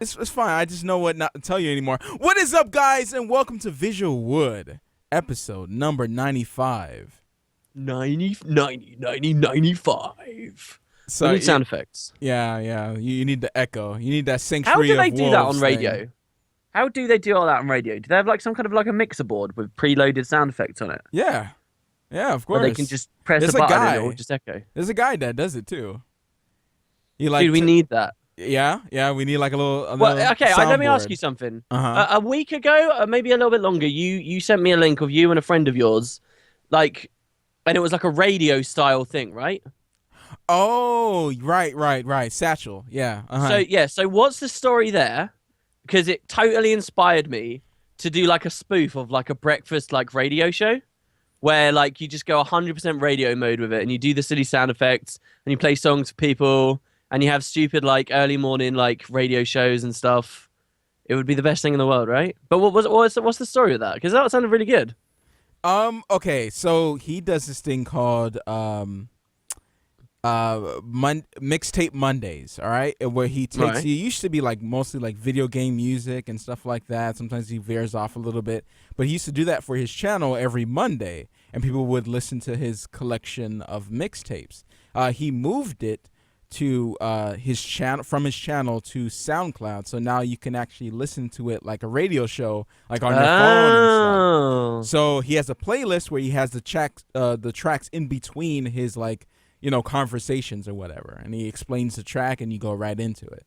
It's fine. I just know what not to tell you anymore. What is up, guys, and welcome to VisualWood, episode number 95. 95. So we need sound effects. Yeah. You need the echo. You need that How sanctuary do of they do that on wolves radio? thing. How do they do all that on radio? Do they have like some kind of like a mixer board with preloaded sound effects on it? Yeah, of course. Or they can just press There's a a button guy. and it will just echo. There's a guy that does it too. You like? Dude, we need that. Yeah. We need like a little. Well, okay. Let me ask soundboard. you something. Uh-huh. A week ago, or maybe a little bit longer, you sent me a link of you and a friend of yours, like, and it was like a radio style thing, right? Oh, right. Satchel. Yeah. So what's the story there? Because it totally inspired me to do like a spoof of like a breakfast like radio show where like you just go 100% radio mode with it and you do the silly sound effects and you play songs for people and you have stupid like early morning like radio shows and stuff. It would be the best thing in the world, right? But what's the story with that? Because that sounded really good. Okay, so he does this thing called mixtape Mondays, all right, where he takes Right. he used to be like mostly like video game music and stuff like that. Sometimes he veers off a little bit, but he used to do that for his channel every Monday, and people would listen to his collection of mixtapes. He moved it to his channel to SoundCloud, so now you can actually listen to it like a radio show, like on your phone and stuff. So he has a playlist where he has the tracks in between his like, you know, conversations or whatever, and he explains the track and you go right into it.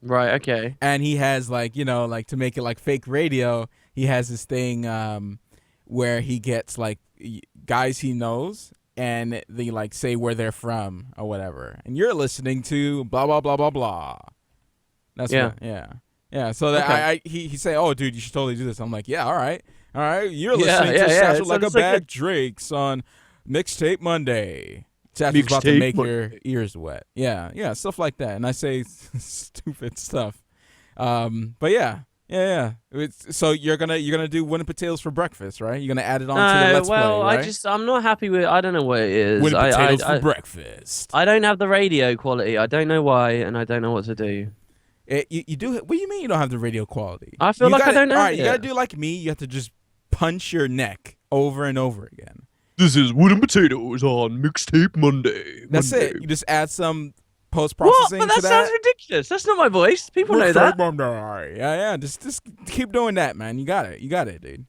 Right, okay. And he has like, you know, like to make it like fake radio, he has this thing where he gets like guys he knows and they like say where they're from or whatever, and you're listening to blah blah blah blah blah. That's Yeah. yeah. So that Okay. he say, oh dude, you should totally do this. I'm like, yeah, all right. You're Yeah, listening yeah, to yeah. Satchel It Like a sounds like Bag it. Drake's on Mixtape Monday. Satchel's about to Mixtape make Monday. your ears wet. Yeah, stuff like that. And I say stupid stuff. But yeah. So you're gonna do Winning Potatoes for breakfast, right? You're gonna add it on to the Let's Play, right? I'm not happy with. I don't know what it is. Winning Potatoes I for breakfast. I don't have the radio quality. I don't know why, and I don't know what to do. You do. What do you mean you don't have the radio quality? I feel like I don't know. All right, you gotta do like me. You have to just punch your neck over and over again. This is Wooden Potatoes on Mixtape Monday. That's it. You just add some post-processing What? But to that sounds ridiculous. That's not my voice. People know that. Yeah. Just keep doing that, man. You got it, dude.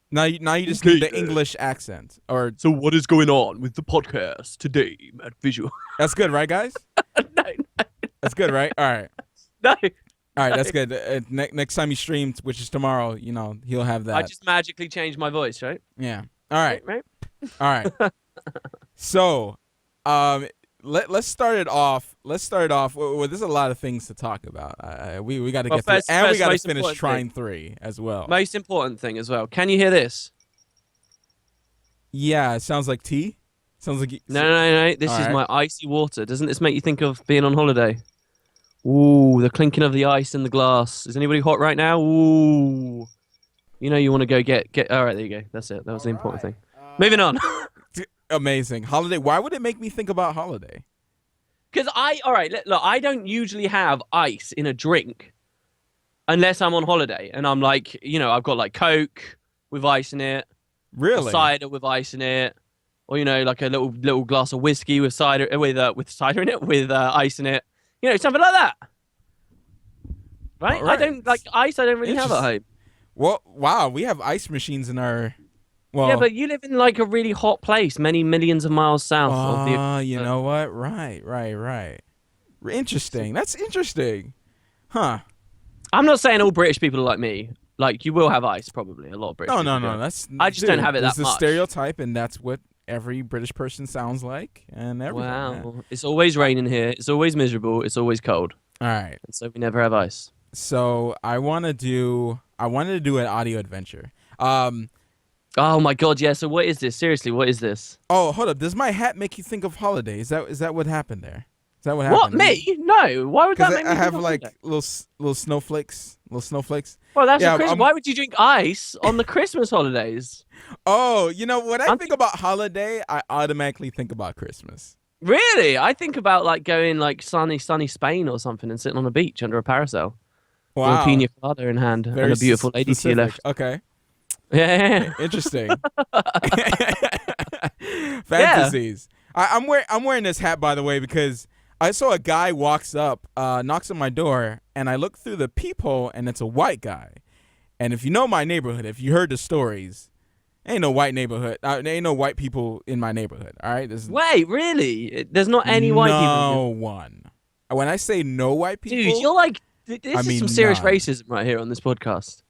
Now you just need the English accent. Or So what is going on with the podcast today at Visual? that's good, right, guys? No. That's good, right? All right. No. All right, that's good. Next time you stream, which is tomorrow, you know, he'll have that. I just magically changed my voice, right? Yeah. All right. Right? All right. So, let's start it off. Well, there's a lot of things to talk about. We got to get first- through, and we first got to most finish important Trine thing. 3 as well. Most important thing as well. Can you hear this? Yeah, it sounds like tea. Sounds like No. This All is right. my icy water. Doesn't this make you think of being on holiday? Ooh, the clinking of the ice in the glass. Is anybody hot right now? Ooh. You know you want to go get. All right, there you go. That's it. That was the important thing. Moving on. Amazing. Holiday. Why would it make me think about holiday? Because look, I don't usually have ice in a drink unless I'm on holiday. And I'm like, you know, I've got like Coke with ice in it. Really? A cider with ice in it. Or, you know, like a little glass of whiskey with cider, with cider in it, with ice in it. You know, something like that. Right? All right. I don't like ice. I don't really have at home. Well, wow, we have ice machines in our. Well, Yeah, but you live in like a really hot place, many millions of miles south of the. you know what? Right. Interesting. That's interesting. Huh. I'm not saying all British people are like me. Like, you will have ice, probably. A lot of British people No. do. That's. I just don't have it there's that a much. stereotype, and that's what every British person sounds like, and everything. Wow. It's always raining here. It's always miserable. It's always cold. All right. And so we never have ice. So I wanted to do an audio adventure. Oh my god, yeah. So what is this? Seriously, what is this? Oh, hold up. Does my hat make you think of holiday? Is that what happened there? Is that what What, happened? me? No. Why would that Because make me I think have of like holiday? little snowflakes. Well, that's Yeah, a Christmas. Why would you drink ice on the Christmas holidays? Oh, you know, when I I'm think about holiday, I automatically think about Christmas. Really? I think about like going like sunny Spain or something and sitting on a beach under a parasol. with a Wow. pina colada in hand and a beautiful lady to your specific. left. Okay. Yeah. Interesting. Fantasies. I'm wearing this hat, by the way, because I saw a guy walks up, knocks on my door, and I look through the peephole, and it's a white guy. And if you know my neighborhood, if you heard the stories, ain't no white neighborhood. There ain't no white people in my neighborhood. All right. Wait, really? There's not any white people. No one. When I say no white people, Dude, you're like, this is some serious none. racism right here on this podcast.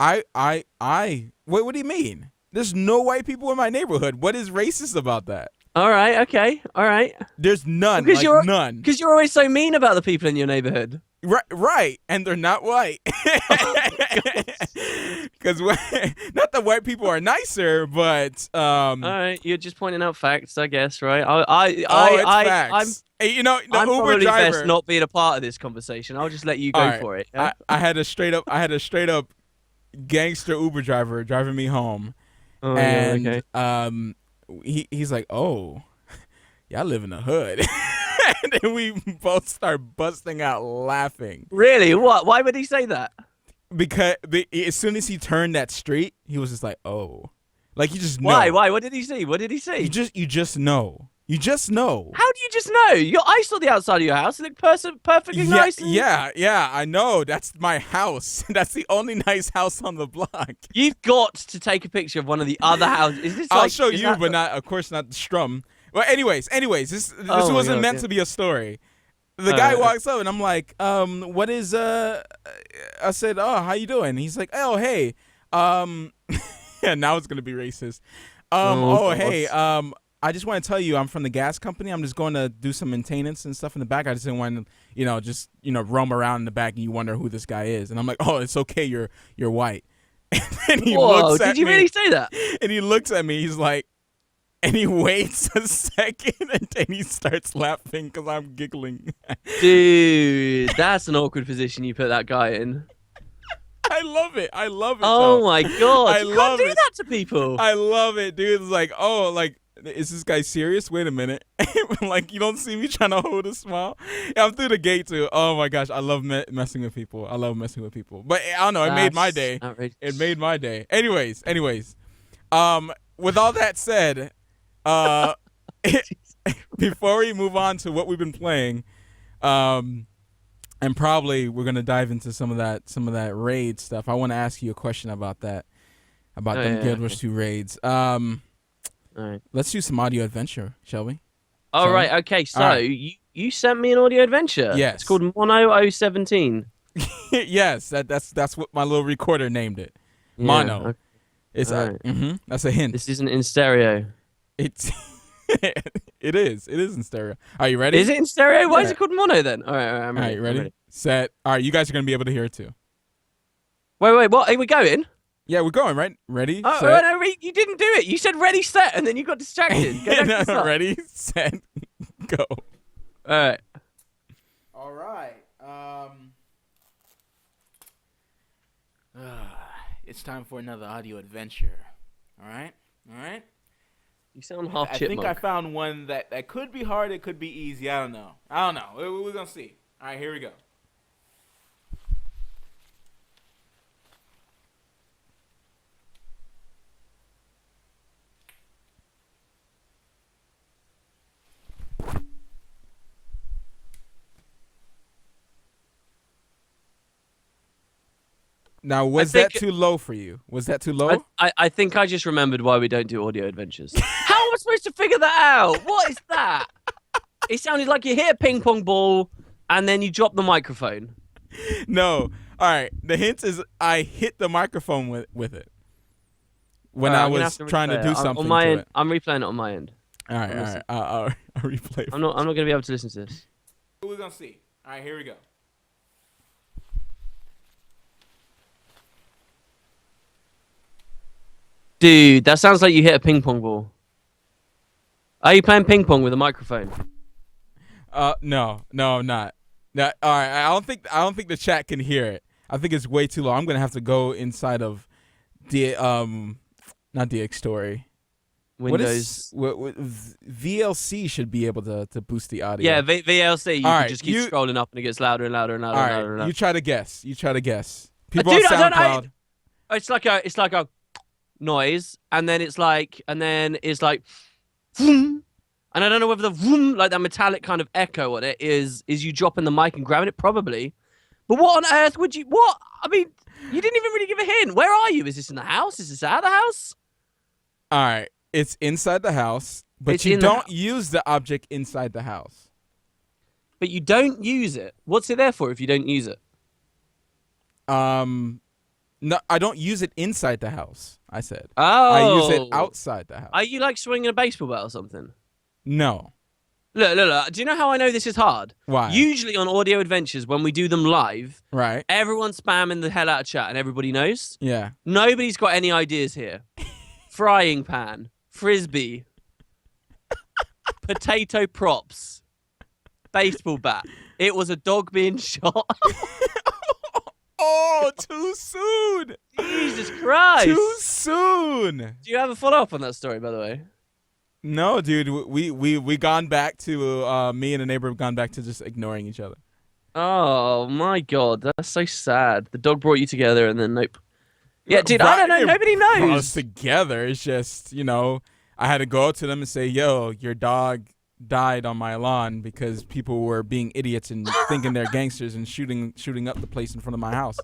What do you mean? There's no white people in my neighborhood. What is racist about that? All right, okay, all right. There's none. Because none. Because you're always so mean about the people in your neighborhood. Right, and they're not white. Because not that white people are nicer, but all right, you're just pointing out facts, I guess, right? facts. Hey, you know, the I'm Uber probably driver best not being a part of this conversation. I'll just let you go All right, for it. Yeah? I had a straight up gangster Uber driver driving me home, Oh, and yeah, okay. he's like, "Oh, yeah, I live in the hood." And then we both start busting out laughing. Really? What? Why would he say that? Because as soon as he turned that street, he was just like, "Oh," like you just know. Why? What did he see? What did he see? You just know. You just know. How do you just know? I saw the outside of your house. It looked perfectly nice. Yeah. I know. That's my house. That's the only nice house on the block. You've got to take a picture of one of the other houses. Is this? I'll show you, but not, of course, not the strum. Well, anyways, this wasn't meant to be a story. The guy walks up and I'm like, what is I said, "Oh, how you doing?" He's like, "Oh, hey, yeah, now it's gonna be racist. Hey, I just want to tell you, I'm from the gas company. I'm just going to do some maintenance and stuff in the back. I just didn't want to, just roam around in the back and you wonder who this guy is." And I'm like, "Oh, it's okay. You're white." And he looks at me. Did you really say that? And he looks at me. He's like, and he waits a second and then he starts laughing because I'm giggling. Dude, that's an awkward position you put that guy in. I love it. Oh though. my god! You can't do it. that to people. I love it, dude. It's like, oh, like, is this guy serious? Wait a minute. Like, you don't see me trying to hold a smile? Yeah, I'm through the gate, too. Oh, my gosh. I love messing with people. But I don't know. It made my day. Outrageous. It made my day. Anyways. With all that said, before we move on to what we've been playing, and probably we're going to dive into some of that raid stuff, I want to ask you a question about that, about them Guild Wars 2 raids. All right. Let's do some audio adventure, shall we? All right. Okay. So you sent me an audio adventure. Yes. It's called Mono 017. Yes. That's what my little recorder named it. Yeah, Mono. okay. It's Right. That's a hint. This isn't in stereo. It's it is in stereo. Are you ready? Is it in stereo? Why is it called Mono then? All right. I'm ready. All right, ready? I'm ready. Set. All right, you guys are gonna be able to hear it too. Wait. What? Are we going? Yeah, we're going, right? Ready? Oh, set. no, you didn't do it. You said ready, set, and then you got distracted. No, ready, set, go. All right. It's time for another audio adventure. All right. You sound half I chipmunk. think I found one that could be hard. It could be easy. I don't know. We're gonna see. All right, here we go. Now, was that too low for you? Was that too low? I think I just remembered why we don't do audio adventures. How am I supposed to figure that out? What is that? It sounded like you hit a ping pong ball and then you drop the microphone. No. All right. The hint is I hit the microphone with it when I was trying to do something on my to end. it. I'm replaying it on my end. All right. I'll replay it. I'm not going to be able to listen to this. We're gonna see. All right. Here we go. Dude, that sounds like you hit a ping pong ball. Are you playing ping pong with a microphone? No, I'm not. No, all right. I don't think the chat can hear it. I think it's way too low. I'm gonna have to go inside of the not DX Story. Windows. What VLC should be able to boost the audio. Yeah, VLC. You All can right, just keep scrolling up and it gets louder and louder and louder All and right, louder and louder. you try to guess. People Dude, on I don't know. SoundCloud. It's like a noise, and then it's like, vroom. And I don't know whether the vroom, like that metallic kind of echo on it, is you dropping the mic and grabbing it, probably. But what on earth would you? What? I mean, you didn't even really give a hint. Where are you? Is this in the house? Is this out of the house? All right, it's inside the house, but It's you in the don't use the object inside the house. But you don't use it. What's it there for if you don't use it? No, I don't use it inside the house. I said. Oh. I use it outside the house. Are you like swinging a baseball bat or something? No. Look. Do you know how I know this is hard? Why? Usually on Audio Adventures, when we do them live, Right. everyone's spamming the hell out of chat and everybody knows. Yeah. Nobody's got any ideas here. Frying pan, frisbee, potato props, baseball bat. It was a dog being shot. Oh, too soon. Jesus Christ. Too soon. Do you have a follow-up on that story, by the way? No, dude. We gone back to me and the neighbor have gone back to just ignoring each other. Oh, my God. That's so sad. The dog brought you together and then nope. Yeah, dude, I don't know. Nobody Brought knows. us together. It's just, I had to go up to them and say, yo, your dog died on my lawn because people were being idiots and thinking they're gangsters and shooting up the place in front of my house.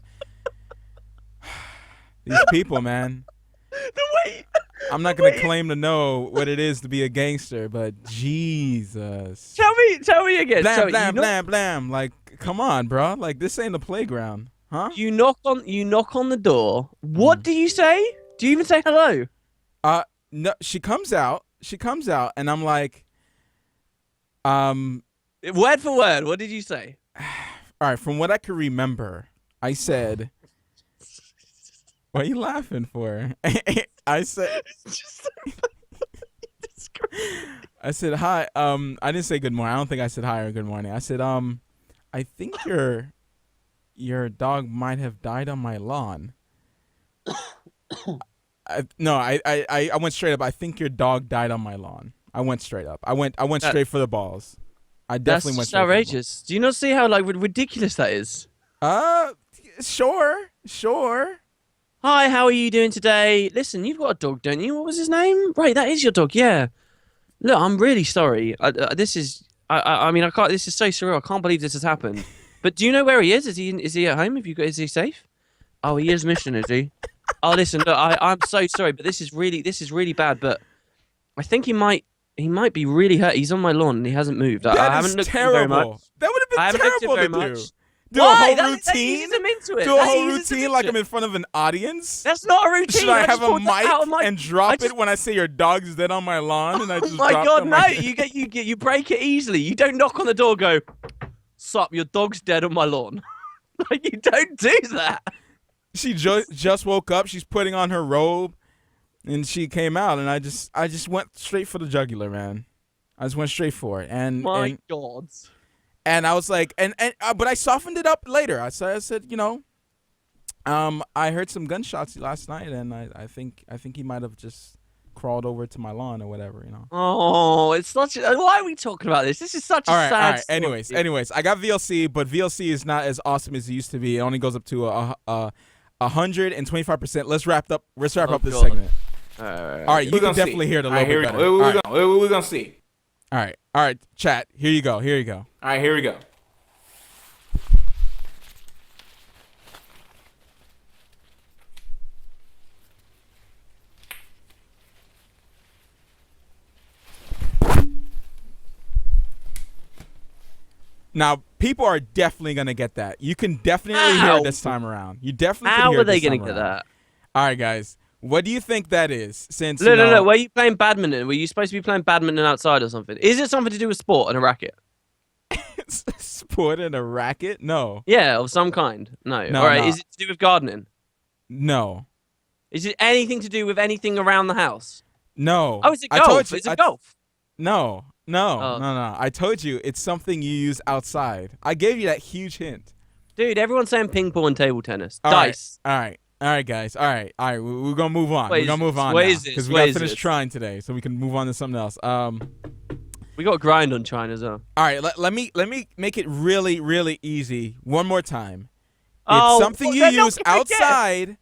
These people, man. The way... I'm not going to claim to know what it is to be a gangster, but Jesus. Tell me again. Blam, So blam, blam, blam. Like, come on, bro. Like, this ain't the playground. Huh? You knock on the door. What do you say? Do you even say hello? No, she comes out, and I'm like, Word for word, what did you say? all right, from what I can remember, I said, what are you laughing for? I said, I said, hi, I didn't say good morning. I don't think I said hi or good morning. I said, I think your dog might have died on my lawn. I went straight up. I think your dog died on my lawn. I went straight up. I went straight for the balls. I definitely went straight outrageous. Do you not see how like ridiculous that is? for the balls. Sure. Hi, how are you doing today? Listen, you've got a dog, don't you? What was his name? Right, that is your dog. Yeah. Look, I'm really sorry. This is. I mean, I can't. This is so surreal. I can't believe this has happened. But do you know where he is? Is he at home? Is he safe? Oh, he is missing, is he? Oh, listen, look, I'm so sorry, but this is really bad. But I think he might be really hurt. He's on my lawn and he hasn't moved. I haven't looked at him very much. That would have been terrible to do. Do Why? a whole That routine. eases him into it. Do a That whole eases him routine into like it. I'm in front of an audience. That's not a routine. Should I have just a pulled that out of mic my- and drop I just- it when I say your dog's dead on my lawn? And I just Oh my drop God, them no! like- You break it easily. You don't knock on the door. Go, sup? Your dog's dead on my lawn. Like you don't do that. She just woke up. She's putting on her robe, and she came out, and I just went straight for the jugular, man. I just went straight for it, and My God. and I was like, but I softened it up later. I said, I heard some gunshots last night, and I think he might have just crawled over to my lawn or whatever, Oh, it's such. Why are we talking about this? This is such a sad. All right. story. Anyways, I got VLC, but VLC is not as awesome as it used to be. It only goes up to 125%. Let's wrap up this God. segment. All right. All right, you can definitely hear it a little bit better. We're gonna see. All right, chat. Here you go. All right, here we go. Now, people are definitely gonna get that. You can definitely hear it this time around. You definitely can How hear are it they this going time to get around. that? All right, guys. What do you think that is? Since Look. Were you playing badminton? Were you supposed to be playing badminton outside or something? Is it something to do with sport and a racket? sport and a racket? No. Yeah, of some kind. No. No, All right. no. Is it to do with gardening? No. Is it anything to do with anything around the house? No. Oh, is it I told golf? you- Is it golf? No. Oh. No. I told you it's something you use outside. I gave you that huge hint. Dude, everyone's saying ping pong and table tennis. All right. Dice. All right, guys. All right. We're gonna move on. Wait, We're gonna move on what now, is this? because we What gotta is finish this? Trine today, so we can move on to something else. We got grind on China as well. All right. Let me make it really, really easy one more time. Oh, something you they're not use gonna get-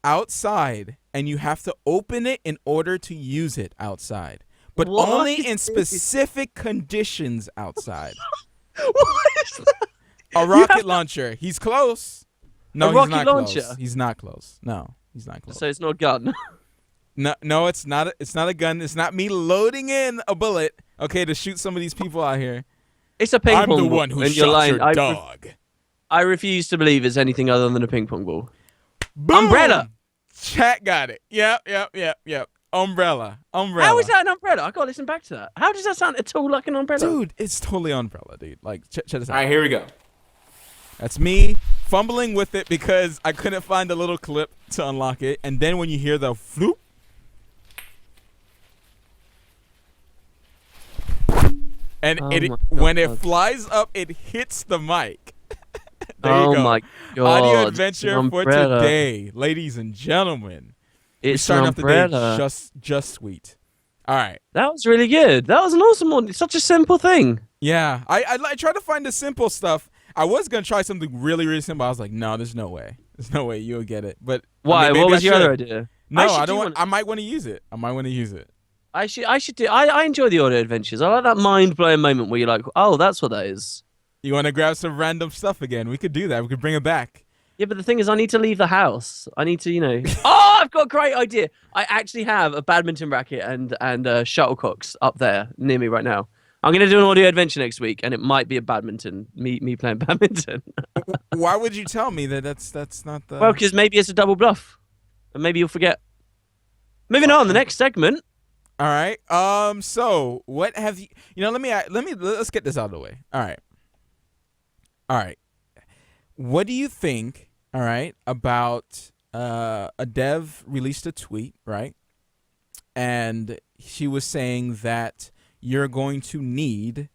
outside, and you have to open it in order to use it outside, but What only is in this? specific conditions outside. What is that? A You rocket have to- launcher. He's close. No, A he's rocket not launcher? close. He's not close. No, he's not close. So it's not a gun. No, it's not. It's not a gun. It's not me loading in a bullet. Okay, to shoot some of these people out here. It's a ping I'm pong the ball. one who and you're shot lying. your dog. I refuse to believe it's anything other than a ping pong ball. Boom! Umbrella. Chat got it. Yep. Umbrella. How is that an umbrella? I gotta listen back to that. How does that sound at all like an umbrella? Dude, it's totally umbrella, dude. Like, check this out. All right, here we go. That's me fumbling with it because I couldn't find a little clip to unlock it. And then when you hear the floop, and Oh it my when God. it flies up, it hits the mic. There Oh you go. my God. Audio It's adventure an for umbrella. today, ladies and gentlemen. We're It's starting an off the day umbrella. just sweet. All right. That was really good. That was an awesome one. It's such a simple thing. Yeah, I try to find the simple stuff. I was gonna try something really simple. I was like, no, there's no way. There's no way you'll get it. But Why? I mean, What maybe was I your other should. idea? No, should I do don't want. one. I might want to use it. I should do. I enjoy the audio adventures. I like that mind blowing moment where you're like, oh, that's what that is. You want to grab some random stuff again? We could do that. We could bring it back. Yeah, but the thing is, I need to leave the house. I need to, Oh, I've got a great idea. I actually have a badminton racket and shuttlecocks up there near me right now. I'm gonna do an audio adventure next week, and it might be a badminton. Me playing badminton. Why would you tell me that? That's not the. Well, because maybe it's a double bluff, and maybe you'll forget. Moving on, the next segment. All right. So what have you? Let's get this out of the way. All right. What do you think? All right, about a dev released a tweet, right? And she was saying that you're going to need.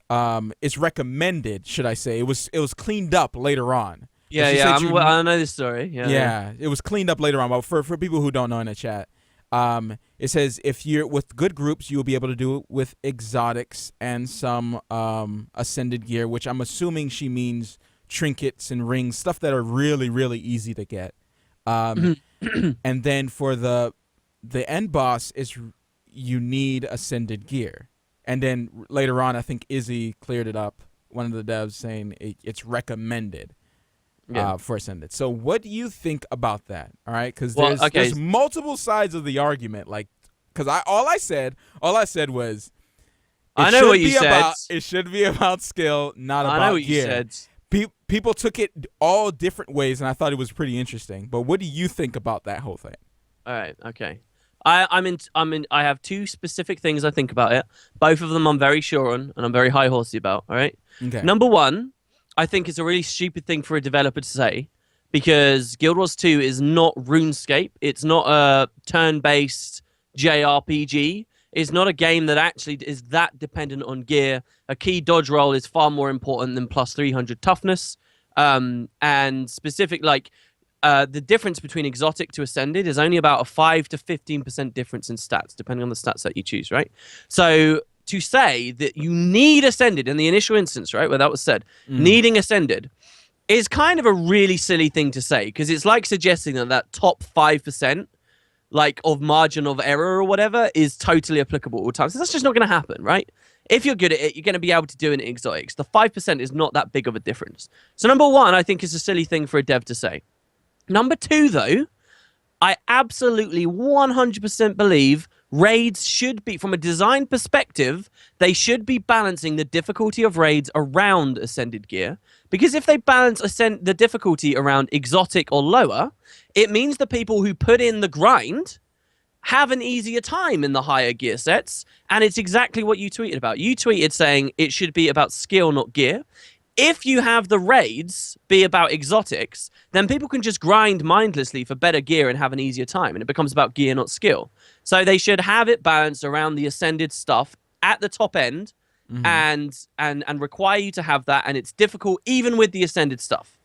It's recommended, should I say? It was cleaned up later on. Yeah, she yeah. said you- I know this story. Yeah. It was cleaned up later on. But for people who don't know in the chat, it says if you're with good groups, you will be able to do it with exotics and some ascended gear, which I'm assuming she means trinkets and rings, stuff that are really easy to get. And then for the end boss is you need ascended gear. And then later on, I think Izzy cleared it up. One of the devs saying it's recommended. For ascended. So what do you think about that? All right, because there's multiple sides of the argument. Like, because all I said was, I know what you said. It should be about skill, not about I know what gear. you said. People took it all different ways, and I thought it was pretty interesting. But what do you think about that whole thing? All right. Okay. I have two specific things I think about it. Both of them I'm very sure on, and I'm very high horsey about. All right. Okay. Number one, I think it's a really stupid thing for a developer to say, because Guild Wars 2 is not RuneScape. It's not a turn-based JRPG. It's not a game that actually is that dependent on gear. A key dodge roll is far more important than plus 300 toughness. And specific, the difference between exotic to ascended is only about a 5 to 15% difference in stats, depending on the stats that you choose, right? So to say that you need ascended in the initial instance, right, where that was said, needing ascended is kind of a really silly thing to say, because it's like suggesting that top 5% of margin of error or whatever is totally applicable all times. So that's just not going to happen, right? If you're good at it, you're going to be able to do it in exotics. The 5% is not that big of a difference. So number one, I think is a silly thing for a dev to say. Number two, though, I absolutely 100% believe raids should be, from a design perspective, they should be balancing the difficulty of raids around ascended gear. Because if they balance the difficulty around exotic or lower, it means the people who put in the grind have an easier time in the higher gear sets. And it's exactly what you tweeted about. You tweeted saying it should be about skill, not gear. If you have the raids be about exotics, then people can just grind mindlessly for better gear and have an easier time. And it becomes about gear, not skill. So they should have it balanced around the ascended stuff at the top end and require you to have that. And it's difficult even with the ascended stuff.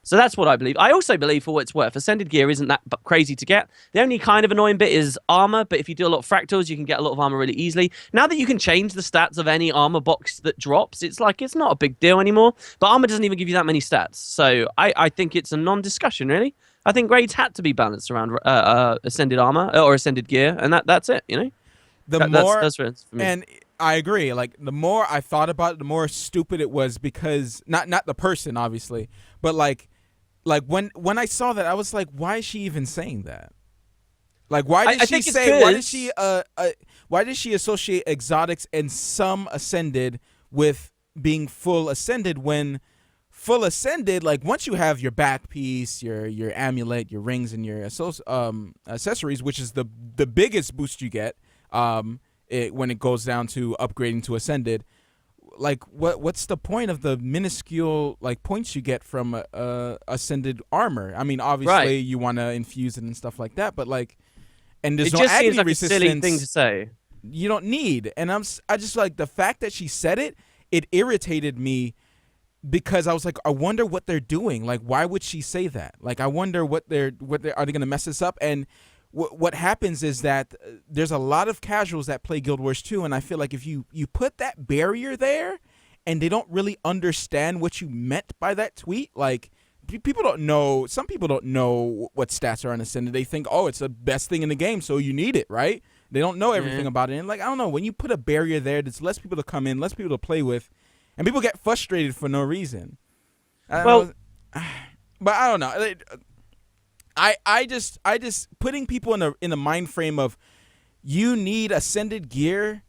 So that's what I believe. I also believe, for what it's worth, Ascended gear isn't that crazy to get. The only kind of annoying bit is armor, but if you do a lot of fractals, you can get a lot of armor really easily. Now that you can change the stats of any armor box that drops, it's like it's not a big deal anymore. But armor doesn't even give you that many stats. So I think it's a non-discussion, really. I think raids had to be balanced around Ascended armor or Ascended gear, and that's it, you know? That's for me. And I agree. Like, the more I thought about it, the more stupid it was, because not the person, obviously, but like when I saw that, I was like, why is she even saying that? Like, why did she say? Why did she associate exotics and some Ascended with being full Ascended, when full Ascended, like, once you have your back piece, your amulet, your rings, and your accessories, which is the biggest boost you get, when it goes down to upgrading to Ascended, like, what's the point of the minuscule, like, points you get from Ascended armor? I mean, obviously you want to infuse it and stuff like that, but like, and there's no agony seems like resistance. a silly thing to say. You don't need, and I just like the fact that she said it. It irritated me, because I was like, I wonder what they're doing. Like, why would she say that? Like, I wonder what are they going to mess this up? And what happens is that there's a lot of casuals that play Guild Wars 2, and I feel like if you put that barrier there, and they don't really understand what you meant by that tweet, like, people don't know. Some people don't know what stats are on Ascended. They think, oh, it's the best thing in the game, so you need it, right? They don't know everything about it. And like, I don't know, when you put a barrier there, there's less people to come in, less people to play with, and people get frustrated for no reason. But I don't know. I just putting people in a mind frame of you need Ascended gear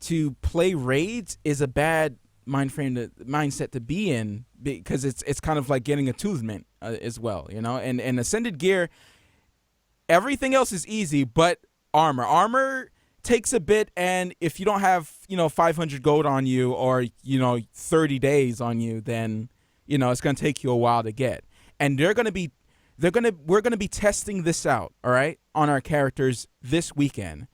to play raids is a bad mindset to be in, because it's kind of like getting attunement as well, you know. And Ascended gear, everything else is easy, but armor takes a bit, and if you don't have 500 gold on you, or 30 days on you, then it's gonna take you a while to get. And we're gonna be testing this out, all right, on our characters this weekend.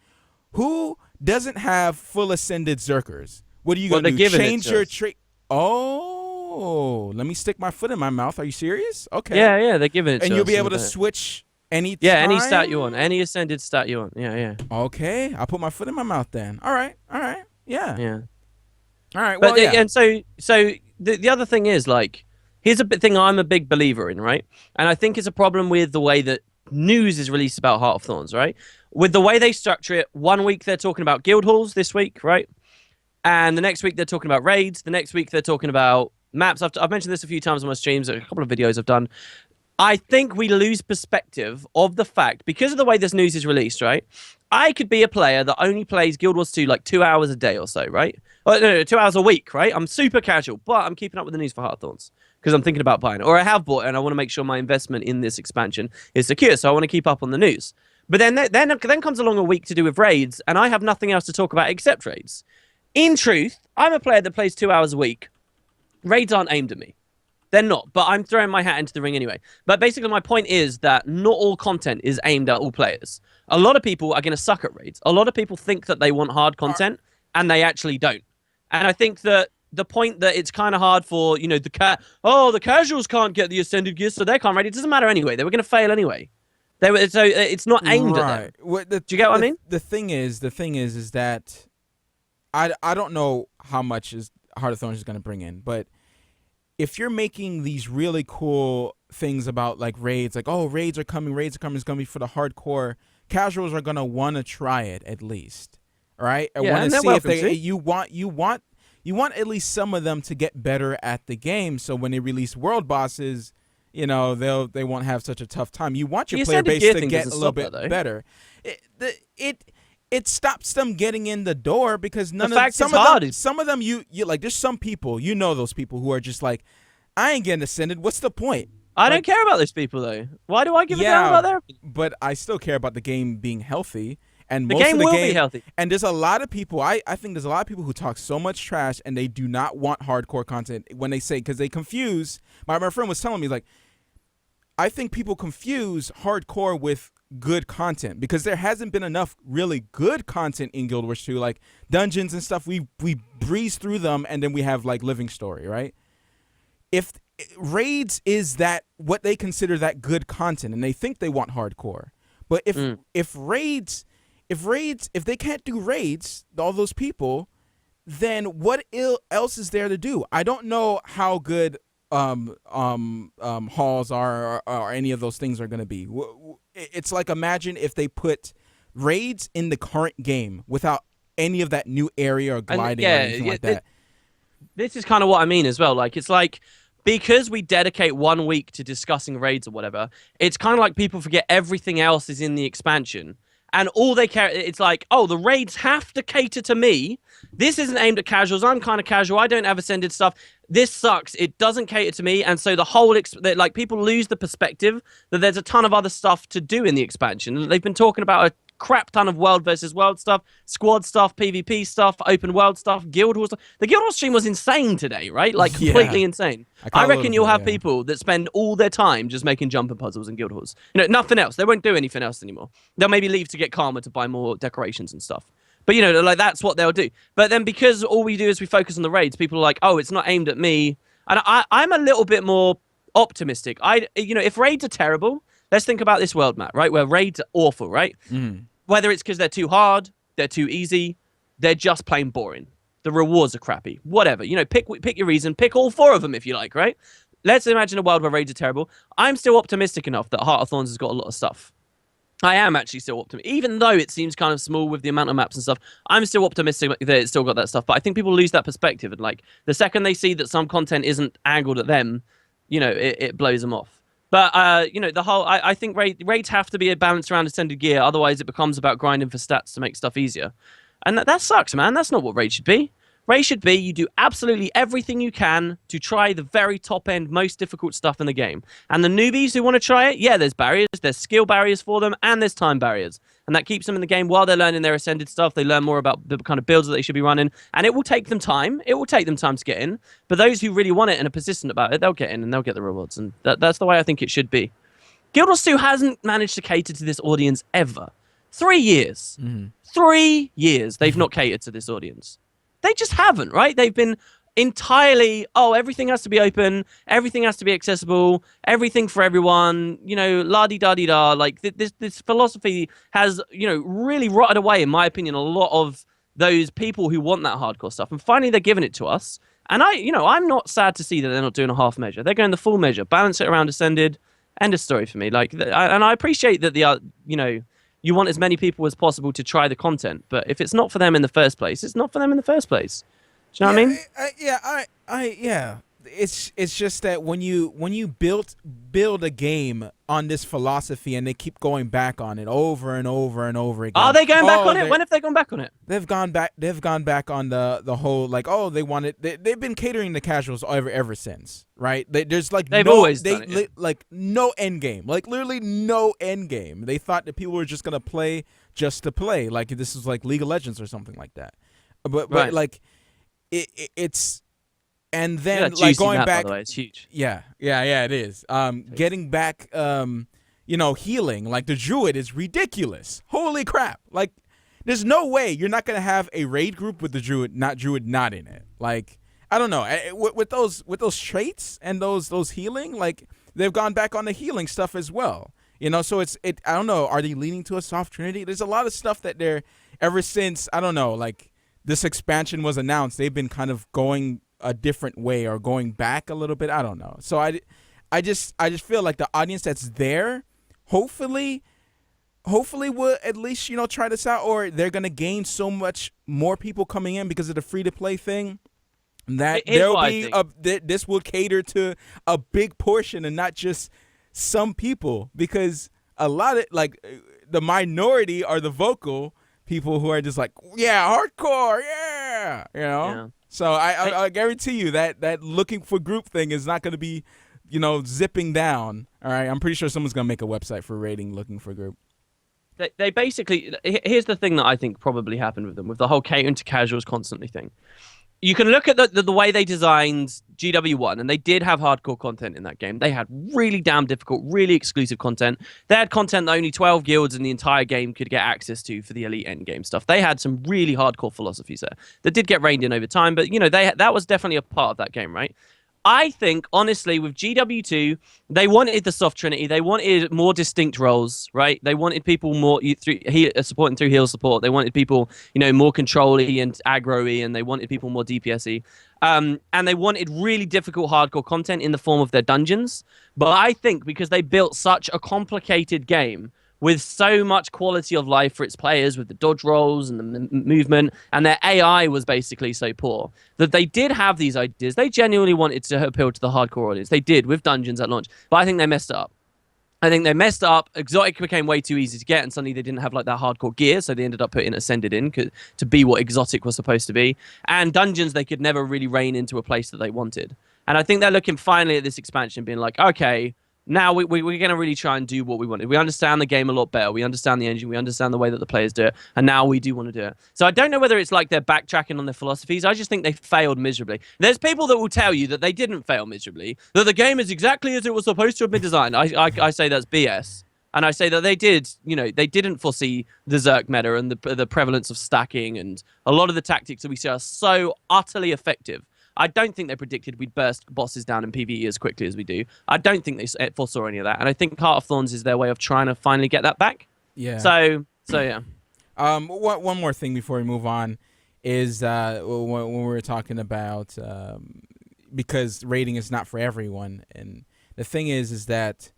Who doesn't have full Ascended Zerkers? What are you gonna do? Change your trait? Oh, let me stick my foot in my mouth. Are you serious? Okay. Yeah, they're giving it. And to you'll us be able to switch any time? any stat you want, any Ascended stat you want. Yeah. Okay, I'll put my foot in my mouth then. All right. Yeah. All right. But Well, yeah. And so the other thing is, like, here's a thing I'm a big believer in, right? And I think it's a problem with the way that news is released about Heart of Thorns, right? With the way they structure it, 1 week they're talking about guild halls this week, right? And the next week they're talking about raids. The next week they're talking about maps. I've mentioned this a few times on my streams, a couple of videos I've done. I think we lose perspective of the fact, because of the way this news is released, right? I could be a player that only plays Guild Wars 2 like 2 hours a day or so, right? No, 2 hours a week, right? I'm super casual, but I'm keeping up with the news for Heart of Thorns because I'm thinking about buying it. Or I have bought it, and I want to make sure my investment in this expansion is secure, so I want to keep up on the news. But then comes along a week to do with raids, and I have nothing else to talk about except raids. In truth, I'm a player that plays 2 hours a week. Raids aren't aimed at me. They're not, but I'm throwing my hat into the ring anyway. But basically, my point is that not all content is aimed at all players. A lot of people are going to suck at raids. A lot of people think that they want hard content, and they actually don't. And I think that the point that it's kind of hard for, the casuals can't get the Ascended gear, so they can't raid. It doesn't matter anyway. They were going to fail anyway. So it's not aimed at them. Do you get what I mean? The thing is that I don't know how much Heart of Thorns is going to bring in, but if you're making these really cool things about like raids, like, oh, raids are coming, it's going to be for the hardcore, casuals are going to want to try it at least. All right? I want to see if you want at least some of them to get better at the game, so when they release world bosses, they won't have such a tough time. You want your player base to get a little bit better. It stops them getting in the door because some of them you like, there's some people, those people who are just like, I ain't getting Ascended. What's the point? I don't care about those people though. Why do I give a damn about their opinion? But I still care about the game being healthy. And the game will be healthy. And there's a lot of people, I think there's a lot of people who talk so much trash and they do not want hardcore content when they say, because they confuse, my friend was telling me, like, I think people confuse hardcore with good content because there hasn't been enough really good content in Guild Wars 2, like dungeons and stuff. We breeze through them, and then we have like Living Story, right? if raids is that what they consider that good content, and they think they want hardcore, but if raids, if they can't do raids, all those people, then what else is there to do? I don't know how good halls are or any of those things are going to be. It's like, imagine if they put raids in the current game without any of that new area or gliding or anything like that. This is kind of what I mean as well. Like, it's like, because we dedicate 1 week to discussing raids or whatever, it's kind of like people forget everything else is in the expansion. And all they care, it's like, oh, the raids have to cater to me. This isn't aimed at casuals. I'm kind of casual. I don't have ascended stuff. This sucks. It doesn't cater to me. And so the whole, like, people lose the perspective that there's a ton of other stuff to do in the expansion. They've been talking about a crap ton of world versus world stuff, squad stuff, PvP stuff, open world stuff, guild wars stuff. The guild wars stream was insane today, right? Like, completely insane. I reckon you'll have people that spend all their time just making jumper puzzles and guild wars. You know, nothing else. They won't do anything else anymore. They'll maybe leave to get karma to buy more decorations and stuff. But, you know, like, that's what they'll do. But then because all we do is we focus on the raids, people are like, oh, it's not aimed at me. And I'm a little bit more optimistic. You know, if raids are terrible, let's think about this world map, right? Where raids are awful, right? Whether it's because they're too hard, they're too easy, they're just plain boring. The rewards are crappy. Whatever. You know, pick your reason. Pick all 4 of them if you like, right? Let's imagine a world where raids are terrible. I'm still optimistic enough that Heart of Thorns has got a lot of stuff. I am actually still optimistic. Even though it seems kind of small with the amount of maps and stuff, I'm still optimistic that it's still got that stuff. But I think people lose that perspective. And, like, the second they see that some content isn't angled at them, you know, it blows them off. But, you know, the whole, I think raids have to be a balance around ascended gear. Otherwise, it becomes about grinding for stats to make stuff easier. And that sucks, man. That's not what raid should be. Raid should be you do absolutely everything you can to try the very top end, most difficult stuff in the game. And the newbies who want to try it, yeah, there's barriers. There's skill barriers for them, and there's time barriers. And that keeps them in the game while they're learning their ascended stuff. They learn more about the kind of builds that they should be running. And it will take them time. It will take them time to get in. But those who really want it and are persistent about it, they'll get in and they'll get the rewards. And that's the way I think it should be. Guild Wars 2 hasn't managed to cater to this audience ever. 3 years. 3 years they've not catered to this audience. They just haven't, right? They've been entirely, oh, everything has to be open, everything has to be accessible, everything for everyone, you know, la-di-da-di-da. Like, this philosophy has, you know, really rotted away, in my opinion, a lot of those people who want that hardcore stuff. And finally, they're giving it to us. And I'm not sad to see that they're not doing a half measure. They're going the full measure, balance it around ascended, end of story for me. Like, and I appreciate that you know, you want as many people as possible to try the content, but if it's not for them in the first place, it's not for them in the first place. Do you know what I mean? Yeah. It's just that when you build a game on this philosophy and they keep going back on it over and over and over again. Are they going back on it? When have they gone back on it? They've gone back on the whole, like, oh, they've been catering to casuals ever since, right? There's like always done it, like no end game, like literally no end game. They thought that people were just gonna play just to play, like this was like League of Legends or something like that. But like it's. And then, like, going back, by the way, it's huge. Yeah, it is. Getting back, you know, healing, like the Druid is ridiculous. Holy crap! Like, there's no way you're not gonna have a raid group with the Druid not in it. Like, I don't know, with those traits and those healing, like, they've gone back on the healing stuff as well. You know, so I don't know. Are they leaning to a soft trinity? There's a lot of stuff that they're, ever since, I don't know, like this expansion was announced, they've been kind of going a different way or going back a little bit. I don't know. So I just feel like the audience that's there, hopefully will at least, you know, try this out, or they're gonna gain so much more people coming in because of the free to play thing that there'll be this will cater to a big portion and not just some people, because a lot of, like, the minority are the vocal people who are just like, yeah, hardcore, yeah, you know. Yeah. So I guarantee you that looking for group thing is not going to be, you know, zipping down. All right, I'm pretty sure someone's going to make a website for rating looking for group. They basically, here's the thing that I think probably happened with them, with the whole catering to casuals constantly thing. You can look at the way they designed GW1, and they did have hardcore content in that game. They had really damn difficult, really exclusive content. They had content that only 12 guilds in the entire game could get access to for the elite endgame stuff. They had some really hardcore philosophies there that did get reined in over time, but, you know, that was definitely a part of that game, right? I think, honestly, with GW2, they wanted the soft trinity. They wanted more distinct roles, right? They wanted people more supporting through heal support. They wanted people, more control-y and aggro-y, and they wanted people more DPS-y. And they wanted really difficult hardcore content in the form of their dungeons. But I think because they built such a complicated game with so much quality of life for its players, with the dodge rolls and the movement, and their AI was basically so poor, that they did have these ideas. They genuinely wanted to appeal to the hardcore audience. They did with dungeons at launch, but I think they messed up. Exotic became way too easy to get, and suddenly they didn't have like that hardcore gear, so they ended up putting Ascended in to be what Exotic was supposed to be. And dungeons, they could never really rein into a place that they wanted. And I think they're looking finally at this expansion, being like, okay, now we're going to really try and do what we wanted. We understand the game a lot better. We understand the engine. We understand the way that the players do it. And now we do want to do it. So I don't know whether it's like they're backtracking on their philosophies. I just think they failed miserably. There's people that will tell you that they didn't fail miserably, that the game is exactly as it was supposed to have been designed. I say that's BS. And I say that they didn't foresee the Zerk meta and the prevalence of stacking, and a lot of the tactics that we see are so utterly effective. I don't think they predicted we'd burst bosses down in PvE as quickly as we do. I don't think they foresaw any of that. And I think Heart of Thorns is their way of trying to finally get that back. Yeah. So yeah. One more thing before we move on is when we were talking about because raiding is not for everyone. And the thing is that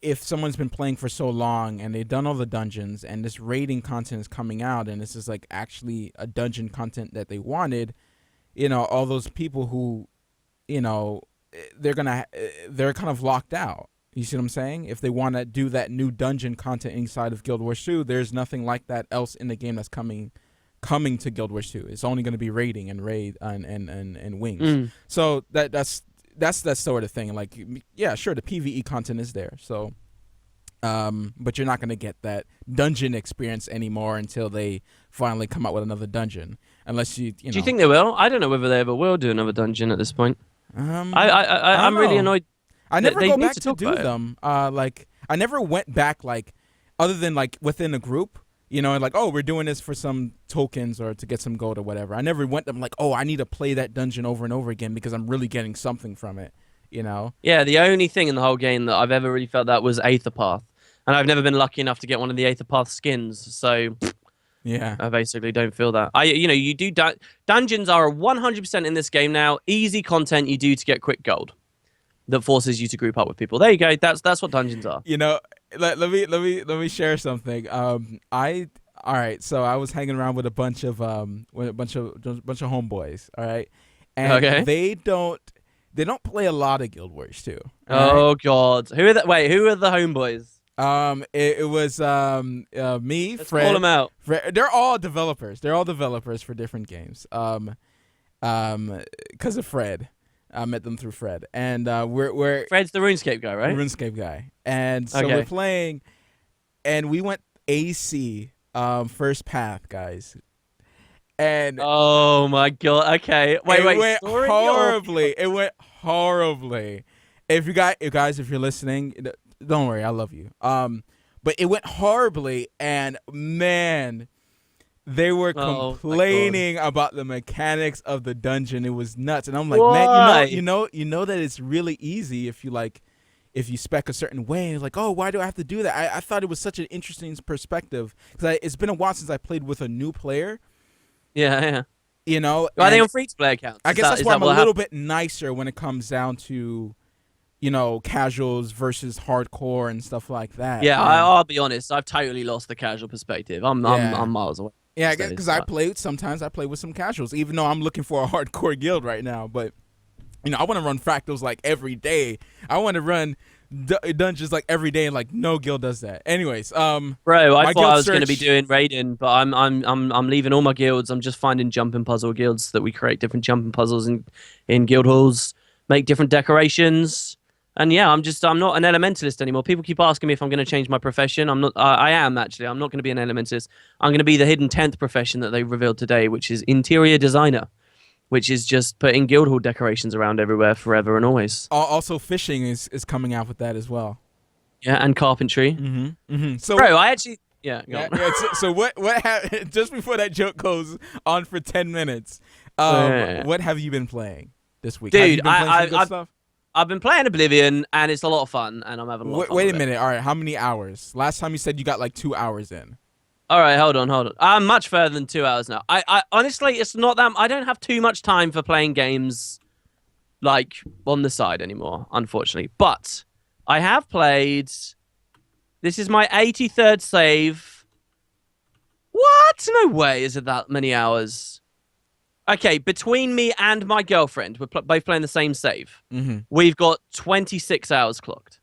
if someone's been playing for so long and they've done all the dungeons and this raiding content is coming out and this is like actually a dungeon content that they wanted, all those people who, they're kind of locked out. You see what I'm saying? If they want to do that new dungeon content inside of Guild Wars 2, there's nothing like that else in the game that's coming to Guild Wars 2. It's only going to be raiding and raid and wings. So that's that sort of thing. Like, yeah, sure, the PvE content is there. So, but you're not going to get that dungeon experience anymore until they finally come out with another dungeon. Unless you know. Do you think they will? I don't know whether they ever will do another dungeon at this point. I'm really annoyed. I never go back to do them. Like I never went back, like other than like within a group, like, oh, we're doing this for some tokens or to get some gold or whatever. I never went them like, oh, I need to play that dungeon over and over again because I'm really getting something from it. Yeah, the only thing in the whole game that I've ever really felt that was Aether Path, and I've never been lucky enough to get one of the Aether Path skins. So. Yeah, I basically don't feel that. You do dungeons are 100% in this game now. Easy content you do to get quick gold that forces you to group up with people. There you go. That's what dungeons are. Let me share something. All right. So I was hanging around with a bunch of homeboys. All right, and they don't play a lot of Guild Wars 2. Oh right? God, who are the homeboys? It was me, Let's Fred. call them out. Fred, they're all developers. They're all developers for different games. Because of Fred, I met them through Fred, and we're Fred's the RuneScape guy, right? RuneScape guy, and so we're playing, and we went AC, first path, guys. And oh my God, okay, wait, it went horribly. It went horribly. If you're listening. Don't worry, I love you. But it went horribly, and man, they were complaining about the mechanics of the dungeon. It was nuts, and I'm like, why? man, you know that it's really easy if you spec a certain way. It's like, oh, why do I have to do that? I thought it was such an interesting perspective because it's been a while since I played with a new player. Yeah. Are they on free-to-play accounts? I guess that's why I'm a little bit nicer when it comes down to. Casuals versus hardcore and stuff like that. Yeah, I'll be honest. I've totally lost the casual perspective. I'm miles away. Yeah, I guess because sometimes I play with some casuals, even though I'm looking for a hardcore guild right now. But I want to run fractals like every day. I want to run dungeons like every day, and like no guild does that. Anyways, bro, I thought I was going to be doing raiding, but I'm leaving all my guilds. I'm just finding jumping puzzle guilds that we create different jumping puzzles in guild halls, make different decorations. And yeah, I'm not an elementalist anymore. People keep asking me if I'm going to change my profession. I'm not. I am actually. I'm not going to be an elementalist. I'm going to be the hidden 10th profession that they revealed today, which is interior designer, which is just putting guild hall decorations around everywhere forever and always. Also, fishing is coming out with that as well. Yeah, and carpentry. So, bro, I actually. So what happened just before that joke goes on for 10 minutes? What have you been playing? this week? Have you Dude, been playing some good stuff? I've been playing Oblivion, and it's a lot of fun, and I'm having a lot of fun. Wait a with minute. All right, how many hours? Last time you said you got like 2 hours in. All right, hold on. I'm much further than 2 hours now. I honestly, it's not that. I don't have too much time for playing games like on the side anymore, unfortunately. But I have played. This is my 83rd save. What? No way is it that many hours. Okay, between me and my girlfriend, we're both playing the same save. Mm-hmm. We've got 26 hours clocked.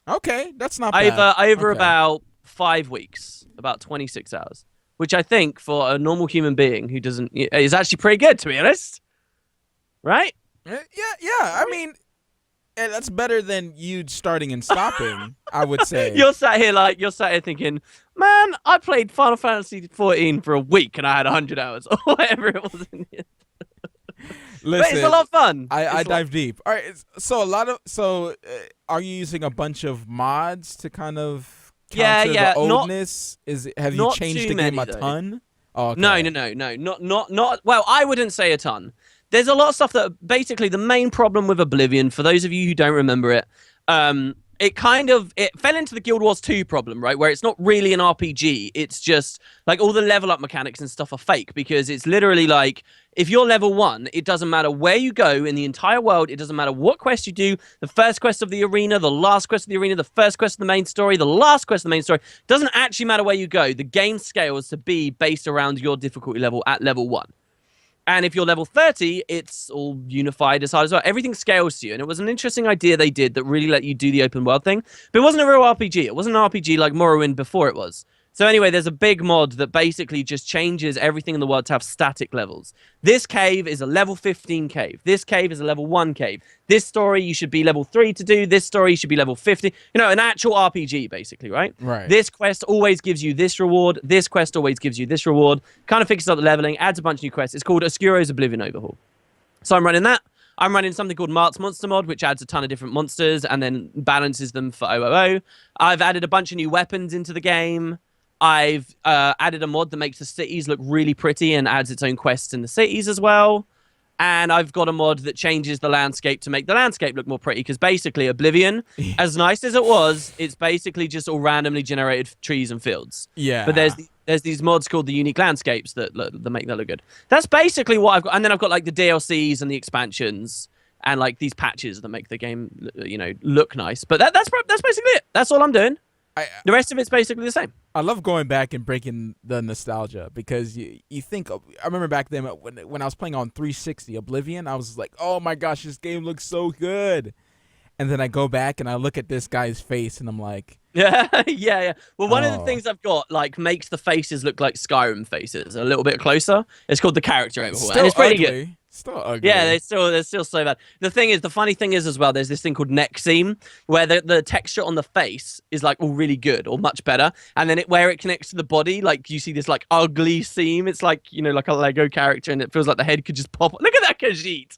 Okay, that's not bad. Over Okay. about 5 weeks, about 26 hours, which I think for a normal human being who doesn't is actually pretty good, to be honest. Right? Yeah. I mean, that's better than you starting and stopping. I would say. You're sat here thinking, man, I played Final Fantasy 14 for a week and I had 100 hours or whatever it was. Listen, But it's a lot of fun. I dive deep. All right, so are you using a bunch of mods to kind of counter the oldness? Have you not changed too the game many, a though. ton? Oh, okay. No, not. Well, I wouldn't say a ton. There's a lot of stuff that basically the main problem with Oblivion, for those of you who don't remember it, it fell into the Guild Wars 2 problem, right? Where it's not really an RPG. It's just like all the level up mechanics and stuff are fake because it's literally like if you're level 1, it doesn't matter where you go in the entire world. It doesn't matter what quest you do. The first quest of the arena, the last quest of the arena, the first quest of the main story, the last quest of the main story. Doesn't actually matter where you go. The game scales to be based around your difficulty level at level 1. And if you're level 30, it's all unified as hard as well. Everything scales to you. And it was an interesting idea they did that really let you do the open world thing. But it wasn't a real RPG. It wasn't an RPG like Morrowind before it was. So anyway, there's a big mod that basically just changes everything in the world to have static levels. This cave is a level 15 cave. This cave is a level 1 cave. This story you should be level 3 to do. This story you should be level 50. You know, an actual RPG basically, right? Right. This quest always gives you this reward. This quest always gives you this reward. Kind of fixes up the leveling, adds a bunch of new quests. It's called Oscuro's Oblivion Overhaul. So I'm running that. I'm running something called Mart's Monster Mod, which adds a ton of different monsters and then balances them for OOO. I've added a bunch of new weapons into the game. I've added a mod that makes the cities look really pretty and adds its own quests in the cities as well. And I've got a mod that changes the landscape to make the landscape look more pretty because basically Oblivion, as nice as it was, it's basically just all randomly generated trees and fields. Yeah. But there's these mods called the unique landscapes that make that look good. That's basically what I've got. And then I've got like the DLCs and the expansions and like these patches that make the game, look nice. But that's basically it. That's all I'm doing. The rest of it's basically the same. I love going back and breaking the nostalgia because you think I remember back then when I was playing on 360 Oblivion, I was like, oh my gosh, this game looks so good. And then I go back and I look at this guy's face and I'm like, yeah. Well, one of the things I've got makes the faces look like Skyrim faces a little bit closer. It's called the character overhaul. And it's pretty good. Still ugly. Yeah, they're still so bad. The funny thing is as well, there's this thing called neck seam where the texture on the face is like all really good or much better, and then where it connects to the body, like you see this like ugly seam. It's like like a Lego character, and it feels like the head could just pop. Look at that Khajiit.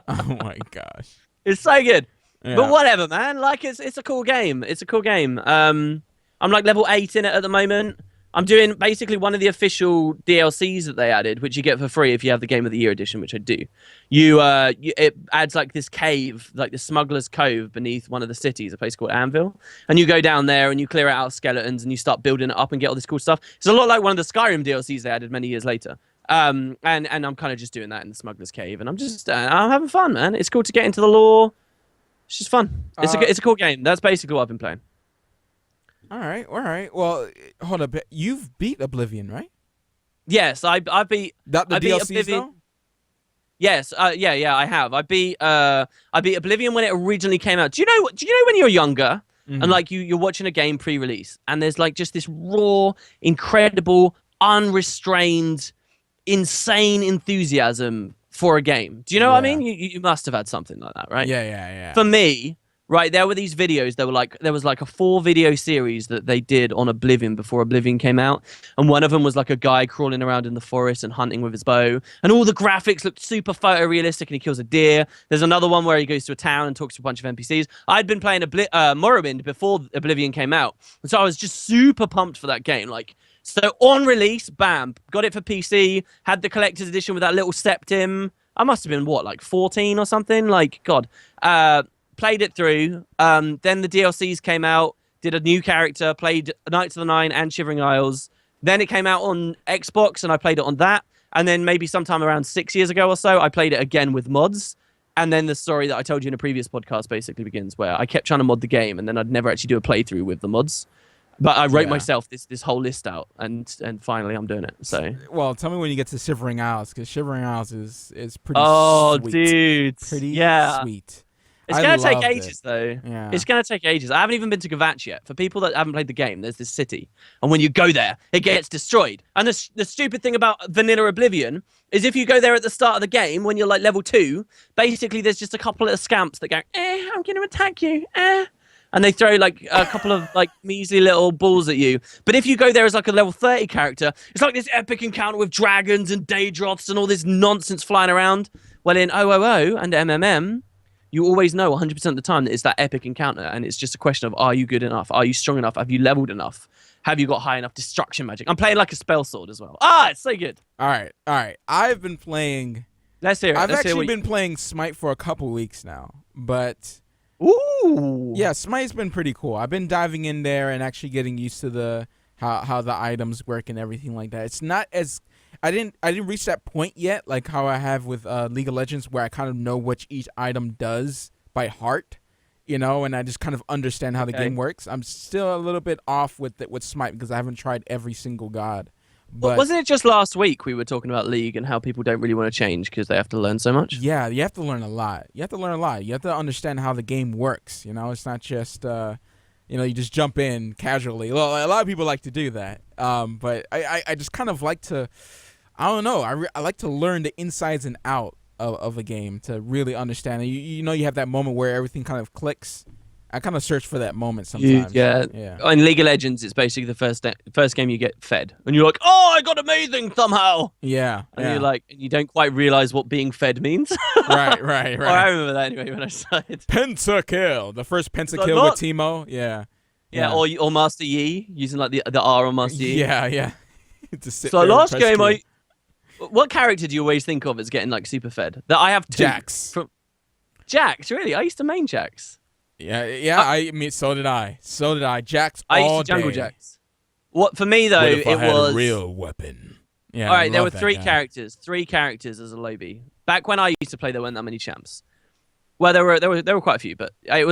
Oh my gosh, it's so good. Yeah. But whatever, man. Like it's a cool game. It's a cool game. I'm like level 8 in it at the moment. I'm doing basically one of the official DLCs that they added, which you get for free if you have the Game of the Year edition, which I do. It adds like this cave, like the Smuggler's Cove beneath one of the cities, a place called Anvil. And you go down there and you clear out skeletons and you start building it up and get all this cool stuff. It's a lot like one of the Skyrim DLCs they added many years later. And I'm kind of just doing that in the Smuggler's Cave. And I'm just, I'm having fun, man. It's cool to get into the lore. It's just fun. It's a cool game. That's basically what I've been playing. All right. Well, hold up. You've beat Oblivion, right? Yes, I beat The I beat DLCs Oblivion. though? Yes, yeah, I have. I beat Oblivion when it originally came out. Do you know when you're younger and like you're watching a game pre-release and there's like just this raw, incredible, unrestrained, insane enthusiasm for a game. Do you know what I mean? You must have had something like that, right? Yeah. For me, right, there were these videos. There was like a 4-video series that they did on Oblivion before Oblivion came out, and one of them was like a guy crawling around in the forest and hunting with his bow, and all the graphics looked super photorealistic, and he kills a deer. There's another one where he goes to a town and talks to a bunch of NPCs. I'd been playing Morrowind before Oblivion came out, and so I was just super pumped for that game. So on release, bam, got it for PC, had the collector's edition with that little septim, I must have been what, like 14 or something. Like God, played it through. Then the DLCs came out. Did a new character. Played Knights of the Nine and Shivering Isles. Then it came out on Xbox, and I played it on that. And then maybe sometime around 6 years ago or so, I played it again with mods. And then the story that I told you in a previous podcast basically begins, where I kept trying to mod the game, and then I'd never actually do a playthrough with the mods. But I wrote myself this whole list out, and finally I'm doing it. So, well, tell me when you get to Shivering Isles, because Shivering Isles is pretty. Oh, sweet. Dude, pretty It's sweet. gonna take ages, though. Yeah. It's gonna take ages. I haven't even been to Gavatch yet. For people that haven't played the game, there's this city, and when you go there, it gets destroyed. And the stupid thing about Vanilla Oblivion is if you go there at the start of the game when you're like level 2, basically there's just a couple of scamps that go, I'm gonna attack you, and they throw like a couple of like measly little balls at you. But if you go there as like a level 30 character, it's like this epic encounter with dragons and Daedroths and all this nonsense flying around. Well, in OOO and MMM, you always know 100% of the time that it's that epic encounter, and it's just a question of, are you good enough? Are you strong enough? Have you leveled enough? Have you got high enough destruction magic? I'm playing like a spell sword as well. It's so good. All right. I've been playing. Let's hear it. I've actually been playing Smite for a couple weeks now, but ooh, yeah, Smite's been pretty cool. I've been diving in there and actually getting used to how the items work and everything like that. It's not as I didn't reach that point yet, like how I have with League of Legends, where I kind of know what each item does by heart, and I just kind of understand how the game works. I'm still a little bit off with Smite because I haven't tried every single god. But wasn't it just last week we were talking about League and how people don't really want to change because they have to learn so much? Yeah, you have to learn a lot. You have to understand how the game works. It's not just you just jump in casually. Well, a lot of people like to do that. But I just kind of like to. I don't know. I like to learn the insides and out of a game to really understand it. You have that moment where everything kind of clicks. I kind of search for that moment sometimes. Yeah. In League of Legends, it's basically the first game you get fed, and you're like, I got amazing somehow. Yeah. And you're like, you don't quite realize what being fed means. Right. Well, I remember that anyway when I started. Pentakill, the first pentakill with Teemo. Yeah. Or Master Yi using like the R on Master Yi. Yeah. So last game, what character do you always think of as getting like super fed? That I have two. Jax. Jax, really? I used to main Jax. Yeah. I mean, so did I. Jax all I used to jungle day. Jax. What for me though, what if I it had was a real weapon. Yeah. All right, there were three characters. 3 characters as a lobby. Back when I used to play, there weren't that many champs. Well, there were quite a few, but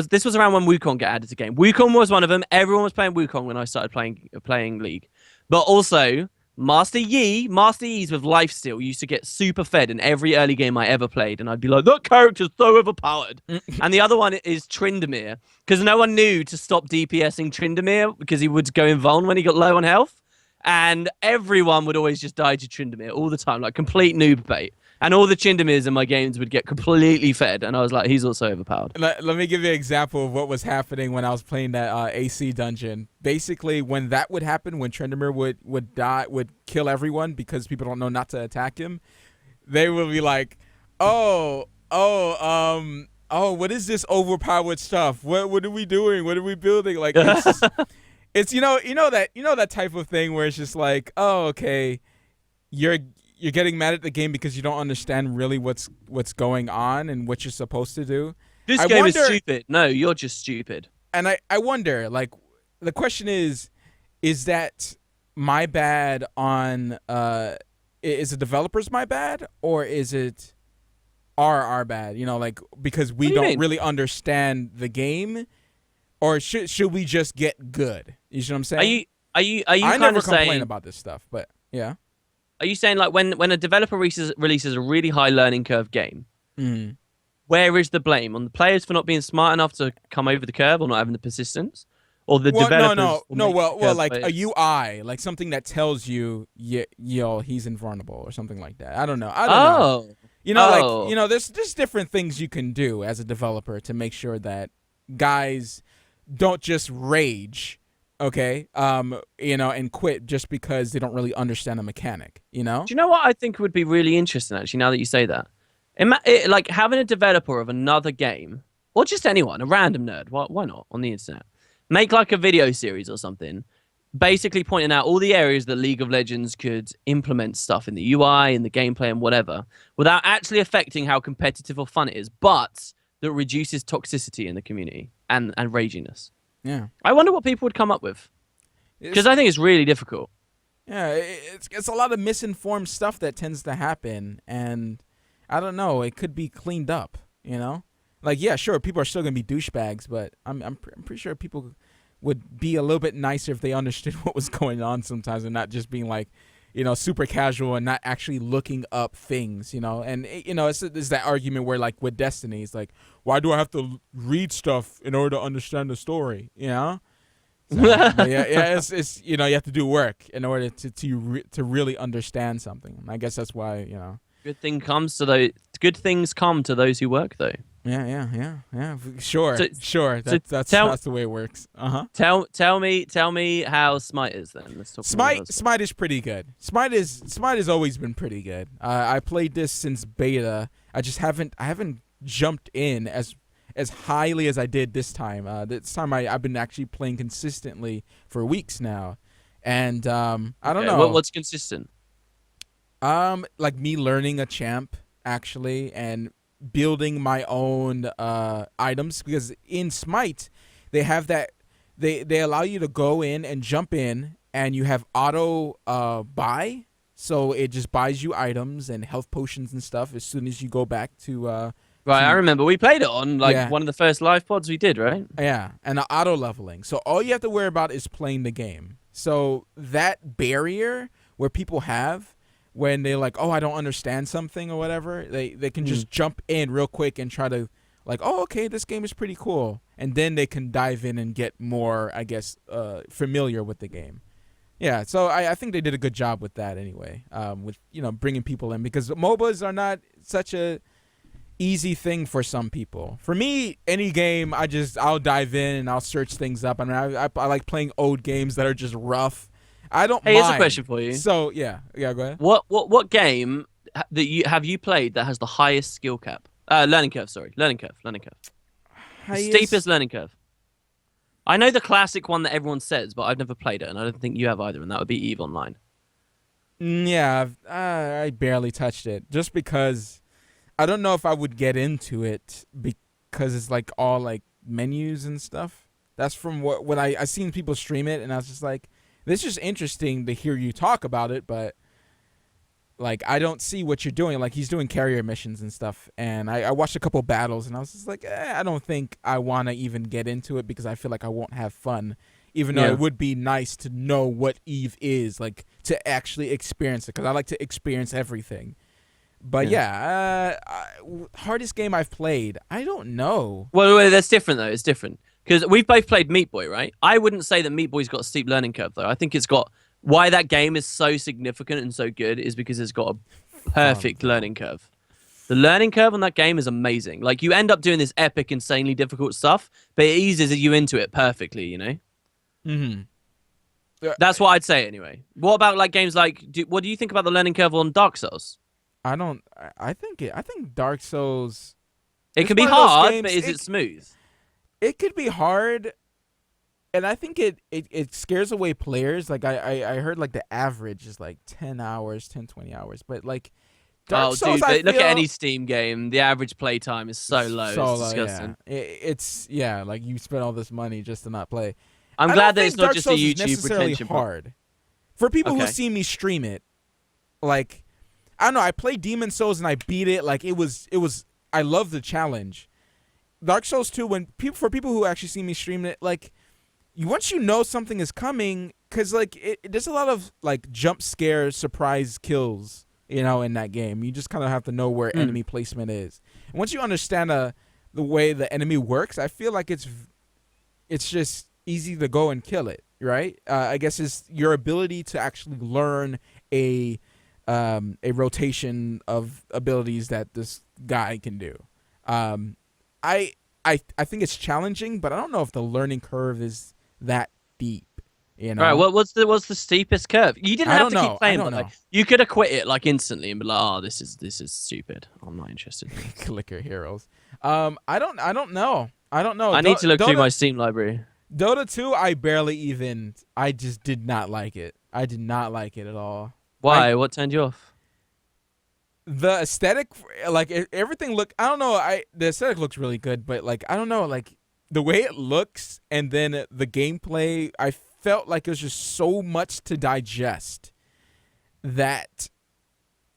this was around when Wukong got added to the game. Wukong was one of them. Everyone was playing Wukong when I started playing League. But also Master Yi's with lifesteal used to get super fed in every early game I ever played, and I'd be like, that character's so overpowered. And the other one is Tryndamere, because no one knew to stop DPSing Tryndamere because he would go invuln when he got low on health, and everyone would always just die to Tryndamere all the time, like complete noob bait. And all the Tryndameres in my games would get completely fed, and I was like, he's also overpowered. Let me give you an example of what was happening when I was playing that AC dungeon. Basically, when that would happen, when Tryndamere would kill everyone because people don't know not to attack him, they would be like, what is this overpowered stuff? What are we doing? What are we building? Like, it's just, it's that type of thing where it's just like, oh, okay, you're getting mad at the game because you don't understand really what's going on and what you're supposed to do. This game is stupid. No, you're just stupid. And I wonder, like, the question is that my bad on is the developers my bad, or is it our bad? Like, because we don't really understand the game, or should we just get good? You know what I'm saying? Are you I kind never of saying complain about this stuff, but yeah. Are you saying like when a developer releases a really high learning curve game, where is the blame? On the players for not being smart enough to come over the curve or not having the persistence? Or the developers? No. Well, like a UI, like something that tells you, he's invulnerable or something like that. I don't know. Like, there's different things you can do as a developer to make sure that guys don't just rage. Okay, and quit just because they don't really understand a mechanic, Do you know what I think would be really interesting, actually, now that you say that? Like, having a developer of another game, or just anyone, a random nerd, why not, on the internet, make, like, a video series or something, basically pointing out all the areas that League of Legends could implement stuff in the UI, in the gameplay, and whatever, without actually affecting how competitive or fun it is, but that reduces toxicity in the community and raginess. Yeah. I wonder what people would come up with, because I think it's really difficult. Yeah, it's a lot of misinformed stuff that tends to happen, and I don't know, it could be cleaned up, you know? Like, yeah, sure, people are still going to be douchebags, but I'm pretty sure people would be a little bit nicer if they understood what was going on sometimes and not just being like, you know, super casual and not actually looking up things, you know? And, you know, it's that argument where, like, with Destiny, it's like, why do I have to read stuff in order to understand the story, you know? So, it's you know, you have to do work in order to really understand something. And I guess that's why, you know. Good things come to those who work, though. Yeah. Sure. That's the way it works. Tell me how Smite is then. Let's talk. Smite is pretty good. Smite has always been pretty good. I played this since beta. I haven't jumped in as highly as I did this time. This time I've been actually playing consistently for weeks now, and I don't know. What's consistent? Like me learning a champ actually and building my own items, because in Smite they have that they allow you to go in and jump in and you have auto buy, so it just buys you items and health potions and stuff as soon as you go back to Right, I remember we played it on one of the first live pods we did, right? Yeah, and the auto leveling. So all you have to worry about is playing the game. So that barrier where people have when they're like, oh, I don't understand something or whatever, they can just jump in real quick and try to like, oh, okay, this game is pretty cool. And then they can dive in and get more, I guess, familiar with the game. Yeah, so I think they did a good job with that anyway, with, you know, bringing people in, because MOBAs are not such a easy thing for some people. For me, any game, I'll dive in and I'll search things up. I mean, I like playing old games that are just rough. I don't mind. Here's a question for you. So, yeah, go ahead. What game that you played that has the highest skill cap? Learning curve, sorry. Learning curve. The steepest learning curve. I know the classic one that everyone says, but I've never played it, and I don't think you have either, and that would be EVE Online. Yeah, I barely touched it, just because I don't know if I would get into it, because it's like all like menus and stuff. That's from what I seen people stream it, and I was just like, this is interesting to hear you talk about it, but like I don't see what you're doing. Like he's doing carrier missions and stuff, and I watched a couple battles, and I was just like, I don't think I want to even get into it, because I feel like I won't have fun, even though it would be nice to know what EVE is, like to actually experience it, because I like to experience everything. But hardest game I've played, I don't know. Well, that's different though. It's different because we've both played Meat Boy, right? I wouldn't say that Meat Boy's got a steep learning curve though. I think it's got, why that game is so significant and so good is because it's got a perfect learning curve. The learning curve on that game is amazing. Like you end up doing this epic, insanely difficult stuff, but it eases you into it perfectly, you know? Mm-hmm. That's what I'd say anyway. What about like games like, what do you think about the learning curve on Dark Souls? I think Dark Souls, it can be hard, but is it smooth? It could be hard, and I think it scares away players. Like I heard like the average is like 10 hours, 20 hours, but like Dark Souls, look at any Steam game, the average play time is so low. It's disgusting. Yeah. It's like you spent all this money just to not play. I'm glad that it's not Dark just a Souls YouTube retention hard. For people who see me stream it, like I don't know, I played Demon Souls and I beat it. Like it was. I love the challenge. Dark Souls 2, for people who actually see me stream it, like once you know something is coming, because like there's a lot of like jump scare surprise kills, you know, in that game. You just kind of have to know where enemy placement is. And once you understand the way the enemy works, I feel like it's just easy to go and kill it, right? I guess it's your ability to actually learn a rotation of abilities that this guy can do. I think it's challenging, but I don't know if the learning curve is that deep. You know? All right, what's the steepest curve? You didn't have to keep playing, but like, you could have quit it like instantly and be like, oh, this is stupid. I'm not interested. Clicker heroes. I don't know. I don't know. I need to look through my Steam library. Dota 2, I just did not like it. I did not like it at all. Why? What turned you off? The aesthetic, like everything looked, I don't know, the aesthetic looks really good, but like, I don't know, like the way it looks and then the gameplay, I felt like it was just so much to digest that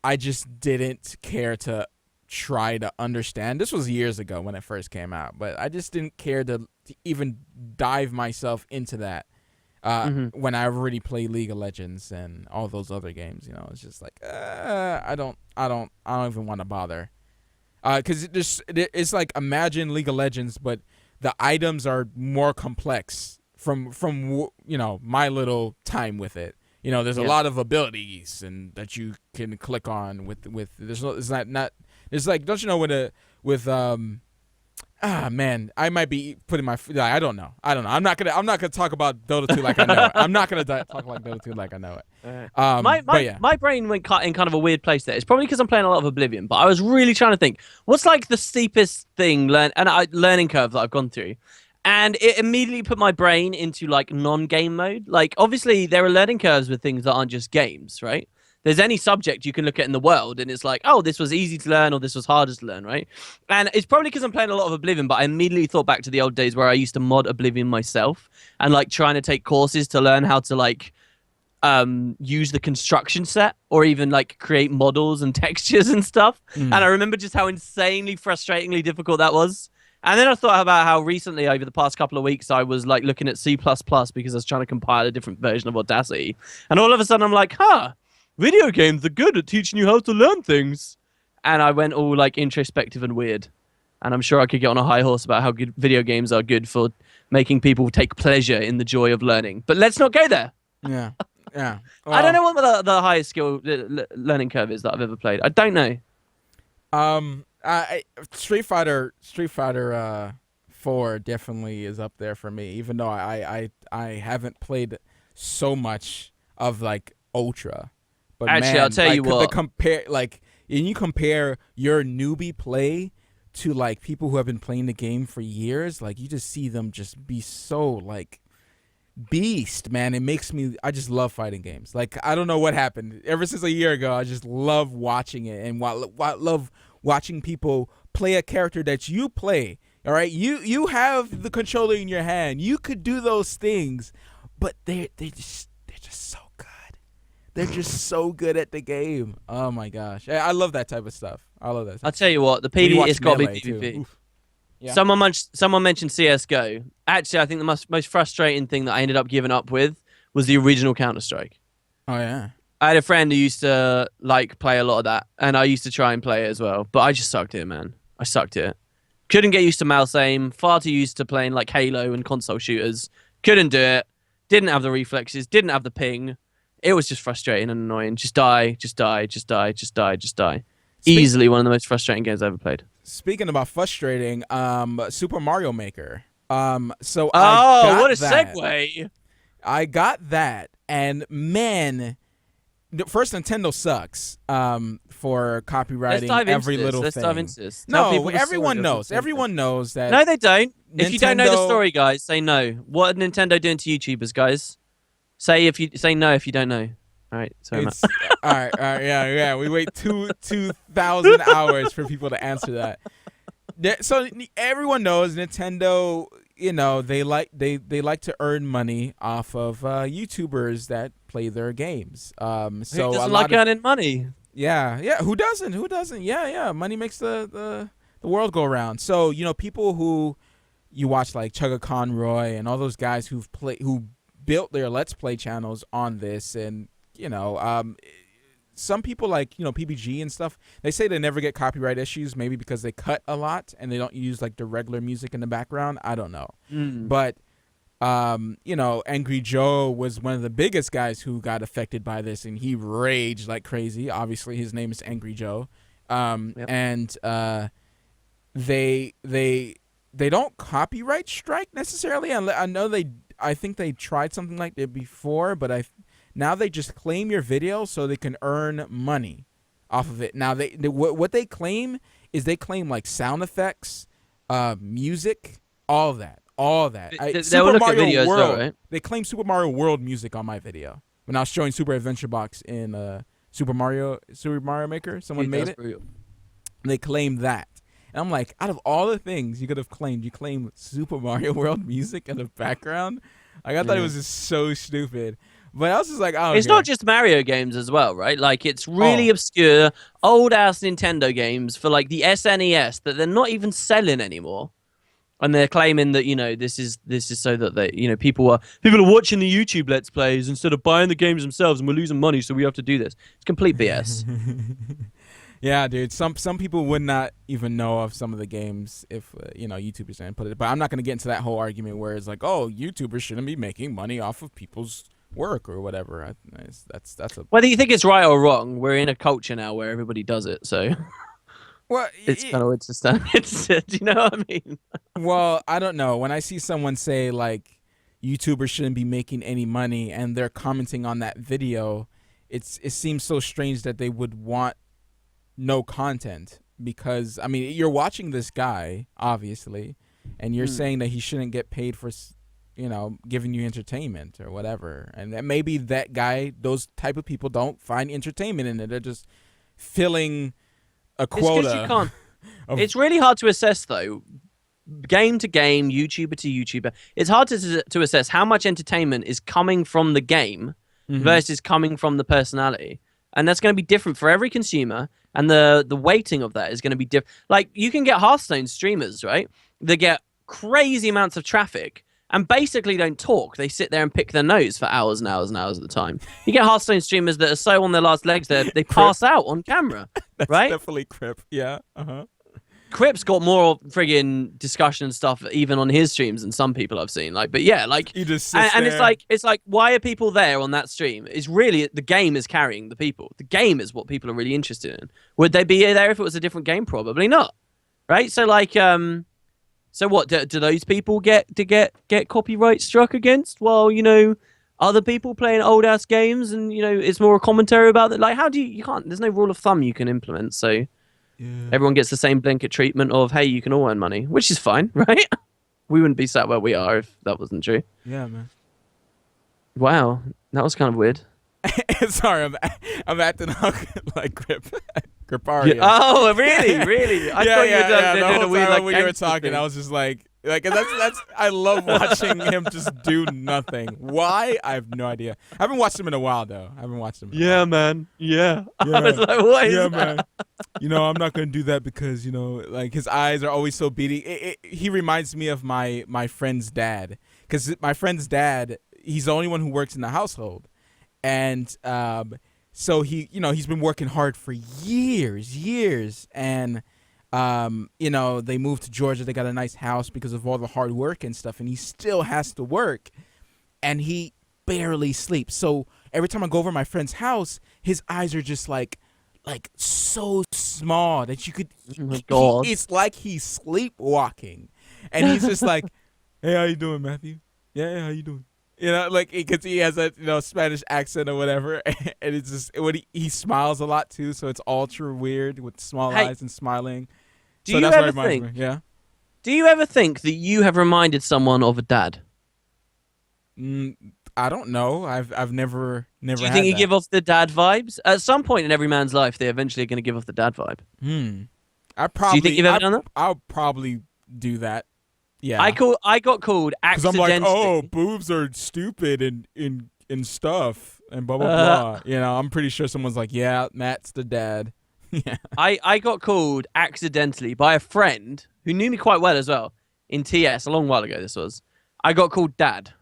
I just didn't care to try to understand. This was years ago when it first came out, but I just didn't care to even dive myself into that when I already played League of Legends and all those other games. You know, it's just like I don't even want to bother because it's like, imagine League of Legends, but the items are more complex from you know, my little time with it. You know, there's a lot of abilities and that you can click on with there's no, it's not it's like, don't you know, man, I might be putting my, I don't know. I'm not gonna talk about Dota 2 like I know it. I'm not gonna talk about Dota 2 like I know it. My brain went in kind of a weird place there. It's probably because I'm playing a lot of Oblivion, but I was really trying to think, what's like the steepest thing learning curve that I've gone through, and it immediately put my brain into like non-game mode. Like, obviously there are learning curves with things that aren't just games, right? There's any subject you can look at in the world, and it's like, oh, this was easy to learn, or this was harder to learn, right? And it's probably because I'm playing a lot of Oblivion, but I immediately thought back to the old days where I used to mod Oblivion myself, and like trying to take courses to learn how to like use the construction set, or even like create models and textures and stuff. And I remember just how insanely frustratingly difficult that was. And then I thought about how recently, over the past couple of weeks, I was like looking at C++ because I was trying to compile a different version of Audacity, and all of a sudden I'm like, video games are good at teaching you how to learn things. And I went all like introspective and weird. And I'm sure I could get on a high horse about how good video games are good for making people take pleasure in the joy of learning. But let's not go there. Yeah. Well, I don't know what the highest skill learning curve is that I've ever played. I don't know. Street Fighter 4 definitely is up there for me, even though I haven't played so much of like Ultra. But actually, man, I'll tell you what. When you compare your newbie play to like people who have been playing the game for years, like you just see them just be so like beast, man. I just love fighting games. Like, I don't know what happened. Ever since a year ago, I just love watching it and love watching people play a character that you play. All right, you have the controller in your hand. You could do those things, but they're just so good. They're just so good at the game. Oh my gosh, I love that type of stuff. I love that. I'll tell you what, the PvP has got to be PvP. Yeah. Someone mentioned CS:GO. Actually, I think the most frustrating thing that I ended up giving up with was the original Counter-Strike. Oh yeah. I had a friend who used to like play a lot of that, and I used to try and play it as well. But I just sucked at it, man. I sucked at it. Couldn't get used to mouse aim. Far too used to playing like Halo and console shooters. Couldn't do it. Didn't have the reflexes. Didn't have the ping. It was just frustrating and annoying. Just die. Easily one of the most frustrating games I ever played. Speaking about frustrating, Super Mario Maker. So what a segue! I got that, and man, first, Nintendo sucks for copyrighting every little thing. Let's dive into this. No, everyone knows. Everyone knows that. No, they don't. If you don't know the story, guys, say no. What are Nintendo doing to YouTubers, guys? Say no if you don't know. All right, sorry, Matt. All right, yeah. We wait 2,000 hours for people to answer that. So everyone knows Nintendo. You know, they like to earn money off of YouTubers that play their games. So who doesn't like earning money? Yeah. Who doesn't? Yeah. Money makes the world go around. So people who you watch like Chugga Conroy and all those guys who built their Let's Play channels on this, and some people like PBG and stuff, they say they never get copyright issues, maybe because they cut a lot and they don't use like the regular music in the background. I don't know. But Angry Joe was one of the biggest guys who got affected by this, and he raged like crazy. Obviously his name is Angry Joe. And they don't copyright strike necessarily. I think they tried something like that before, but now they just claim your video so they can earn money off of it. Now what they claim is they claim like sound effects, music, all of that. all that. They will Super look at Mario videos World. though, right? They claim Super Mario World music on my video when I was showing Super Adventure Box in Super Mario Maker. Someone made it. They claimed that. And I'm like, out of all the things you could have claimed, you claim Super Mario World music in the background? Like, I thought it was just so stupid. But I was just like, oh, it's not just Mario games as well, right? Like, it's really obscure, old-ass Nintendo games for, like, the SNES that they're not even selling anymore. And they're claiming that, you know, this is so that they, you know, people are watching the YouTube Let's Plays instead of buying the games themselves, and we're losing money, so we have to do this. It's complete BS. Yeah, dude. Some people would not even know of some of the games if you know, YouTubers didn't put it. But I'm not going to get into that whole argument where it's like, oh, YouTubers shouldn't be making money off of people's work or whatever. That's a. Whether you think it's right or wrong, we're in a culture now where everybody does it. So. Well, it's kind of do you know what I mean? Well, I don't know. When I see someone say like YouTubers shouldn't be making any money and they're commenting on that video, it seems so strange that they would want no content, because I mean, you're watching this guy obviously, and you're saying that he shouldn't get paid for, you know, giving you entertainment or whatever, and that maybe that guy, those type of people don't find entertainment in it. They're just filling a quota. It's 'cause you can't. It's really hard to assess though, game to game, YouTuber to YouTuber. It's hard to assess how much entertainment is coming from the game versus coming from the personality, and that's going to be different for every consumer. And the weighting of that is going to be different. Like, you can get Hearthstone streamers, right? They get crazy amounts of traffic and basically don't talk. They sit there and pick their nose for hours and hours and hours at a time. You get Hearthstone streamers that are so on their last legs that they pass out on camera, That's right? definitely Crip. Yeah. Crip's got more friggin' discussion stuff even on his streams than some people I've seen. Like, but yeah, like, He just and sits it's like, why are people there on that stream? It's really the game is carrying the people. The game is what people are really interested in. Would they be there if it was a different game? Probably not, right? So like, so what do those people get copyright struck against? Well, you know, other people playing old ass games, and you know, it's more a commentary about that. Like, how do you can't? There's no rule of thumb you can implement, so. Yeah. Everyone gets the same blanket treatment of, hey, you can all earn money, which is fine, right? We wouldn't be sat where we are if that wasn't true. Yeah, man. Wow, that was kind of weird. Sorry, I'm acting like Griparia. Yeah. Oh, really? I thought you were the whole a weird, time when you were gangster talking, thing. I was just like that's I love watching him just do nothing. Why? I have no idea. I haven't watched him in a while though. Yeah, man. Yeah. I was like, what is that? man. You know, I'm not gonna do that because, you know, like, his eyes are always so beady. He reminds me of my friend's dad, because my friend's dad, he's the only one who works in the household, and so he, you know, he's been working hard for years, and you know, they moved to Georgia. They got a nice house because of all the hard work and stuff, and he still has to work, and he barely sleeps. So every time I go over my friend's house, his eyes are just like so small that you could. Oh my God. It's like he's sleepwalking, and he's just like, "Hey, how you doing, Matthew? Yeah, how you doing?" You know, like, because he has a, you know, Spanish accent or whatever, and it's just when he smiles a lot too, so it's ultra weird with small eyes and smiling. Do so you that's ever what reminds think? me. Yeah. Do you ever think that you have reminded someone of a dad? I don't know. I've never. Do you think you that. give off the dad vibes? At some point in every man's life, they eventually are going to give off the dad vibe. I probably. Do you think you've ever done that? I'll probably do that. Yeah. I got called accidentally. I'm like, oh, boobs are stupid and stuff and blah blah blah. You know, I'm pretty sure someone's like, yeah, Matt's the dad. Yeah. I got called accidentally by a friend who knew me quite well as well in TS a long while ago. This was. I got called dad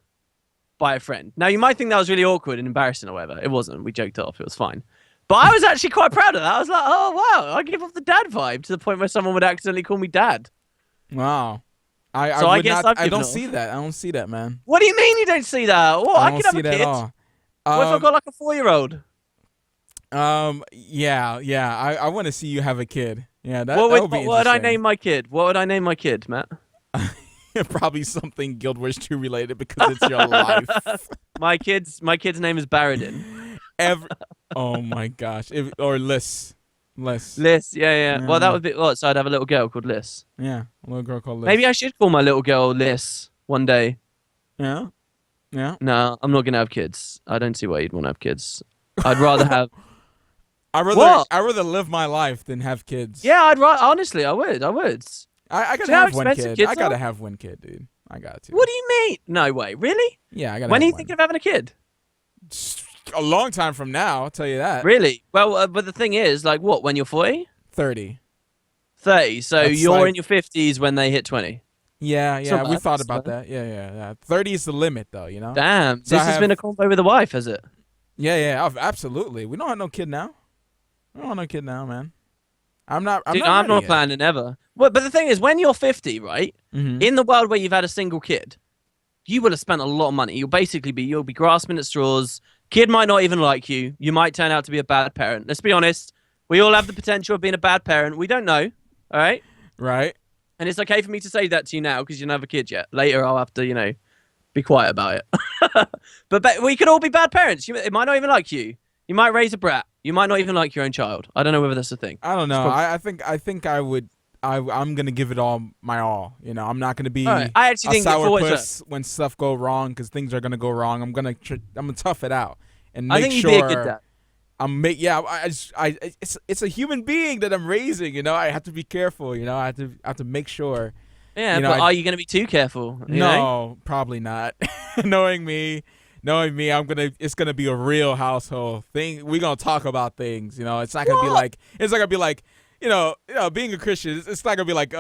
by a friend. Now, you might think that was really awkward and embarrassing or whatever. It wasn't. We joked it off. It was fine. But I was actually quite proud of that. I was like, oh, wow. I give off the dad vibe, to the point where someone would accidentally call me dad. Wow. I don't see that. I don't see that, man. What do you mean you don't see that? Well, I could have a kid. At all. What if I've got like a 4-year-old? Yeah. I want to see you have a kid. Yeah, that what would be interesting. what would I name my kid? What would I name my kid, Matt? Probably something Guild Wars 2 related, because it's your life. My kid's name is Baradin. Oh my gosh. Or Liz. Yeah. Well, that would be what. So I'd have a little girl called Liz. Yeah, a little girl called Liz. Maybe I should call my little girl Liz. one day. Yeah. Yeah. No, I'm not gonna have kids. I don't see why you'd want to have kids. I'd rather have. I'd rather live my life than have kids. Yeah, I'd rather. Honestly, I would. I Do gotta you know how have one expensive kid. kids I gotta are? have one kid, dude. I got to. What do you mean? No way. Really? Yeah, I gotta. When are have you one. thinking of having a kid? A long time from now, I'll tell you that. Really? Well, but the thing is, like, what? When you're 40? 30. 30. So That's you're like- in your 50s when they hit 20. Yeah, It's not we bad, thought it's about not that. Yeah. 30 is the limit, though. You know. Damn. So This I has been a combo with a wife, has it? Yeah. Absolutely. We don't have no kid now. We don't have no kid now, man. I'm not. Dude, not I'm ready not yet. planning ever. Well, but the thing is, when you're 50, right? Mhm. In the world where you've had a single kid, you will have spent a lot of money. You'll be grasping at straws. Kid might not even like you. You might turn out to be a bad parent. Let's be honest. We all have the potential of being a bad parent. We don't know. All right. Right. And it's okay for me to say that to you now because you don't have a kid yet. Later, I'll have to, be quiet about it. but we could all be bad parents. It might not even like you. You might raise a brat. You might not even like your own child. I don't know whether that's a thing. I don't know. I think I would. I'm gonna give it all my all. You know, I'm not gonna be Right. I actually a think for what it's sourpuss when stuff go wrong because things are gonna go wrong. I'm gonna tough it out and I make think you'd sure be a good dad. it's a human being that I'm raising. You know, I have to be careful. You know, I have to make sure. Yeah, You know, but are you going to be too careful? You know? No, probably not. knowing me, it's gonna be a real household thing. We're gonna talk about things. You know, it's not gonna be like being a Christian. It's not gonna be like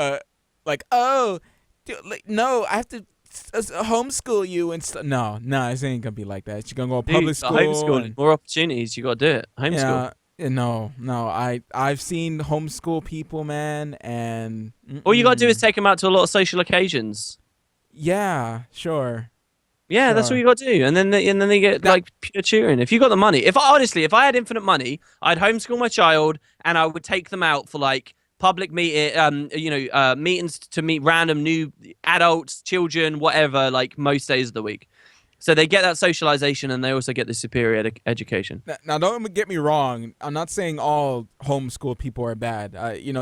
oh, dude, no, I have to homeschool you and stuff. No, it ain't gonna be like that. You're gonna go to public school. Homeschooling, more opportunities. You got to do it. Homeschool. Yeah, no. I've seen homeschool people, man, and All you got to do is take them out to a lot of social occasions. yeah, sure. Yeah, that's Sure. what you got to do, and then they get like pure tutoring. If you got the money, if I had infinite money, I'd homeschool my child, and I would take them out for like public meetings to meet random new adults, children, whatever, like most days of the week. So they get that socialization, and they also get the superior education. Now, don't get me wrong. I'm not saying all homeschool people are bad.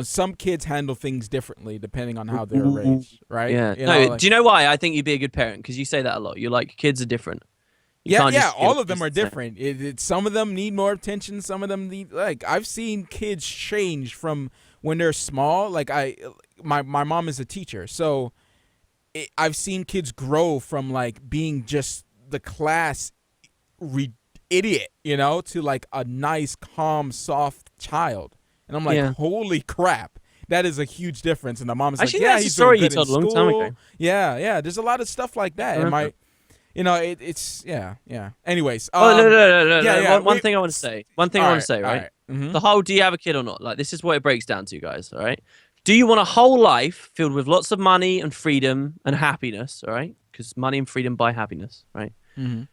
Some kids handle things differently depending on how they're raised, right? Yeah. You No, know, like- do you know why I think you'd be a good parent? Because you say that a lot. You're like, kids are different. You can't just all give of them kids are the same. different. Some of them need more attention. Some of them need I've seen kids change from when they're small. Like my mom is a teacher, so I've seen kids grow from like being just the class idiot, to like a nice, calm, soft child, and I'm like, Yeah. holy crap. That is a huge difference. And the mom is Actually, like, yeah, that's a he's story doing you good told in a long time school. ago. Yeah. There's a lot of stuff like that. And remember. it's yeah. Anyways, Oh, no. yeah, One wait. thing I want to say. One thing I want to say, right? Mhm. The whole do you have a kid or not? Like, this is what it breaks down to, guys, all right? Do you want a whole life filled with lots of money and freedom and happiness, all right? Because money and freedom buy happiness, right? Mhm.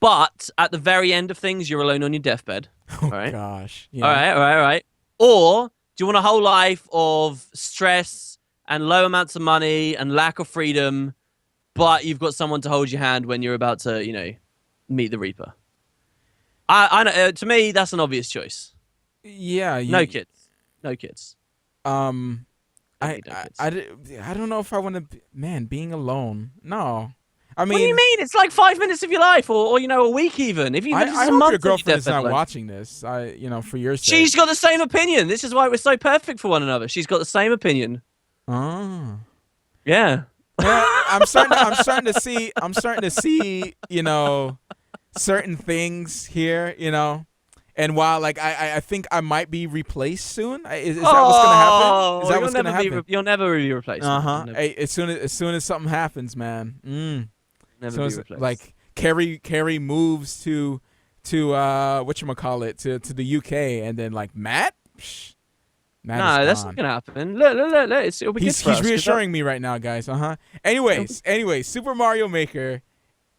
But at the very end of things, you're alone on your deathbed, all right? Gosh. All right. Or do you want a whole life of stress and low amounts of money and lack of freedom, but you've got someone to hold your hand when you're about to, meet the Reaper? I know, to me, that's an obvious choice. Yeah. No kids. No kids. I don't know if I want to. Man, being alone. No. I mean, What do you mean? It's like 5 minutes of your life, or a week even. If you I just a hope month your of girlfriend is deathbed not alone. watching this. For your sake. She's got the same opinion. This is why we're so perfect for one another. She's got the same opinion. Oh. Yeah. Yeah, I'm starting to see, certain things here, and while I think I might be replaced soon. Is that what's gonna happen? Is that what's gonna happen? You'll never be replaced. Uh-huh. Never, Hey, as soon as something happens, man. never Soon be as, replaced. like Carrie moves to whatchamacallit, to the UK, and then like Matt. Psh, Matt No, is that's gone. not gonna happen. Look. It'll be good He's for us, 'cause reassuring me right now, guys. Anyways, Super Mario Maker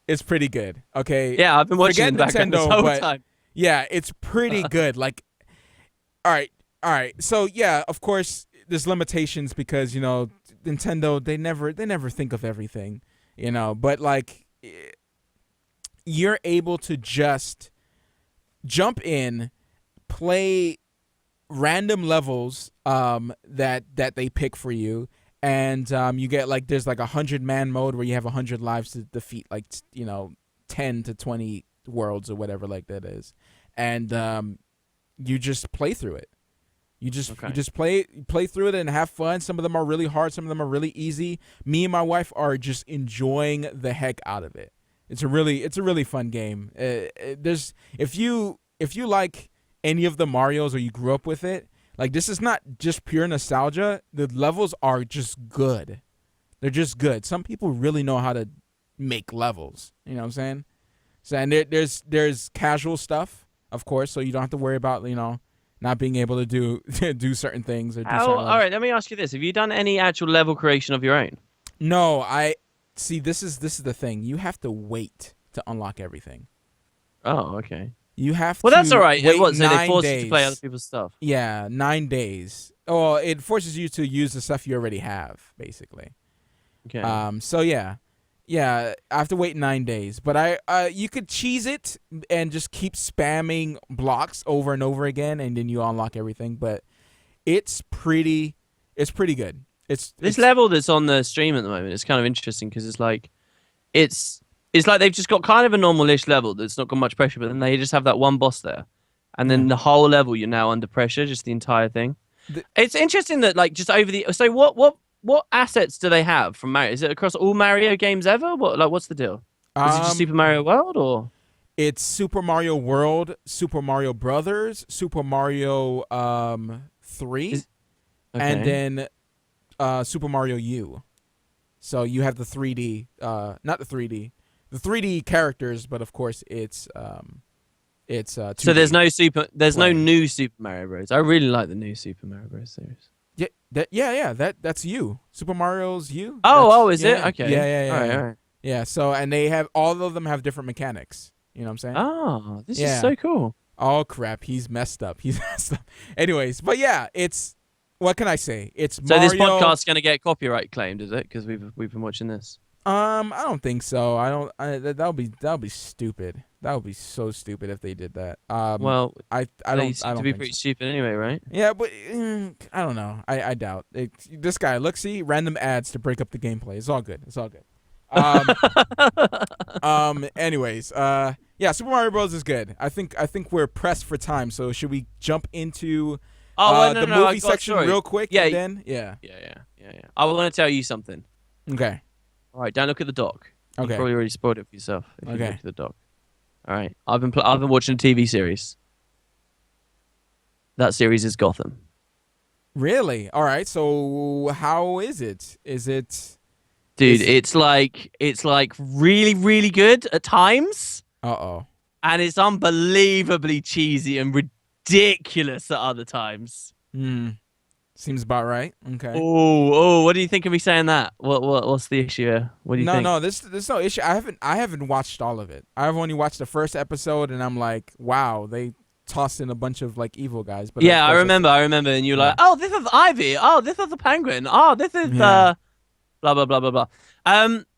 is pretty good. Okay. Yeah, I've been watching Forget in the background this Nintendo, whole but time. yeah, it's pretty good. Like, all right. So yeah, of course, there's limitations because Nintendo they never think of everything, But like, you're able to just jump in, play random levels that they pick for you, and you get like there's like 100-man mode where you have 100 lives to defeat like 10 to 20 worlds or whatever like that is, and you just play through it. You just play through it and have fun. Some of them are really hard, some of them are really easy. Me and my wife are just enjoying the heck out of it. It's a really fun game. If you like any of the Marios or you grew up with it, like this is not just pure nostalgia. The levels are just good. They're just good. Some people really know how to make levels. You know what I'm saying? So and there's casual stuff, of course, so you don't have to worry about not being able to do certain things or do certain all right, let me ask you this: have you done any actual level creation of your own? No, I see. This is the thing. You have to wait to unlock everything. Oh, okay. You have well, to. That's all right. Wait What? So 9 they force days. you to play other people's stuff. Yeah, 9 days. Oh, it forces you to use the stuff you already have, basically. Okay. So yeah, I have to wait 9 days. But you could cheese it and just keep spamming blocks over and over again, and then you unlock everything. But it's pretty good. It's level that's on the stream at the moment. It's kind of interesting because it's like they've just got kind of a normal-ish level that's not got much pressure, but then they just have that one boss there, and then the whole level you're now under pressure, just the entire thing. It's interesting that like just over the what assets do they have from Mario? Is it across all Mario games ever? What's the deal? Is it just Super Mario World or? It's Super Mario World, Super Mario Brothers, Super Mario 3, and then Super Mario U. So you have the 3D, not the 3D. The 3D characters, but of course it's 2D. So there's no new Super Mario Bros. I really like the new Super Mario Bros. Series. Yeah, that's you. Super Mario's you. Is it? Okay. Yeah. All right. Yeah, so and all of them have different mechanics. You know what I'm saying? Oh, this is so cool. Oh crap, he's messed up. Anyways, but yeah, what can I say? It's so Mario. This podcast's gonna get copyright claimed, is it? Because we've been watching this. I don't think so. That'll be stupid. That would be so stupid if they did that. Well, I don't to be pretty stupid anyway, right? Yeah, but I don't know. I doubt it. This guy, random ads to break up the gameplay. It's all good. Anyways, yeah, Super Mario Bros. Is good. I think we're pressed for time. So should we jump into the movie section real quick? Yeah. And then yeah. I want to tell you something. Okay. All right, don't look at the doc. Okay. You probably already spoiled it for yourself if you Okay. look at the doc. All right, I've been watching a TV series. That series is Gotham. Really? All right. So how is it? Is it? Dude, it's like really, really good at times. Uh-oh. And it's unbelievably cheesy and ridiculous at other times. Seems about right. Okay. Oh, what do you think of me saying that? What's the issue here? What do you think? No, there's no issue. I haven't watched all of it. I've only watched the first episode, and I'm like, wow, they tossed in a bunch of like evil guys. But yeah, I remember, and you're like, oh, this is Ivy. Oh, this is the Penguin. Oh, this is blah blah blah blah blah.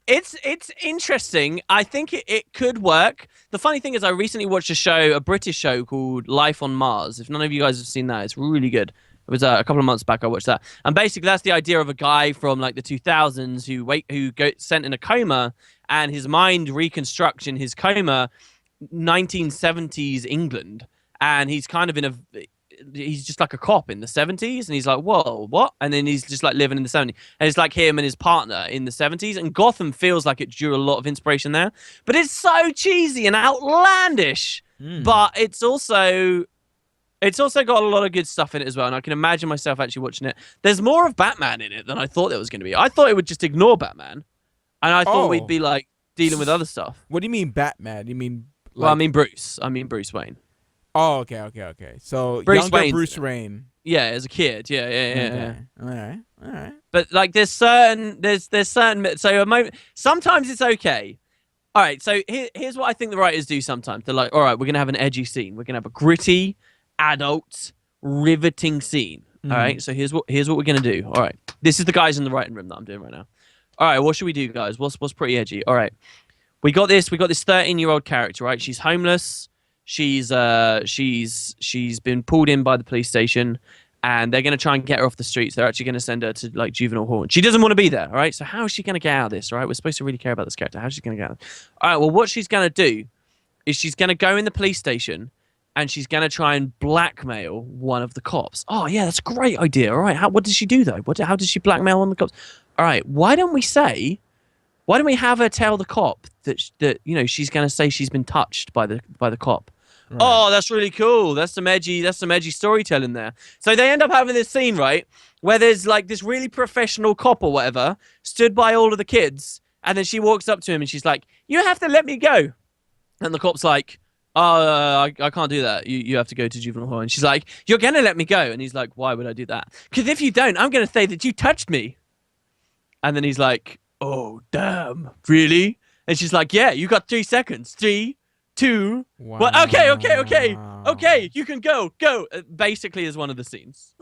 It's interesting. I think it could work. The funny thing is, I recently watched a British show called Life on Mars. If none of you guys have seen that, it's really good. It was a couple of months back I watched that. And basically that's the idea of a guy from like the 2000s who got sent in a coma, and his mind reconstructs in his coma 1970s England. And he's kind of he's just like a cop in the 70s, and he's like, whoa, what? And then he's just like living in the 70s. And it's like him and his partner in the 70s. And Gotham feels like it drew a lot of inspiration there. But it's so cheesy and outlandish. But it's also got a lot of good stuff in it as well, and I can imagine myself actually watching it. There's more of Batman in it than I thought there was going to be. I thought it would just ignore Batman, and I thought we'd be like dealing with other stuff. What do you mean Batman? You mean like... Well, I mean Bruce. I mean Bruce Wayne. Oh, okay. So Bruce younger Bruce Wayne. Yeah, as a kid. Yeah. Okay. All right. But like, there's certain. So a moment. Sometimes it's okay. All right. So here's what I think the writers do sometimes. They're like, all right, we're gonna have an edgy scene. We're gonna have a gritty, adult, riveting scene. All right, so here's what we're gonna do. All right, this is the guys in the writing room that I'm doing right now. All right, what should we do, guys? What's pretty edgy? All right, we got this 13-year-old character, right? She's homeless. She's been pulled in by the police station, and they're going to try and get her off the streets. They're actually going to send her to like juvenile hall. She doesn't want to be there, all right? So how is she going to get out of this, all right? We're supposed to really care about this character. How's she going to get out? All right, well, what she's going to do is she's going to go in the police station and she's going to try and blackmail one of the cops. Oh, yeah, that's a great idea. All right, what does she do, though? How does she blackmail one of the cops? All right, why don't we have her tell the cop that you know, she's going to say she's been touched by the cop. Right. Oh, that's really cool. That's some edgy storytelling there. So they end up having this scene, right, where there's like this really professional cop or whatever stood by all of the kids, and then she walks up to him and she's like, "You have to let me go." And the cop's like, "Oh, I can't do that. You have to go to juvenile hall." And she's like, "You're gonna let me go?" And he's like, "Why would I do that?" "Because if you don't, I'm gonna say that you touched me." And then he's like, "Oh, damn, really?" And she's like, "Yeah, you got 3 seconds. 3, 2. Wow. Well, okay. You can go. Basically, is one of the scenes.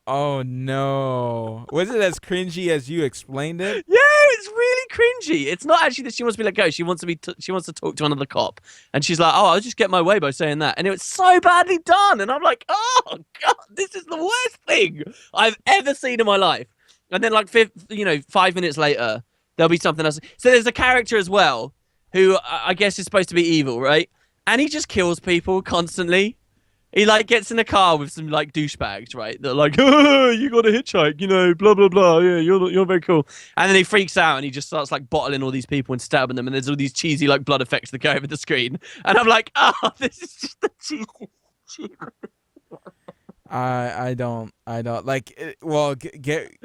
Oh no! Was it as cringy as you explained it? Yeah, it's really cringy. It's not actually that she wants to be let go. She wants to talk to another cop, and she's like, "Oh, I'll just get my way by saying that." And it was so badly done, and I'm like, "Oh God, this is the worst thing I've ever seen in my life." And then, like, 5 minutes later, there'll be something else. So there's a character as well who I guess is supposed to be evil, right? And he just kills people constantly. He like gets in a car with some like douchebags, right? They're like, "Oh, you got to hitchhike, you know, blah blah blah. Yeah, you're very cool." And then he freaks out and he just starts like bottling all these people and stabbing them. And there's all these cheesy like blood effects that go over the screen. And I'm like, "Oh, this is just the cheesy." I don't like. Well, get.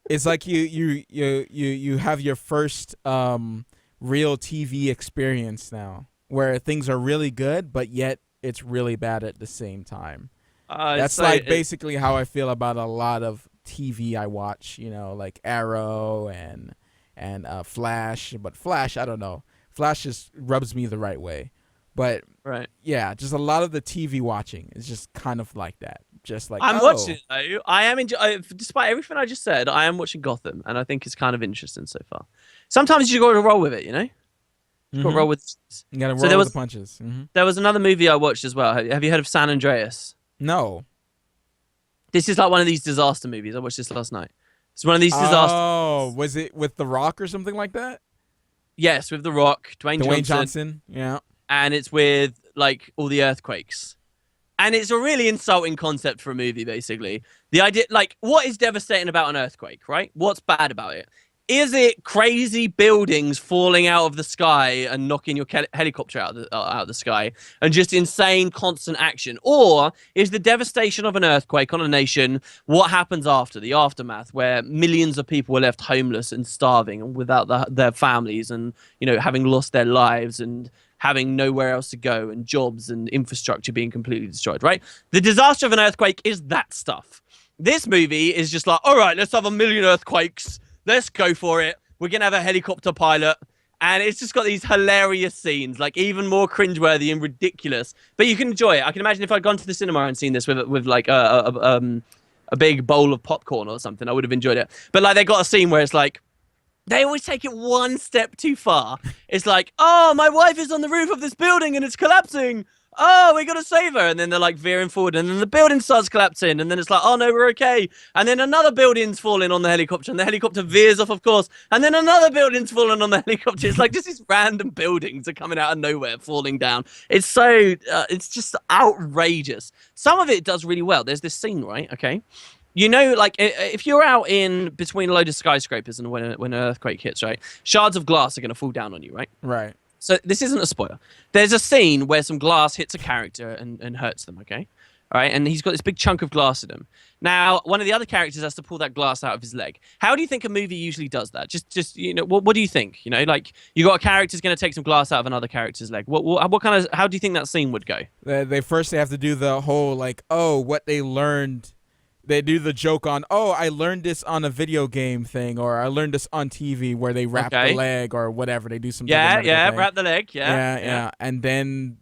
It's like you have your first real TV experience now, where things are really good, but yet it's really bad at the same time. That's like basically how I feel about a lot of TV I watch. You know, like Arrow and Flash. But Flash, I don't know. Flash just rubs me the right way. But right, yeah, just a lot of the TV watching is just kind of like that. Just like I'm watching it though. I am despite everything I just said, I am watching Gotham, and I think it's kind of interesting so far. Sometimes you got to roll with it, you know. You got to roll with. You got to roll with the punches. There was another movie I watched as well. Have you heard of San Andreas? No. This is like one of these disaster movies. I watched this last night. It's one of these disasters. Oh, was it with The Rock or something like that? Yes, with The Rock, Dwayne Johnson. Yeah. And it's with like all the earthquakes. And it's a really insulting concept for a movie, basically. The idea, like, what is devastating about an earthquake, right? What's bad about it? Is it crazy buildings falling out of the sky and knocking your helicopter out of the sky and just insane constant action? Or is the devastation of an earthquake on a nation what happens after, the aftermath, where millions of people were left homeless and starving and without their families and, you know, having lost their lives and having nowhere else to go and jobs and infrastructure being completely destroyed, right? The disaster of an earthquake is that stuff. This movie is just like, all right, let's have 1 million earthquakes. Let's go for it. We're going to have a helicopter pilot. And it's just got these hilarious scenes, like even more cringeworthy and ridiculous. But you can enjoy it. I can imagine if I'd gone to the cinema and seen this with like a big bowl of popcorn or something, I would have enjoyed it. But like they got a scene where it's like, they always take it one step too far. It's like, "Oh, my wife is on the roof of this building and it's collapsing. Oh, we got to save her." And then they're like veering forward and then the building starts collapsing. And then it's like, "Oh no, we're okay." And then another building's falling on the helicopter and the helicopter veers off, of course. And then another building's falling on the helicopter. It's like just these random buildings are coming out of nowhere, falling down. It's so, it's just outrageous. Some of it does really well. There's this scene, right? Okay. You know, like, if you're out in between a load of skyscrapers and when an earthquake hits, right, shards of glass are going to fall down on you, right? Right. So this isn't a spoiler. There's a scene where some glass hits a character and hurts them, okay? All right, and he's got this big chunk of glass in him. Now, one of the other characters has to pull that glass out of his leg. How do you think a movie usually does that? Just you know, what do you think? You know, like, you got a character's going to take some glass out of another character's leg. What kind of, how do you think that scene would go? They first have to do the whole, like, oh, what they learned. They do the joke on, "Oh, I learned this on a video game thing," or "I learned this on TV," where they wrap the leg or whatever. They do some thing. Wrap the leg. Yeah. And then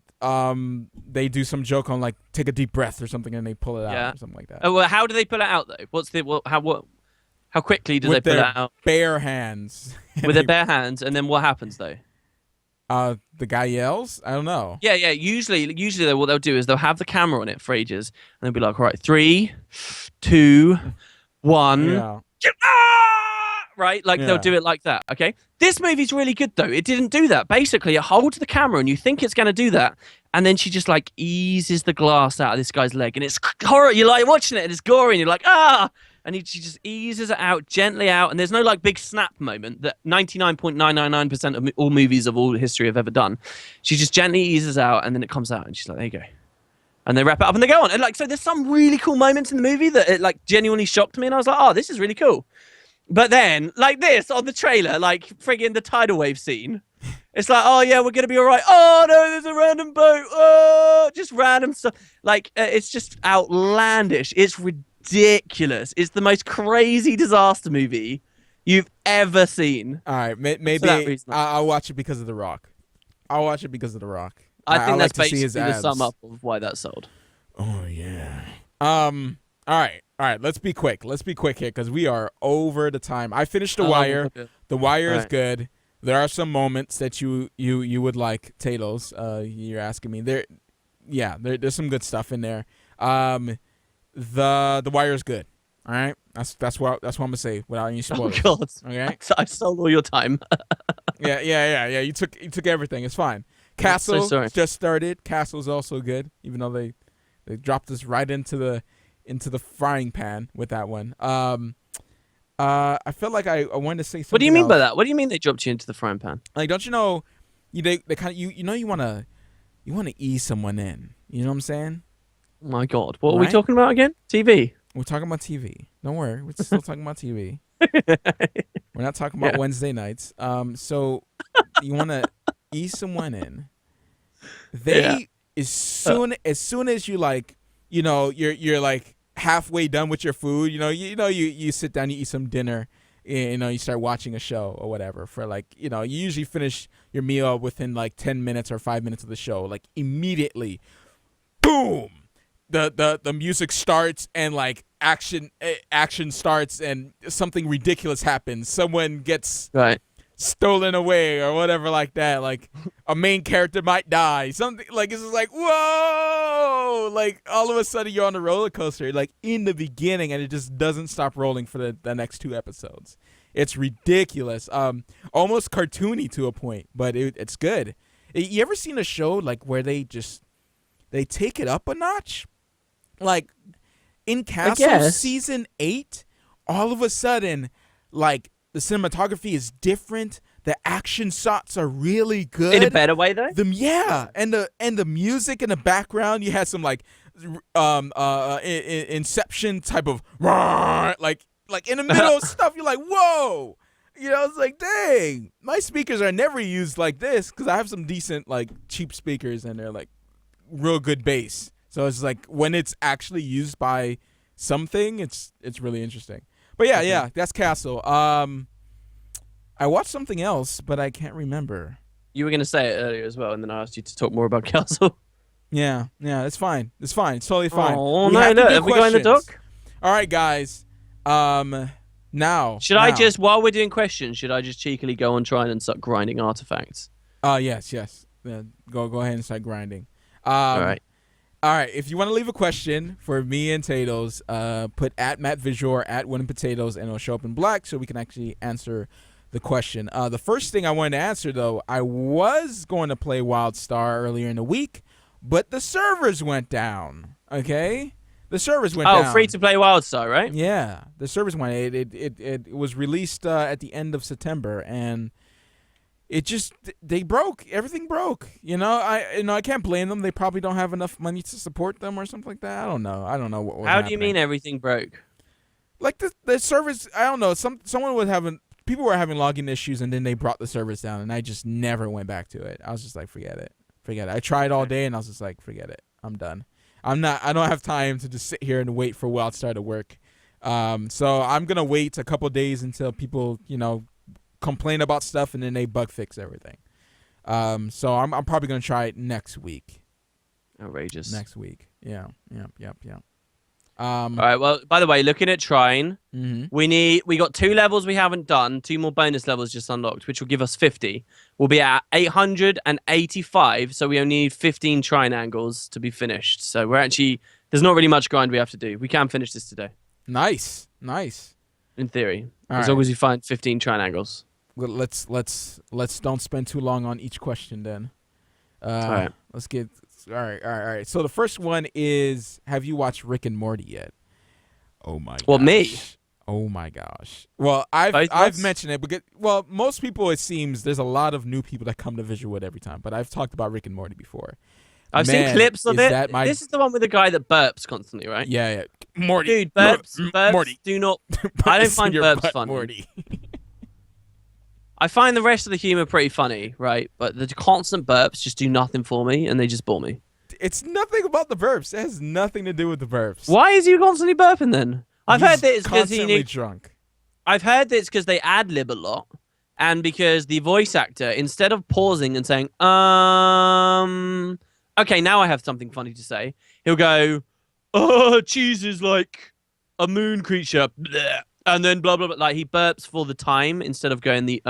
they do some joke on, like, take a deep breath or something, and they pull it out or something like that. Oh, well, how do they pull it out though? How quickly do they pull it out? Bare hands. With their bare hands, and then what happens though? The guy yells. I don't know. Yeah. Usually, what they'll do is they'll have the camera on it for ages, and they'll be like, "All right, 3, 2, 1." Yeah. Right? Like Yeah. they'll do it like that. Okay. This movie's really good though. It didn't do that. Basically, it holds the camera, and you think it's going to do that, and then she just like eases the glass out of this guy's leg, and it's horror. You're like watching it, and it's gory, and you're like, and she just eases it out gently out, and there's no like big snap moment that 99.999% of all movies of all history have ever done. She just gently eases out, and then it comes out, and she's like, "There you go." And they wrap it up and they go on. And like, so there's some really cool moments in the movie that it like genuinely shocked me, and I was like, "Oh, this is really cool." But then, like this on the trailer, like friggin' the tidal wave scene, it's like, "Oh yeah, we're gonna be all right." Oh no, there's a random boat. Oh, just random stuff. Like it's just outlandish. It's ridiculous. It's the most crazy disaster movie you've ever seen. All right, maybe I'll watch it because of The Rock. I'll watch it because of The Rock. I think that's like to see basically his the abs. sum up of why that's sold. Oh yeah. All right. Let's be quick. Let's be quick here because we are over the time. I finished The Wire. Okay. The Wire is Right. good. There are some moments that you would like, Talos. You're asking me there's some good stuff in there. The Wire is good. All right. That's what I'm gonna say without any spoilers. Oh God! Okay. I stole all your time. Yeah. You took everything. It's fine. Castle just started. Castle's also good, even though they dropped us right into the frying pan with that one. I feel like I wanted to say something. What do you mean by else. that? What do you mean they dropped you into the frying pan? Like, don't you know? They kind of you want to ease someone in. You know what I'm saying? Oh my God! What are we Right? talking about again? TV. We're talking about TV. Don't worry, we're still talking about TV. We're not talking about Wednesday nights. So you want to ease someone in. As soon as you like, you're like halfway done with your food. You sit down, you eat some dinner. You start watching a show or whatever for like, you usually finish your meal within like 10 minutes or 5 minutes of the show. Like immediately, boom, the music starts and like action starts and something ridiculous happens. Someone gets stolen away or whatever like that. Like a main character might die. Something like it's just like, whoa! Like all of a sudden you're on a roller coaster like in the beginning and it just doesn't stop rolling for the next 2 episodes. It's ridiculous. Almost cartoony to a point, but it's good. You ever seen a show like where they take it up a notch? Like in Castle season 8, all of a sudden, like the cinematography is different. The action shots are really good. In a better way, though. And the music in the background, you had some like Inception type of like in the middle of stuff. You're like, whoa. It's like, dang, my speakers are never used like this because I have some decent like cheap speakers and they're like real good bass. So it's like when it's actually used by something, it's really interesting. But yeah, that's Castle. I watched something else, but I can't remember. You were going to say it earlier as well, and then I asked you to talk more about Castle. Yeah, it's fine. It's fine. It's totally fine. Oh, no, look, have we got in the doc? All right, guys. Now. While we're doing questions, should I just cheekily go on Trine and start grinding artifacts? Yes. Yeah, go ahead and start grinding. All right. If you want to leave a question for me and Tatos, put at Matt Visual or at Winning Potatoes, and it'll show up in black so we can actually answer the question. The first thing I wanted to answer, though, I was going to play Wildstar earlier in the week, but the servers went down. Okay? The servers went down. Oh, free to play Wildstar, right? Yeah, the servers went. It was released at the end of September, and they broke. Everything broke. I can't blame them. They probably don't have enough money to support them or something like that. I don't know what was How do you mean everything broke? Like the servers, I don't know. People were having login issues, and then they brought the servers down, and I just never went back to it. I was just like, forget it. I tried all day, and I was just like, forget it. I'm done. I don't have time to just sit here and wait for Wildstar to work. So I'm gonna wait a couple days until people, complain about stuff, and then they bug fix everything. So I'm probably gonna try it next week. Outrageous. Next week. Yeah. All right. Well, by the way, looking at Trine, we got 2 levels we haven't done, 2 more bonus levels just unlocked, which will give us 50. We'll be at 885, so we only need 15 Trine angles to be finished. So there's not really much grind we have to do. We can finish this today. Nice. In theory, All as long as you find 15 Trine angles. Well, let's don't spend too long on each question then. All right. Let's get. All right. So the first one is: have you watched Rick and Morty yet? Oh my gosh. Well, me. Oh my gosh. Well, I've mentioned it because most people, it seems there's a lot of new people that come to VisualWood every time, but I've talked about Rick and Morty before. I've seen clips of it. This is the one with the guy that burps constantly, right? Yeah. Morty. Dude, burps Morty. do not. I don't find burps funny. Morty. I find the rest of the humor pretty funny, right? But the constant burps just do nothing for me, and they just bore me. It's nothing about the burps. It has nothing to do with the burps. Why is he constantly burping then? I've heard that it's because constantly drunk. I've heard that it's because they ad lib a lot, and because the voice actor, instead of pausing and saying okay, now I have something funny to say, he'll go, "Oh, cheese is like a moon creature," bleh. And then blah blah blah. Like he burps for the time instead of going the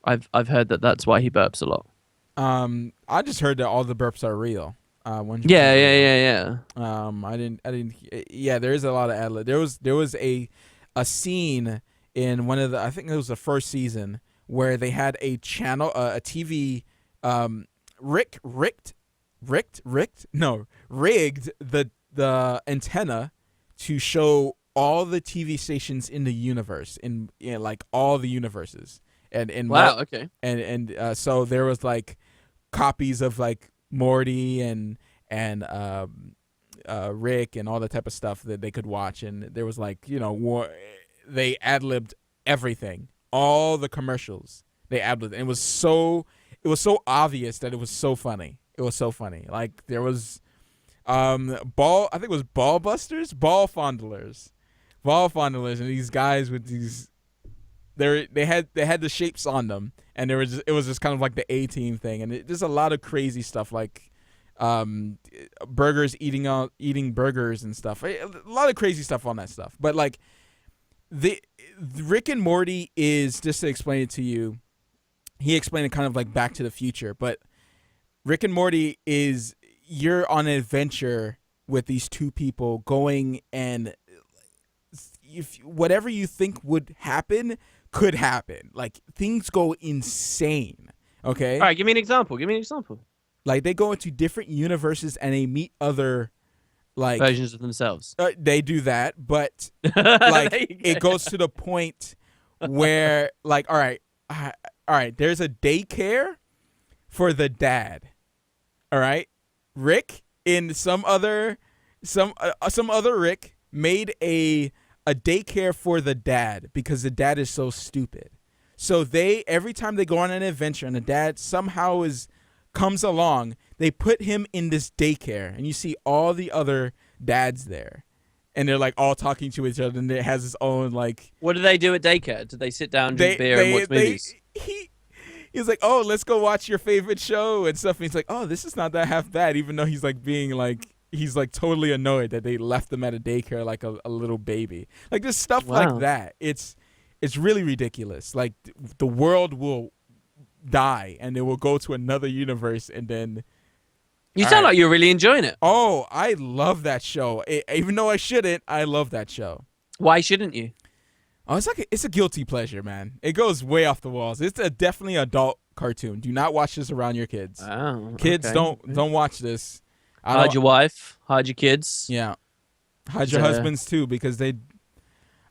I've heard that that's why he burps a lot. I just heard that all the burps are real. Yeah. I didn't. Yeah, there is a lot of ad lib. There was a scene in one of the, I think it was the first season, where they had a channel, a TV, rigged the antenna to show all the TV stations in the universe, in like all the universes, and wow, okay, and so there was like copies of like Morty and Rick and all that type of stuff that they could watch, and there was like they ad-libbed everything, all the commercials they ad-libbed, and it was so obvious that it was so funny. It was so funny. Like there was I think it was ball fondlers, and these guys with these, they had the shapes on them, and it was just kind of like the A-Team thing, and there's a lot of crazy stuff like burgers, eating burgers and stuff. A lot of crazy stuff on that stuff. But like the Rick and Morty is, just to explain it to you, he explained it kind of like Back to the Future, but Rick and Morty is, you're on an adventure with these two people going, and if whatever you think would happen could happen. Like things go insane. Okay. All right. Give me an example. Like they go into different universes and they meet other like versions of themselves. They do that, but like it goes to the point where like, all right, there's a daycare for the dad. All right, Rick in some other Rick made a daycare for the dad because the dad is so stupid. So every time they go on an adventure and the dad somehow comes along, they put him in this daycare, and you see all the other dads there, and they're like all talking to each other, and it has its own like. What do they do at daycare? Do they sit down, drink beer, and watch movies? He's like, "Oh, let's go watch your favorite show and stuff." And he's like, "Oh, this is not that half bad," even though he's like being like, he's like totally annoyed that they left him at a daycare like a little baby. Like just stuff like that. It's really ridiculous. Like the world will die and they will go to another universe, and then you sound like you're really enjoying it. Oh, I love that show. Even though I shouldn't, I love that show. Why shouldn't you? Oh, it's a guilty pleasure, man. It goes way off the walls. It's a definitely adult cartoon. Do not watch this around your kids. Oh, kids, okay. don't watch this. Hide your wife. Hide your kids. Yeah, hide your husbands too, because they.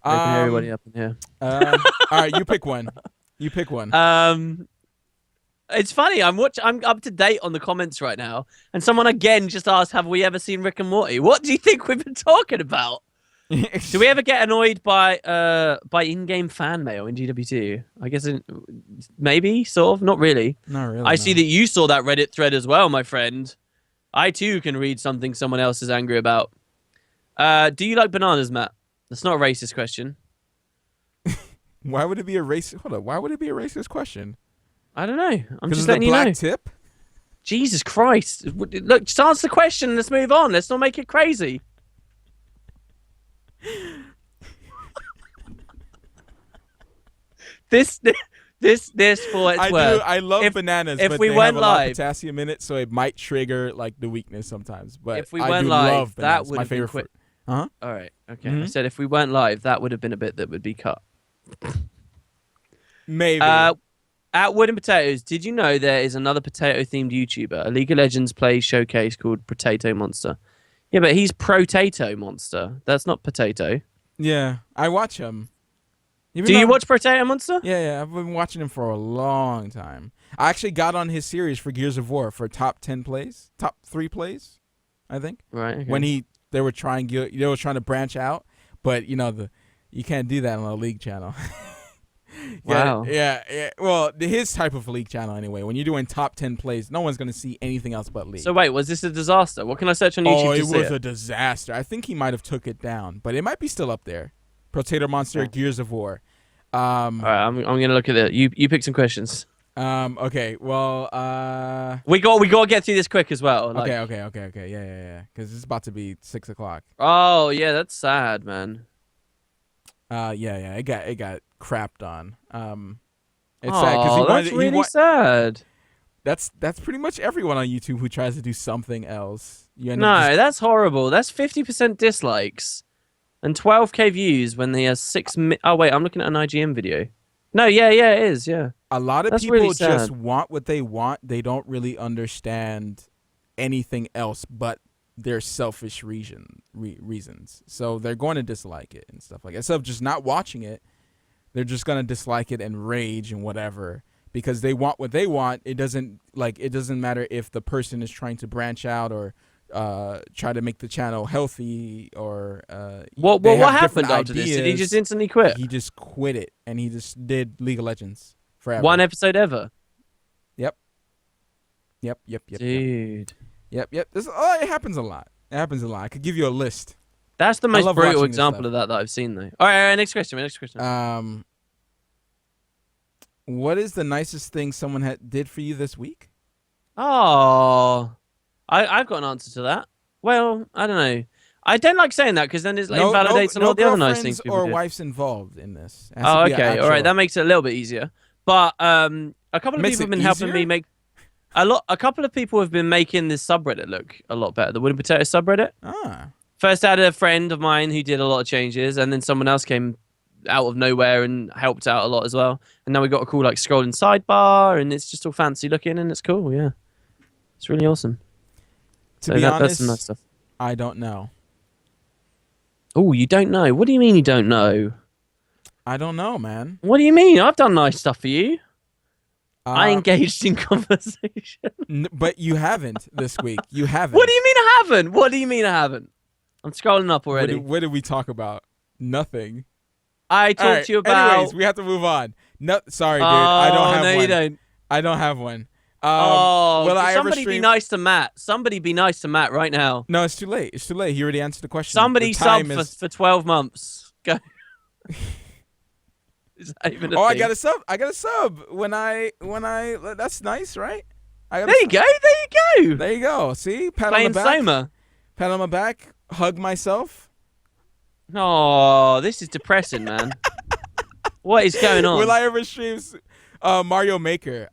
Raping everybody up in here. All right, you pick one. It's funny. I'm up to date on the comments right now, and someone again just asked, "Have we ever seen Rick and Morty?" What do you think we've been talking about? Do we ever get annoyed by in-game fan mail in GW2? I guess maybe, sort of, not really. Not really. I see that you saw that Reddit thread as well, my friend. I too can read something someone else is angry about. Do you like bananas, Matt? That's not a racist question. Why would it be a racist? Hold up. Why would it be a racist question? I don't know. I'm just of letting the you know. black tip? Jesus Christ. Look, just answer the question. Let's move on. Let's not make it crazy. This for its worth. I love bananas, if but we they went have a lot of live- potassium in it, so it might trigger like the weakness sometimes. But If we I went do live, love that bananas. would My have been favorite quick. fruit. Uh-huh. All right. Okay. I Mhm. said if we weren't live, that would have been a bit that would be cut. Maybe. At Wood and Potatoes, did you know there is another potato-themed YouTuber, a League of Legends play showcase called Potato Monster? Yeah, but he's Protato Monster. That's not potato. Yeah, I watch him. Even Do you though- watch Potato Monster? Yeah, I've been watching him for a long time. I actually got on his series for Gears of War for top 10 plays, top 3 plays, I think. Right. Okay. When they were trying to branch out, but you can't do that on a league channel. Wow. Yeah. Well, his type of league channel anyway. When you're doing top 10 plays, no one's gonna see anything else but league. So wait, was this a disaster? What can I search on YouTube Oh, to it see was a disaster. I think he might have took it down, but it might be still up there. Potato Monster, Gears of War. All right, I'm gonna look at it. You pick some questions. Okay. Well. We got to get through this quick as well. Like, Okay. Yeah. Because it's about to be 6 o'clock. Oh yeah, that's sad, man. Yeah. It got crapped on. It's sad because Oh, that's really sad. That's pretty much everyone on YouTube who tries to do something else. You end No, up just- that's horrible. That's 50% dislikes and 12k views when he has 6. Oh wait, I'm looking at an IGN video. No, yeah, it is. Yeah. a lot of that's people really just sad. want what they want. They don't really understand anything else but their selfish reasons. So they're going to dislike it and stuff like that. Instead of just not watching it, they're just going to dislike it and rage and whatever because they want what they want. It doesn't matter if the person is trying to branch out or try to make the channel healthy or What they have happened different after this? Did he ideas. just instantly quit? He just quit it and he just did League of Legends forever. One episode ever. Yep. Dude. Yep. It happens a lot. I could give you a list. That's the I most love brutal watching this example stuff. of that I've seen, though. All right, next question. What is the nicest thing someone did for you this week? Oh, I've got an answer to that. Well, I don't know. I don't like saying that because then it invalidates a lot of the other nice things people or do. wives involved in this. It has Oh, to be an okay. All right, actual- that makes it a little bit easier. But a couple of Makes people have it been helping easier? me make a couple of people have been making this subreddit look a lot better. The Wooden Potato subreddit. Ah. First, I had a friend of mine who did a lot of changes, and then someone else came out of nowhere and helped out a lot as well. And now we got a cool like scrolling sidebar, and it's just all fancy looking, and it's cool. Yeah, it's really awesome. To be that's honest, some nice stuff. I don't know. Oh, you don't know? What do you mean you don't know? I don't know, man. What do you mean? I've done nice stuff for you. I Uh, engaged in conversation. but you haven't this week. You haven't. What do you mean I haven't? What do you mean I haven't? I'm scrolling up What already. did we talk about? Nothing. I All talked right, to you about. Anyways, we have to move on. No, sorry, dude. I don't have no, one. you don't. I don't have one. Oh, will I ever somebody be stream- nice to Matt. Somebody be nice to Matt right now. No, it's too late. It's too late. He already answered the question. Somebody The time sub is- for 12 months. Go. Is that even a Oh, I thing? got a sub. I got a sub when I. That's nice, right? I got a There you sub. go. There you go. There you go. See, pat Playing on the back. Soma. Pat on my back. Hug myself. Oh, this is depressing, man. What is going on? Will I ever stream Mario Maker?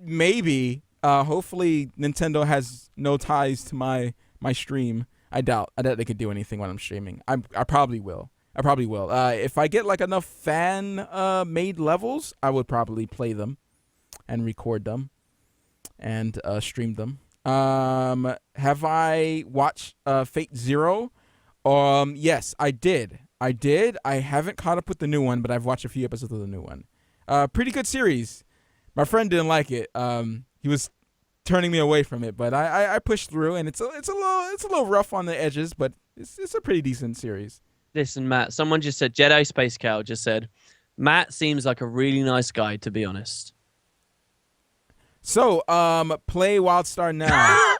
Maybe. Hopefully Nintendo has no ties to my stream. I doubt they could do anything when I'm streaming. I probably will. If I get like enough fan made levels, I would probably play them and record them and stream them. Have I watched Fate Zero? Yes, I did. I haven't caught up with the new one, but I've watched a few episodes of the new one. Pretty good series. My friend didn't like it. He was turning me away from it, but I pushed through, and it's a little rough on the edges, but it's a pretty decent series. Listen, Matt, someone just said, Jedi Space Cow just said, Matt seems like a really nice guy, to be honest. So, play Wildstar now.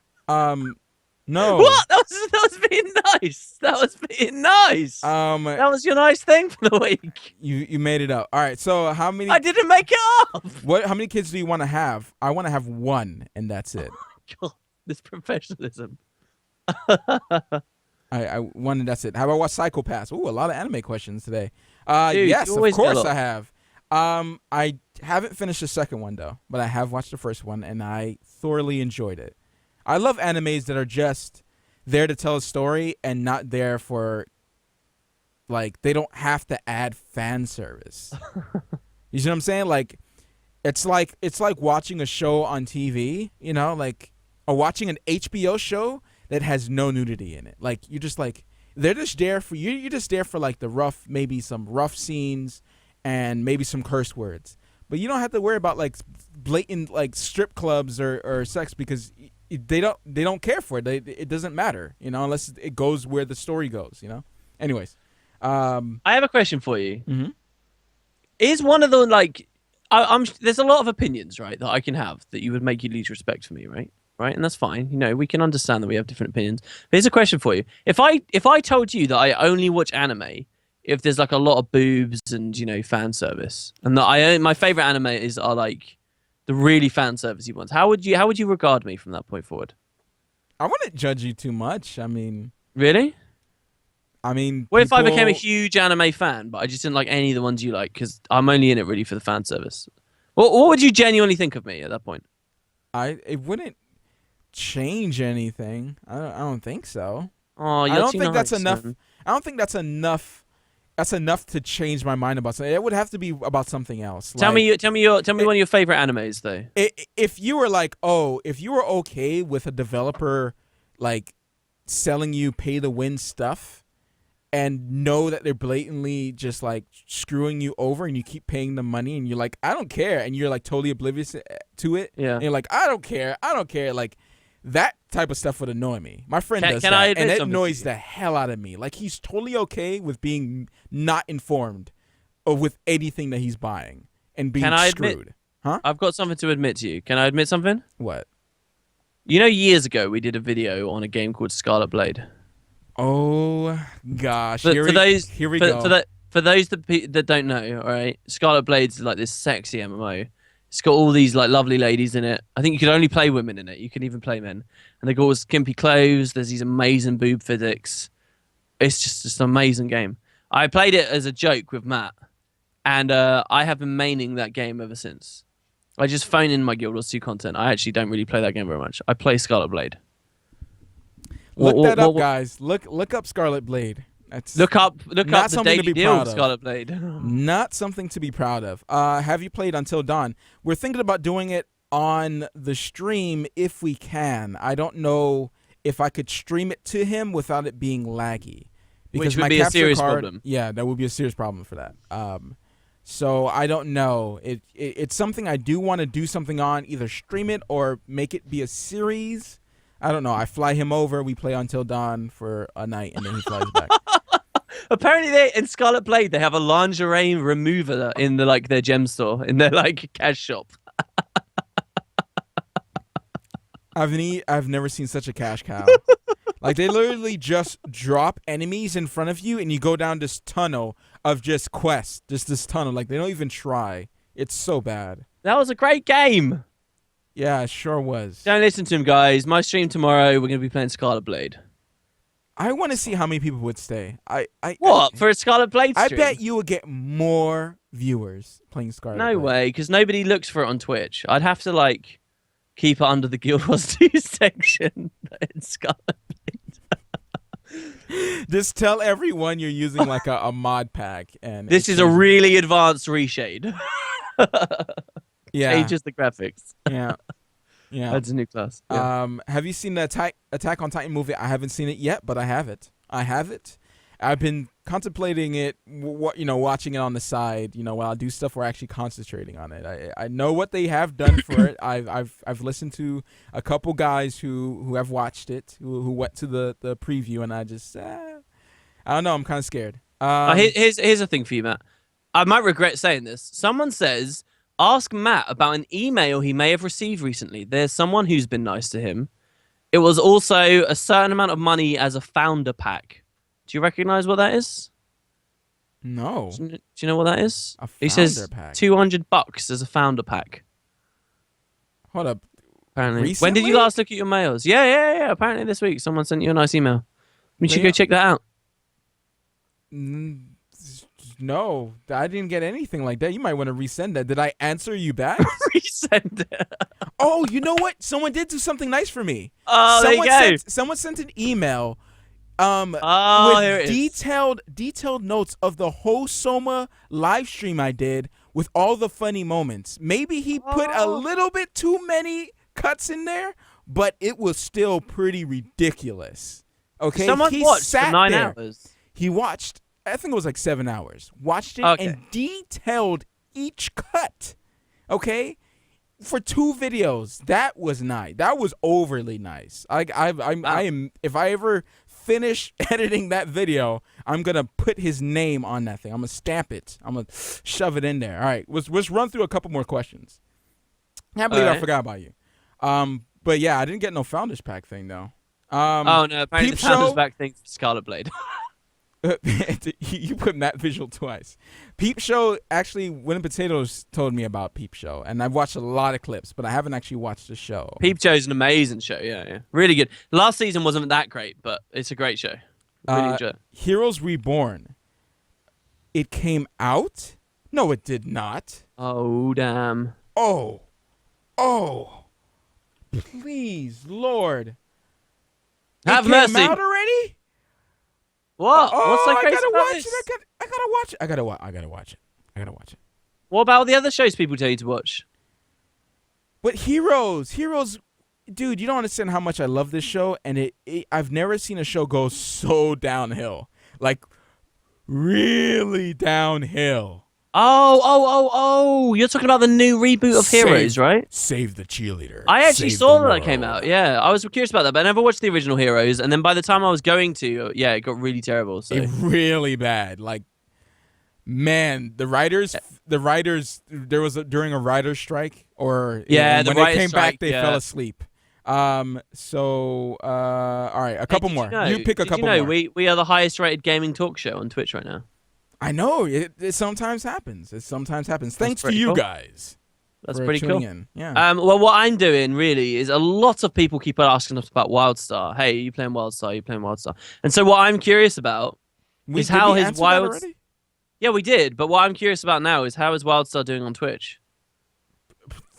No. What? That was being nice. That was being nice. That was your nice thing for the week. You made it up. All right. So, how many? I didn't make it up. How many kids do you want to have? I want to have one, and that's it. God, this professionalism. I wanted that's it. Have I watched Psychopaths? Ooh, a lot of anime questions today. Dude, Yes, you of always get a course lot. I have. I haven't finished the second one though, but I have watched the first one and I thoroughly enjoyed it. I love animes that are just there to tell a story and not there for like they don't have to add fan service. You see what I'm saying? Like it's like watching a show on TV, you know, like or watching an HBO show that has no nudity in it. Like you're just like they're just there for you. You're just there for like the rough, maybe some rough scenes and maybe some curse words. But you don't have to worry about like blatant like strip clubs or sex because they don't care for it. It doesn't matter, you know, unless it goes where the story goes, you know. Anyways, I have a question for you. mm-hmm. Is one of the like, I'm there's a lot of opinions, right, that I can have that you would make you lose respect for me, right? Right, and that's fine. You know, we can understand that we have different opinions. But here's a question for you: if I told you that I only watch anime if there's like a lot of boobs and you know fan service, and that my favorite animes are like the really fan servicey ones, how would you regard me from that point forward? I wouldn't judge you too much. Really? What if I became a people- huge anime fan, but I just didn't like any of the ones you like because I'm only in it really for the fan service? What would you genuinely think of me at that point? it wouldn't change anything. I don't think so. Oh, you're I don't too think that's nice, enough. man. I don't think that's enough. That's enough to change my mind about something. It would have to be about something else. Tell me one of your favorite animes though. If you were like, if you were okay with a developer like selling you pay to win stuff and know that they're blatantly just like screwing you over and you keep paying them money and you're like, I don't care, and you're like totally oblivious to it. Yeah. And you're like, I don't care. Like that type of stuff would annoy me. My friend does can that, I admit and it something to annoys you? the hell out of me. Like he's totally okay with being not informed or with anything that he's buying and being Can I screwed. admit- Huh? I've got something to admit to you. Can I admit something? What? You know, years ago we did a video on a game called Scarlet Blade. Oh gosh! For those go. For those that don't know, all right, Scarlet Blade's like this sexy MMO. It's got all these like lovely ladies in it. I think you could only play women in it. You can even play men, and they got all skimpy clothes. There's these amazing boob physics. It's just an amazing game. I played it as a joke with Matt, and I have been maining that game ever since. I just phone in my Guild Wars 2 content. I actually don't really play that game very much. I play Scarlet Blade. Look that up, guys. Look up Scarlet Blade. That's Look up not the something to Daily be Deal proud of of. Scarlet Blade. not something to be proud of. Have you played Until Dawn? We're thinking about doing it on the stream if we can. I don't know if I could stream it to him without it being laggy. Which would my be a capture serious card, problem. Yeah, that would be a serious problem for that. So I don't know. It's something I do want to do something on, either stream it or make it be a series. I don't know. I fly him over. We play Until Dawn for a night, and then he flies back. Apparently, in Scarlet Blade, they have a lingerie remover in their gem store, in their like cash shop. I've never seen such a cash cow. Like they literally just drop enemies in front of you, and you go down this tunnel of just quests, just this tunnel. Like they don't even try. It's so bad. That was a great game. Yeah, it sure was. Don't listen to him, guys. My stream tomorrow, we're gonna be playing Scarlet Blade. I want to see how many people would stay. What for a Scarlet Blade I stream? bet you would get more viewers playing Scarlet. No Blade. way, because nobody looks for it on Twitch. I'd have to like keep it under the Guild Wars 2 section in Scarlet. Just tell everyone you're using like a mod pack, and This is a really advanced reshade. yeah, Changes the graphics. yeah, yeah. That's a new class. Yeah. Have you seen the Attack on Titan movie? I haven't seen it yet, but I have it. I've been contemplating it, watching it on the side, while I do stuff where I'm actually concentrating on it. I know what they have done for it. I've listened to a couple guys who have watched it, who went to the preview, and I just I don't know. I'm kind of scared. Here's a thing for you, Matt. I might regret saying this. Someone says, ask Matt about an email he may have received recently. There's someone who's been nice to him. It was also a certain amount of money as a founder pack. Do you recognize what that is? No. Do you know what that is? A He says founder pack. $200 as a founder pack. Hold up. Apparently. When Recently? did you last look at your mails? Yeah. Apparently this week someone sent you a nice email. We should go check that out. No, I didn't get anything like that. You might want to resend that. Did I answer you back? Resend it. Oh, you know what? Someone did do something nice for me. Oh, there you go. Someone sent an email Here with it is. detailed notes of the whole Soma live stream I did with all the funny moments. Maybe he put a little bit too many cuts in there, but it was still pretty ridiculous. Okay, Someone he watched sat for 9 there. hours. He watched, I think it was like 7 hours. Watched it Okay. and detailed each cut. Okay, for 2 videos. That was nice. That was overly nice. I am. If I ever finish editing that video, I'm gonna put his name on that thing. I'm gonna stamp it. I'm gonna shove it in there. All right, let's run through a couple more questions. Can't believe I forgot about you. But yeah, I didn't get no Founders Pack thing though. Oh no, apparently the Peep Founders Show- Back thing for Scarlet Blade. You put that visual twice. Peep Show, actually, Winning Potatoes told me about Peep Show, and I've watched a lot of clips, but I haven't actually watched the show. Peep Show's an amazing show, yeah. Really good. The last season wasn't that great, but it's a great show. Really enjoy it. Heroes Reborn. It came out? No, it did not. Oh, damn. Oh. Please, Lord. Have it mercy. came out already? What? Oh, What's so crazy I gotta about watch this? it. I gotta watch it. I gotta watch it. What about the other shows people tell you to watch? But Heroes, dude, you don't understand how much I love this show, and I've never seen a show go so downhill, like really downhill. Oh! You're talking about the new reboot of Heroes, right? Save the cheerleader. I actually Save saw the that came world. out. Yeah, I was curious about that, but I never watched the original Heroes. And then by the time I was going to, it got really terrible. So It really bad. Like, man, the writers. There was during a writer's strike, or Yeah, the when they writers' came back, strike, they fell asleep. All right, a couple more. You pick a couple more. We are the highest rated gaming talk show on Twitch right now. I know it sometimes happens. Thanks to pretty you cool. guys. That's for pretty cool. tuning in. Yeah. Well, what I'm doing really is a lot of people keep asking us about Wildstar. Hey, are you playing Wildstar? Are you playing Wildstar? And so what I'm curious about is how his Wild. Yeah, we did. But what I'm curious about now is how is Wildstar doing on Twitch?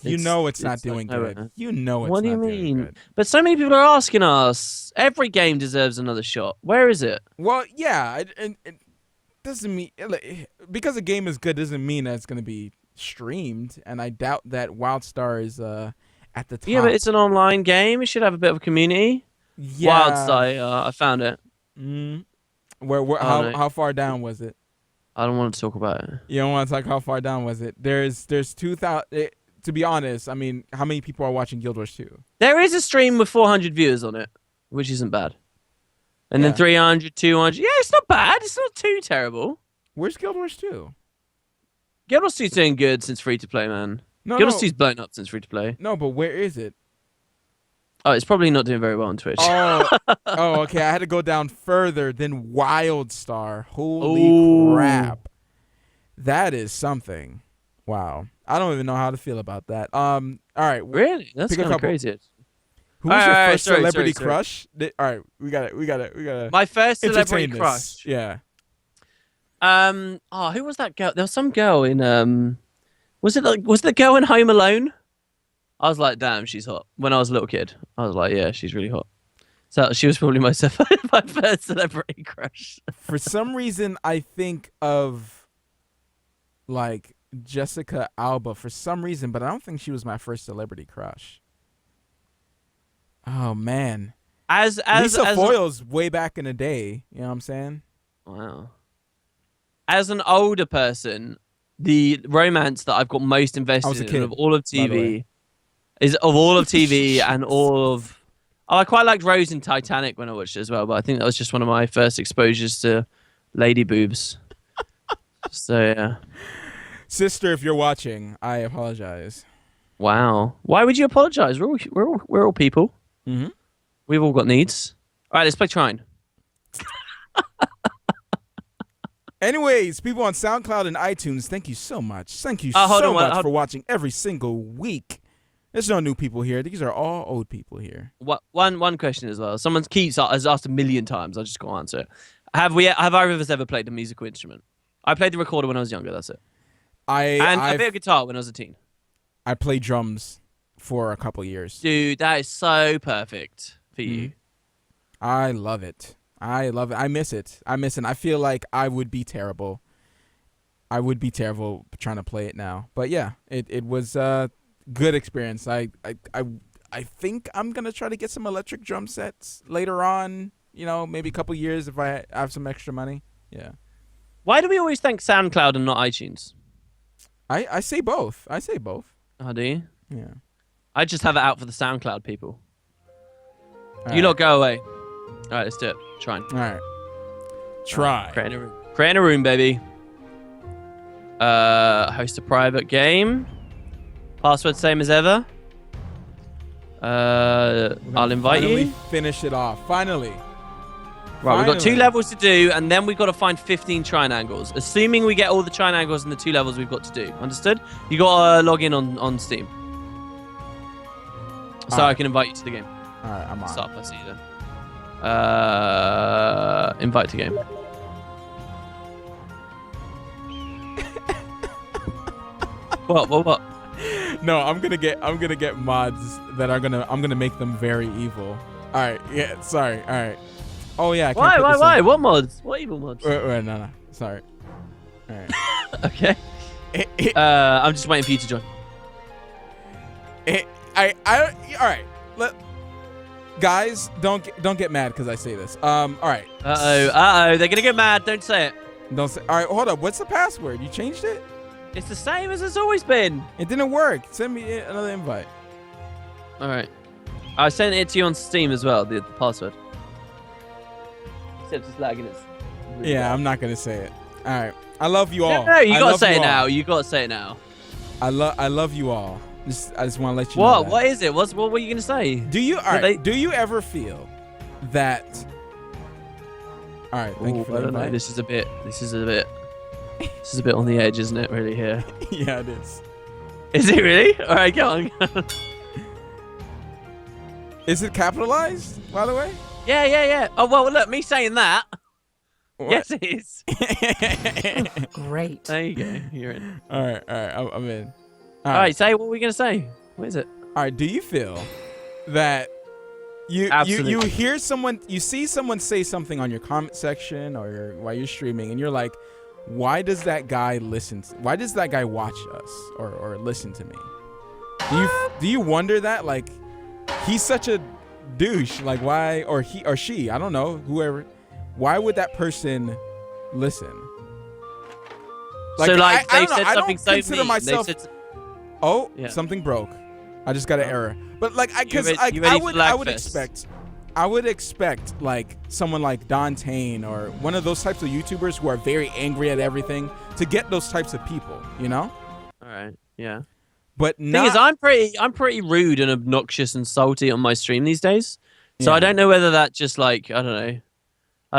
You know it's not like doing nowhere. good. You know it's What do you not doing mean? good. But so many people are asking us. Every game deserves another shot. Where is it? Well, yeah, it doesn't mean because a game is good doesn't mean that it's going to be streamed, and I doubt that Wildstar is at the top. Yeah, but it's an online game. It should have a bit of a community. Yeah. Wildstar, I found it. How far down was it? I don't want to talk about it. You don't want to talk how far down was it? There's 2,000. To be honest, I mean, how many people are watching Guild Wars 2? There is a stream with 400 viewers on it, which isn't bad. And then Yeah. 300, 200. Yeah, it's not bad. It's not too terrible. Where's Guild Wars 2? Guild Wars 2's doing good since free to play, man. No, Guild Wars 2's blown up since free to play. No, but where is it? Oh, it's probably not doing very well on Twitch. Oh, okay. I had to go down further than Wildstar. Holy Ooh. crap. That is something. Wow. I don't even know how to feel about that. All right. Really? That's Pick a kind of couple. crazy. Who was your first sorry, celebrity sorry. crush? All right. We got it. My first celebrity Entertain this. crush. Yeah. Who was that girl? There was some girl in was the girl in Home Alone? I was like, damn, she's hot. When I was a little kid, I was like, yeah, she's really hot. So she was probably my first celebrity crush. For some reason, I think of like Jessica Alba for some reason, but I don't think she was my first celebrity crush. Oh man, Lisa Foyle's way back in the day. You know what I'm saying? Wow. As an older person, the romance that I've got most I invested was a in kid, of all of by the way. TV is of all of TV and all of. Oh, I quite liked Rose in Titanic when I watched it as well, but I think that was just one of my first exposures to lady boobs. So yeah. Sister, if you're watching, I apologize. Wow. Why would you apologize? We're all people. Mm-hmm. We've all got needs. All right, let's play Trine. Anyways, people on SoundCloud and iTunes, thank you so much. Thank you Hold so on, much for watching every single week. There's no new people here. These are all old people here. One question as well. Someone has asked a million times. I just got to answer it. Have either of us ever played a musical instrument? I played the recorder when I was younger. That's it. And a bit of guitar when I was a teen. I played drums for a couple years. Dude, that is so perfect for you. I love it. I miss it. I feel like I would be terrible. I would be terrible trying to play it now. But yeah, it was a good experience. I think I'm gonna try to get some electric drum sets later on. You know, maybe a couple years if I have some extra money. Yeah. Why do we always think SoundCloud and not iTunes? I say both. Oh, do you? Yeah. I just have it out for the SoundCloud people. All You right. lot go away. All right, let's do it. Trine. All right. Try. Create a room, baby. Host a private game. Password same as ever. I'll invite Finally you. finish it off. Finally. Right, we've got 2 Finally. levels to do, and then we've got to find 15 Trine angles. Assuming we get all the Trine angles in the 2 levels we've got to do. Understood? You got to log in on Steam. So I can invite you to the game. All right, I'm on. Stop, I see you then. Invite to game. What? No, I'm gonna get mods that are I'm gonna make them very evil. All right, yeah, sorry. All right. Oh yeah. I can't put this Why? in. What mods? What evil mods? Wait, no. Sorry. All right. Okay. I'm just waiting for you to join. All right. Guys, don't get mad because I say this. All right. They're gonna get mad. Don't say it. Don't say. All right, hold up. What's the password? You changed it? It's the same as it's always been. It didn't work. Send me another invite. All right. I sent it to you on Steam as well. The password. Except it's lagging. It's really Yeah, bad. I'm not gonna say it. All right. I love you all. No, you I gotta love say you it all. now. You gotta say it now. I love you all. I just want to let you know. What? that. What is it? What were you gonna say? Do you do you ever feel that? All right, thank you for I the don't know. invite. This is a bit on the edge, isn't it? Really here. Yeah, it is. Is it really? All right, go on. Is it capitalized, by the way? Yeah. Oh well, look, me saying that. What? Yes, it is. Great. There you go. You're in. All right, I'm in. All right, say what were we gonna say? What is it? All right. Do you feel that you Absolutely. hear someone, you see someone say something on your comment section or while you're streaming, and you're like, why does that guy why does that guy watch us or listen to me? Do you wonder that? Like, he's such a douche. Like, why, or he or she, I don't know, whoever. Why would that person listen? So like I they don't know. said I something don't so consider mean. myself. They said, Oh, Yeah. something broke. I just got an error. But like, because You ready I for would Lagfest? I would expect like someone like Don Tane or one of those types of YouTubers who are very angry at everything to get those types of people, you know? all right, yeah. But Thing not. is, I'm pretty rude and obnoxious and salty on my stream these days. So Yeah. I don't know whether that just like I don't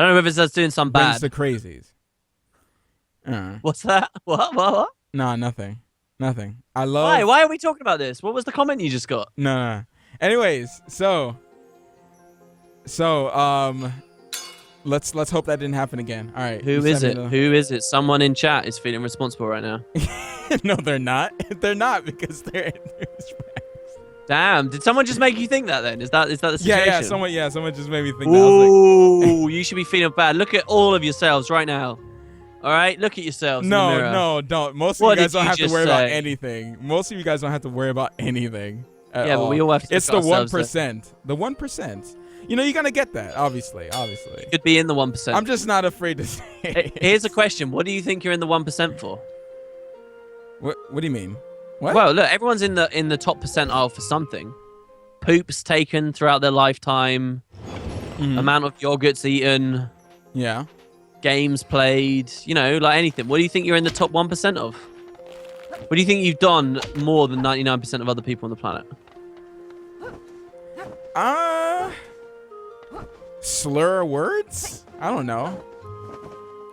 know whether that's doing some brings bad. the crazies. What's that? What? No, nothing. I love. Why are we talking about this? What was the comment you just got? No. Anyways, so let's hope that didn't happen again. All right. Who you is sent it? me Who is it? Someone in chat is feeling responsible right now. No, they're not. They're not because they're. Damn! Did someone just make you think that? Then is that the situation? Yeah. Someone just made me think that. I was like, Ooh, you should be feeling bad. Look at all of yourselves right now. All right, look at yourselves. in the mirror. No, don't. Most of What you guys did don't you have to just worry about say? anything. Most of you guys don't have to worry about anything. At Yeah, but we all have to It's look the at ourselves, 1%. The 1%. You know, you're gonna get that. Obviously. Could be in the 1%. I'm just not afraid to say. it. Here's a question: what do you think you're in the 1% for? What do you mean? What? Well, look, everyone's in the top percentile for something. Poops taken throughout their lifetime, Mhm. amount of yogurts eaten, Yeah. games played, like anything. What do you think you're in the top 1% of? What do you think you've done more than 99% of other people on the planet? Slur words? I don't know.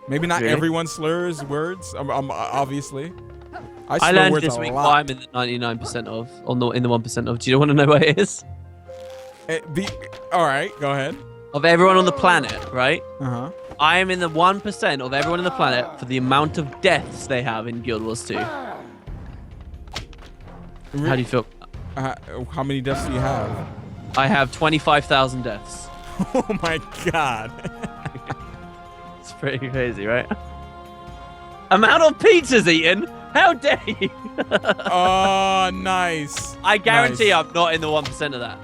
Maybe not Really? everyone slurs words. Obviously. I I swear learned words this a week lot. what I'm in the 99% of, in the 1% of. Do you want to know what it is? All right, go ahead. Of everyone on the planet, right? Uh-huh. I am in the 1% of everyone on the planet for the amount of deaths they have in Guild Wars 2. How do you feel? How many deaths do you have? I have 25,000 deaths. Oh my god. It's pretty crazy, right? Amount of pizzas eaten? How dare you? Oh, nice. I guarantee Nice. I'm not in the 1% of that.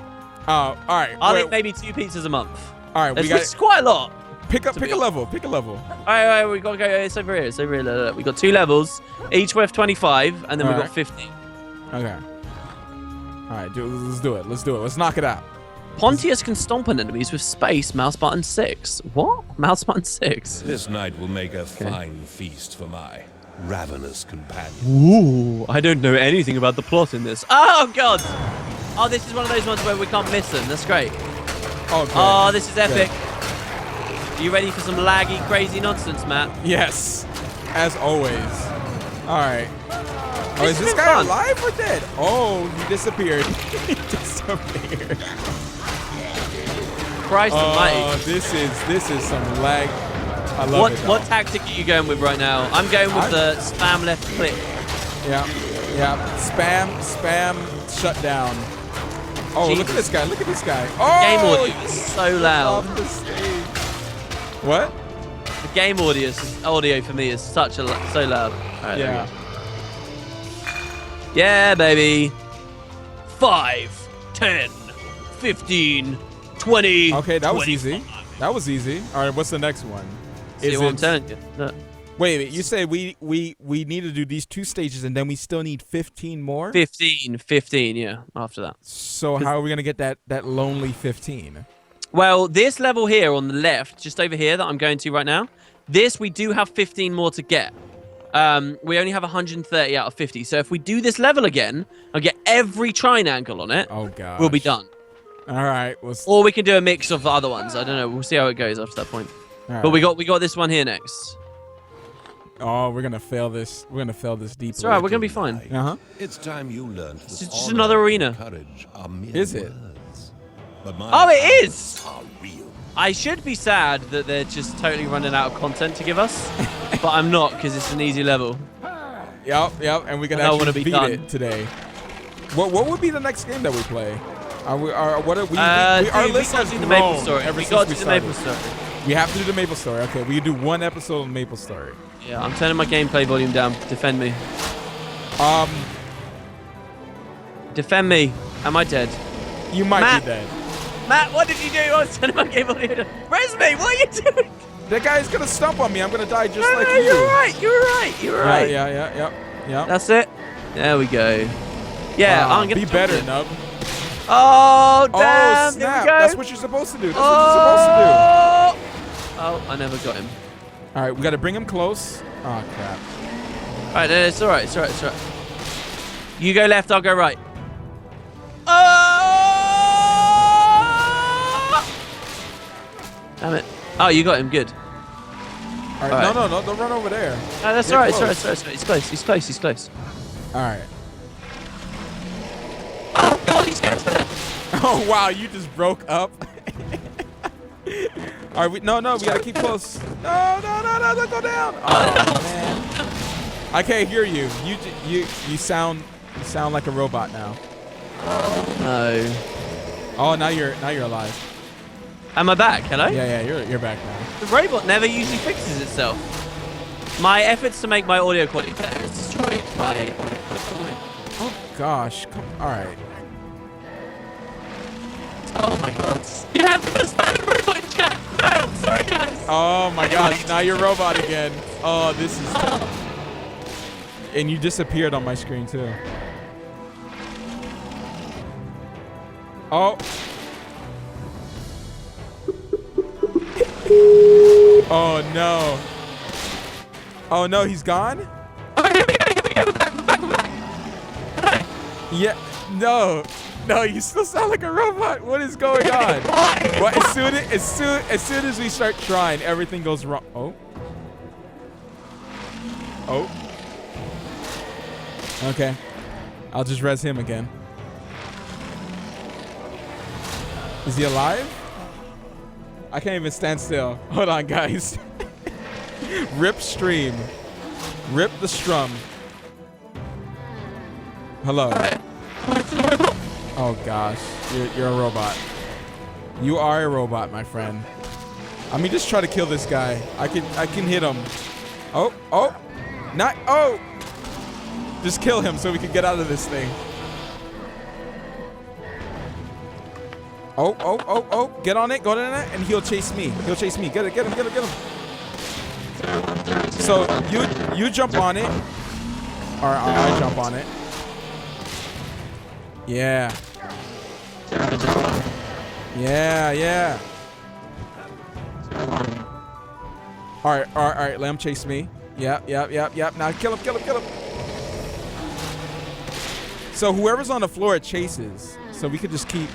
Oh, all right. I'll wait, eat maybe 2 pizzas a month. all right, we It's got just quite a lot. pick a be level. Pick a level. All right, we got to go. It's over here. It's over here. Look. We got 2 levels, each worth 25, and then we All got right. 15. Okay. All right, let's do it. Let's do it. Let's knock it out. Pontius can stomp on enemies with space, mouse button 6. What? Mouse button 6. This night will make a fine feast for my ravenous companion. Ooh, I don't know anything about the plot in this. Oh, God. Oh, this is one of those ones where we can't miss them. That's great. Oh, good. Oh, this is epic. Good. Are you ready for some laggy, crazy nonsense, Matt? Yes, as always. All right. Oh, This is has this been guy fun. alive or dead? Oh, he disappeared. He disappeared. Christ Oh, almighty. this is some lag. I love What it. what tactic are you going with right now? I'm going with the spam left click. Yeah, yeah. Spam, shut down. Oh, look at this guy. Look at this guy. Oh, Game audio is so loud. off the stage. What? The game audio for me is so loud. All right, there we Yeah. go. Yeah, baby. 5, 10, 15, 20. Okay, that was 25. easy. That was easy. All right, what's the next one? See what I'm telling you? Look. Wait. You say we need to do these 2 stages and then we still need 15 more? 15, yeah, after that. So how are we gonna get that lonely 15? Well, this level here on the left, just over here that I'm going to right now, this we do have 15 more to get. We only have 130 out of 50. So if we do this level again and get every Trine angle on it, Oh god. we'll be done. All right. Or we can do a mix of the other ones. I don't know. We'll see how it goes after that point. But we got this one here next. Oh, we're gonna fail this. We're gonna fail this deeply. It's alright. We're gonna be fine. Uh-huh. It's time you learned that It's just honor another and arena. courage are mere Is it? words. But my Oh, it is! are real. I should be sad that they're just totally running out of content to give us, but I'm not because it's an easy level. Yep. And we can I don't wanna actually be beat done. it today. What would be the next game that we play? What are we? Dude, our we list got has to do the Maple grown Story. ever We since got we to do the Maple started. Story. We have to do the Maple Story. Okay, we can do 1 episode of Maple Story. Yeah, I'm turning my gameplay volume down. Defend me. Defend me. Am I dead? You might Matt. be dead. Matt, what did you do? I was turning my game volume down. Where's me? What are you doing? That guy's gonna stump on me. I'm gonna die just No, like no, you. you're right. You're right. You're right. Yeah. That's it. There we go. Yeah, I'm gonna be jump better, in. Nub. Oh, Oh damn. snap! There we go. That's what you're supposed to do. That's what you're supposed to do. Oh, I never got him. All right, we gotta bring him close. Oh crap. All right, no, it's all right. It's all right. It's all right. You go left. I'll go right. Oh! Damn it. Oh, you got him. Good. All right, All right. no, don't run over there. No, that's Get all right. It's all right. close. It's all right. He's close. He's close. He's close. All right. Oh, God, he's close. Oh wow, you just broke up. All right, no, we gotta keep close. No, don't go down. Oh man, I can't hear you. You sound like a robot now. No. Oh, now you're alive. Am I back? Hello? Yeah, you're back now. The robot never usually fixes itself. My efforts to make my audio quality better is destroyed by... Oh gosh, all right. Oh my god. You have to start a robot in chat. No, sorry guys. Oh my gosh, now you're robot again. Oh, this is... And you disappeared on my screen too. Oh. Oh no. Oh no, he's gone? Yeah, no, you still sound like a robot. What is going on? Well, as soon as we start trying, everything goes wrong. Oh. Okay. I'll just res him again. Is he alive? I can't even stand still. Hold on, guys. Rip stream. Rip the strum. Hello. Oh gosh, you're a robot. You are a robot, my friend. I mean, just try to kill this guy. I can hit him. Oh, not. Oh, just kill him so we can get out of this thing. Oh, get on it, and he'll chase me. Get him. So you jump on it, or I jump on it. Yeah. All right. Let him chase me. Yep. Now kill him. So whoever's on the floor, it chases. So we could just keep.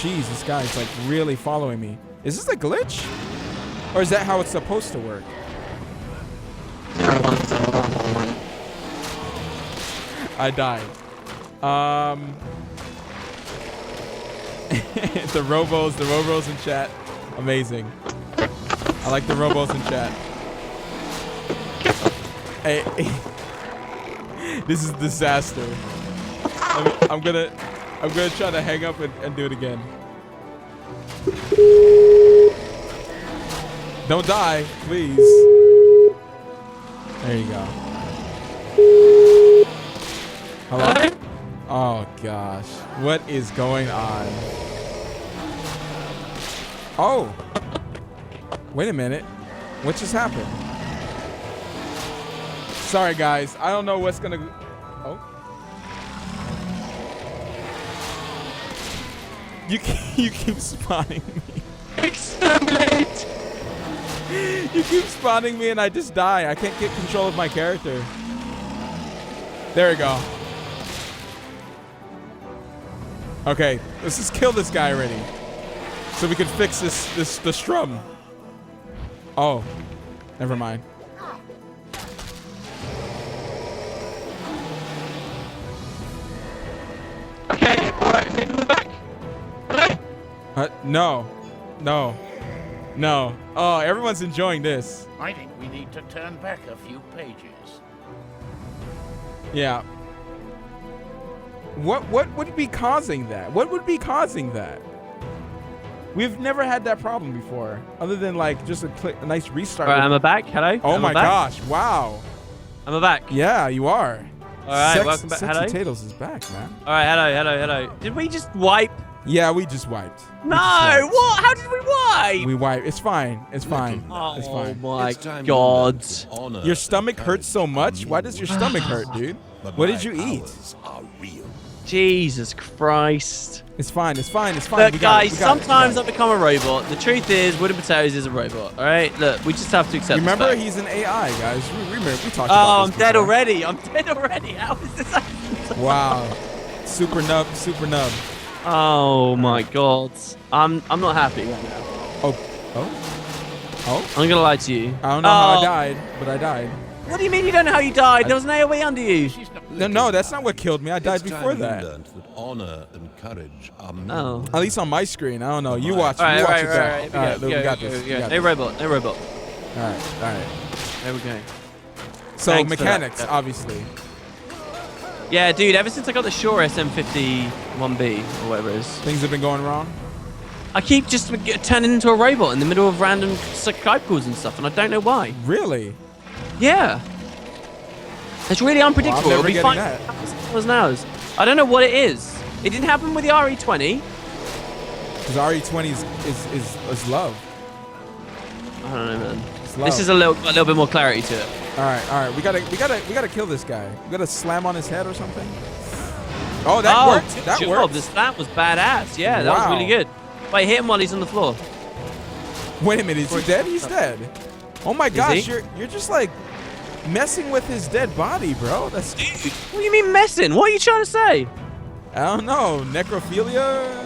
Jeez, this guy's like really following me. Is this a glitch? Or is that how it's supposed to work? I died. The robos in chat. Amazing. I like the robos in chat. Hey, this is a disaster. I'm gonna try to hang up and do it again. Don't die, please. There you go. Hello? Oh gosh, what is going on? Oh, wait a minute. What just happened? Sorry guys, I don't know what's gonna. Oh. You keep spawning me. Exterminate! You keep spawning me and I just die. I can't get control of my character. There we go. Okay, let's just kill this guy already, so we can fix the strum. Oh, never mind. Okay, alright, in the back. No. Oh, everyone's enjoying this. I think we need to turn back a few pages. Yeah. What would be causing that? What would be causing that? We've never had that problem before, other than like just a nice restart. All right, I'm back. Hello. Oh my gosh! Wow. I'm back. Yeah, you are. All right, welcome back. Sexy Hello. Potatoes is back, man. All right, hello. Did we just wipe? Yeah, we just wiped. No, what? How did we wipe? We wiped. It's fine. It's fine. Oh It's fine. my God. Your stomach hurts so much? Why does your stomach hurt, dude? What did you eat? Jesus Christ. It's fine. It's fine. Look, guys, sometimes I become a robot. The truth is, Wooden Potatoes is a robot. All right? Look, we just have to accept Remember, the fact. he's an AI, guys. We talked about Oh, this I'm dead before. already. How is this happening? Wow. Super nub. Oh my God. I'm not happy right now. Oh. I'm gonna lie to you. I don't know how I died, but I died. What do you mean you don't know how you died? There was an AoE under you. No, that's not what killed me. I died before that. Honor and courage are Oh. At least on my screen. I don't know. You watch. All right, you all watch right, it. all right. All right, we got this. No robot. All right. There we go. So Thanks for mechanics, that. obviously. Yeah, dude, ever since I got the Shure SM51B, or whatever it is, Things have been going wrong. I keep just turning into a robot in the middle of random Skype calls and stuff, and I don't know why. Really? Yeah. It's really unpredictable. Well, I'm never It'll be getting fine. that. Hours and hours. I don't know what it is. It didn't happen with the RE20. Because RE20 is love. I don't know, man. It's love. This is a little bit more clarity to it. All right. We gotta kill this guy. We gotta slam on his head or something. Oh, that worked. Good That job. worked. The slam was badass. Yeah, that was Wow. really good. Wait, hit him while he's on the floor. Wait a minute. Is he dead? He's dead. Oh my gosh, he? you're just like messing with his dead body, bro. That's Dude, what do you mean messing? What are you trying to say? I don't know. Necrophilia.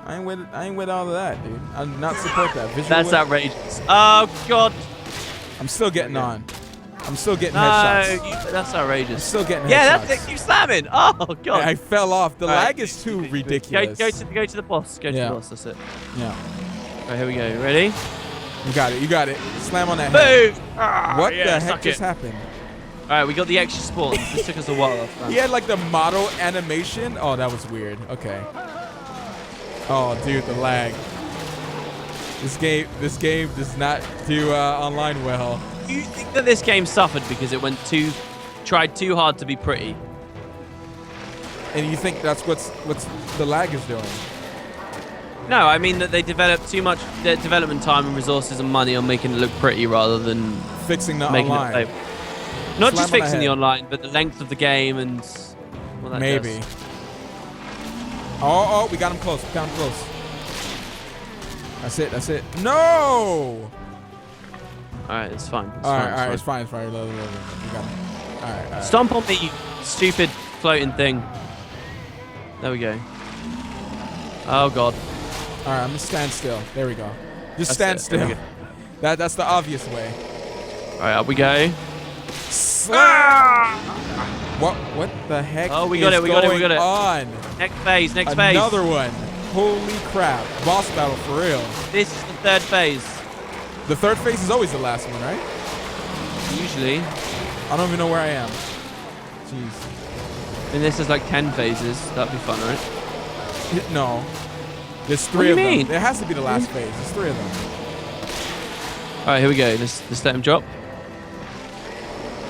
I ain't with all of that, dude. I'm not support that. That's outrageous. Oh God. I'm still getting on. I'm still getting No, headshots. that's I'm outrageous. still getting headshots. Yeah, that's it. Keep slamming. Oh god. I fell off. The All right. lag is too ridiculous. Go to the boss. Go to Yeah. the boss. That's it. Yeah. All right, here we go. Ready? You got it. You got it. Slam on that head. Boom! Ah, What yeah, the heck suck just it. happened? All right, we got the extra spawns. This took us a while. He had like the model animation. Oh, that was weird. Okay. Oh, dude, the lag. This game does not do online well. Do you think that this game suffered because it tried too hard to be pretty? And you think that's what's the lag is doing? No, I mean that they developed too much development time and resources and money on making it look pretty rather than Fixing the making online. it play. Not Slam just on the fixing the head. online, but the length of the game and what that Maybe. does. Oh, we got him close. We got him close. That's it. That's it. No! All right, it's fine. All right, it's fine. It's fine. Look. We got him. All right. Stomp on the stupid floating thing. There we go. Oh god. All right, I'm gonna stand still. There we go. Just That's stand it. There still. That's the obvious way. All right, up we go. What the heck? Oh, we got it, we got it, we got it. On Next phase. Next phase. another one. Holy crap! Boss battle for real. This is the third phase. The third phase is always the last one, right? Usually. I don't even know where I am. Jeez. And this is like 10 phases. That'd be fun, right? No. There's What three do of you them. mean? There has to be the last phase. There's three of them. All right, here we go. Let's let him drop.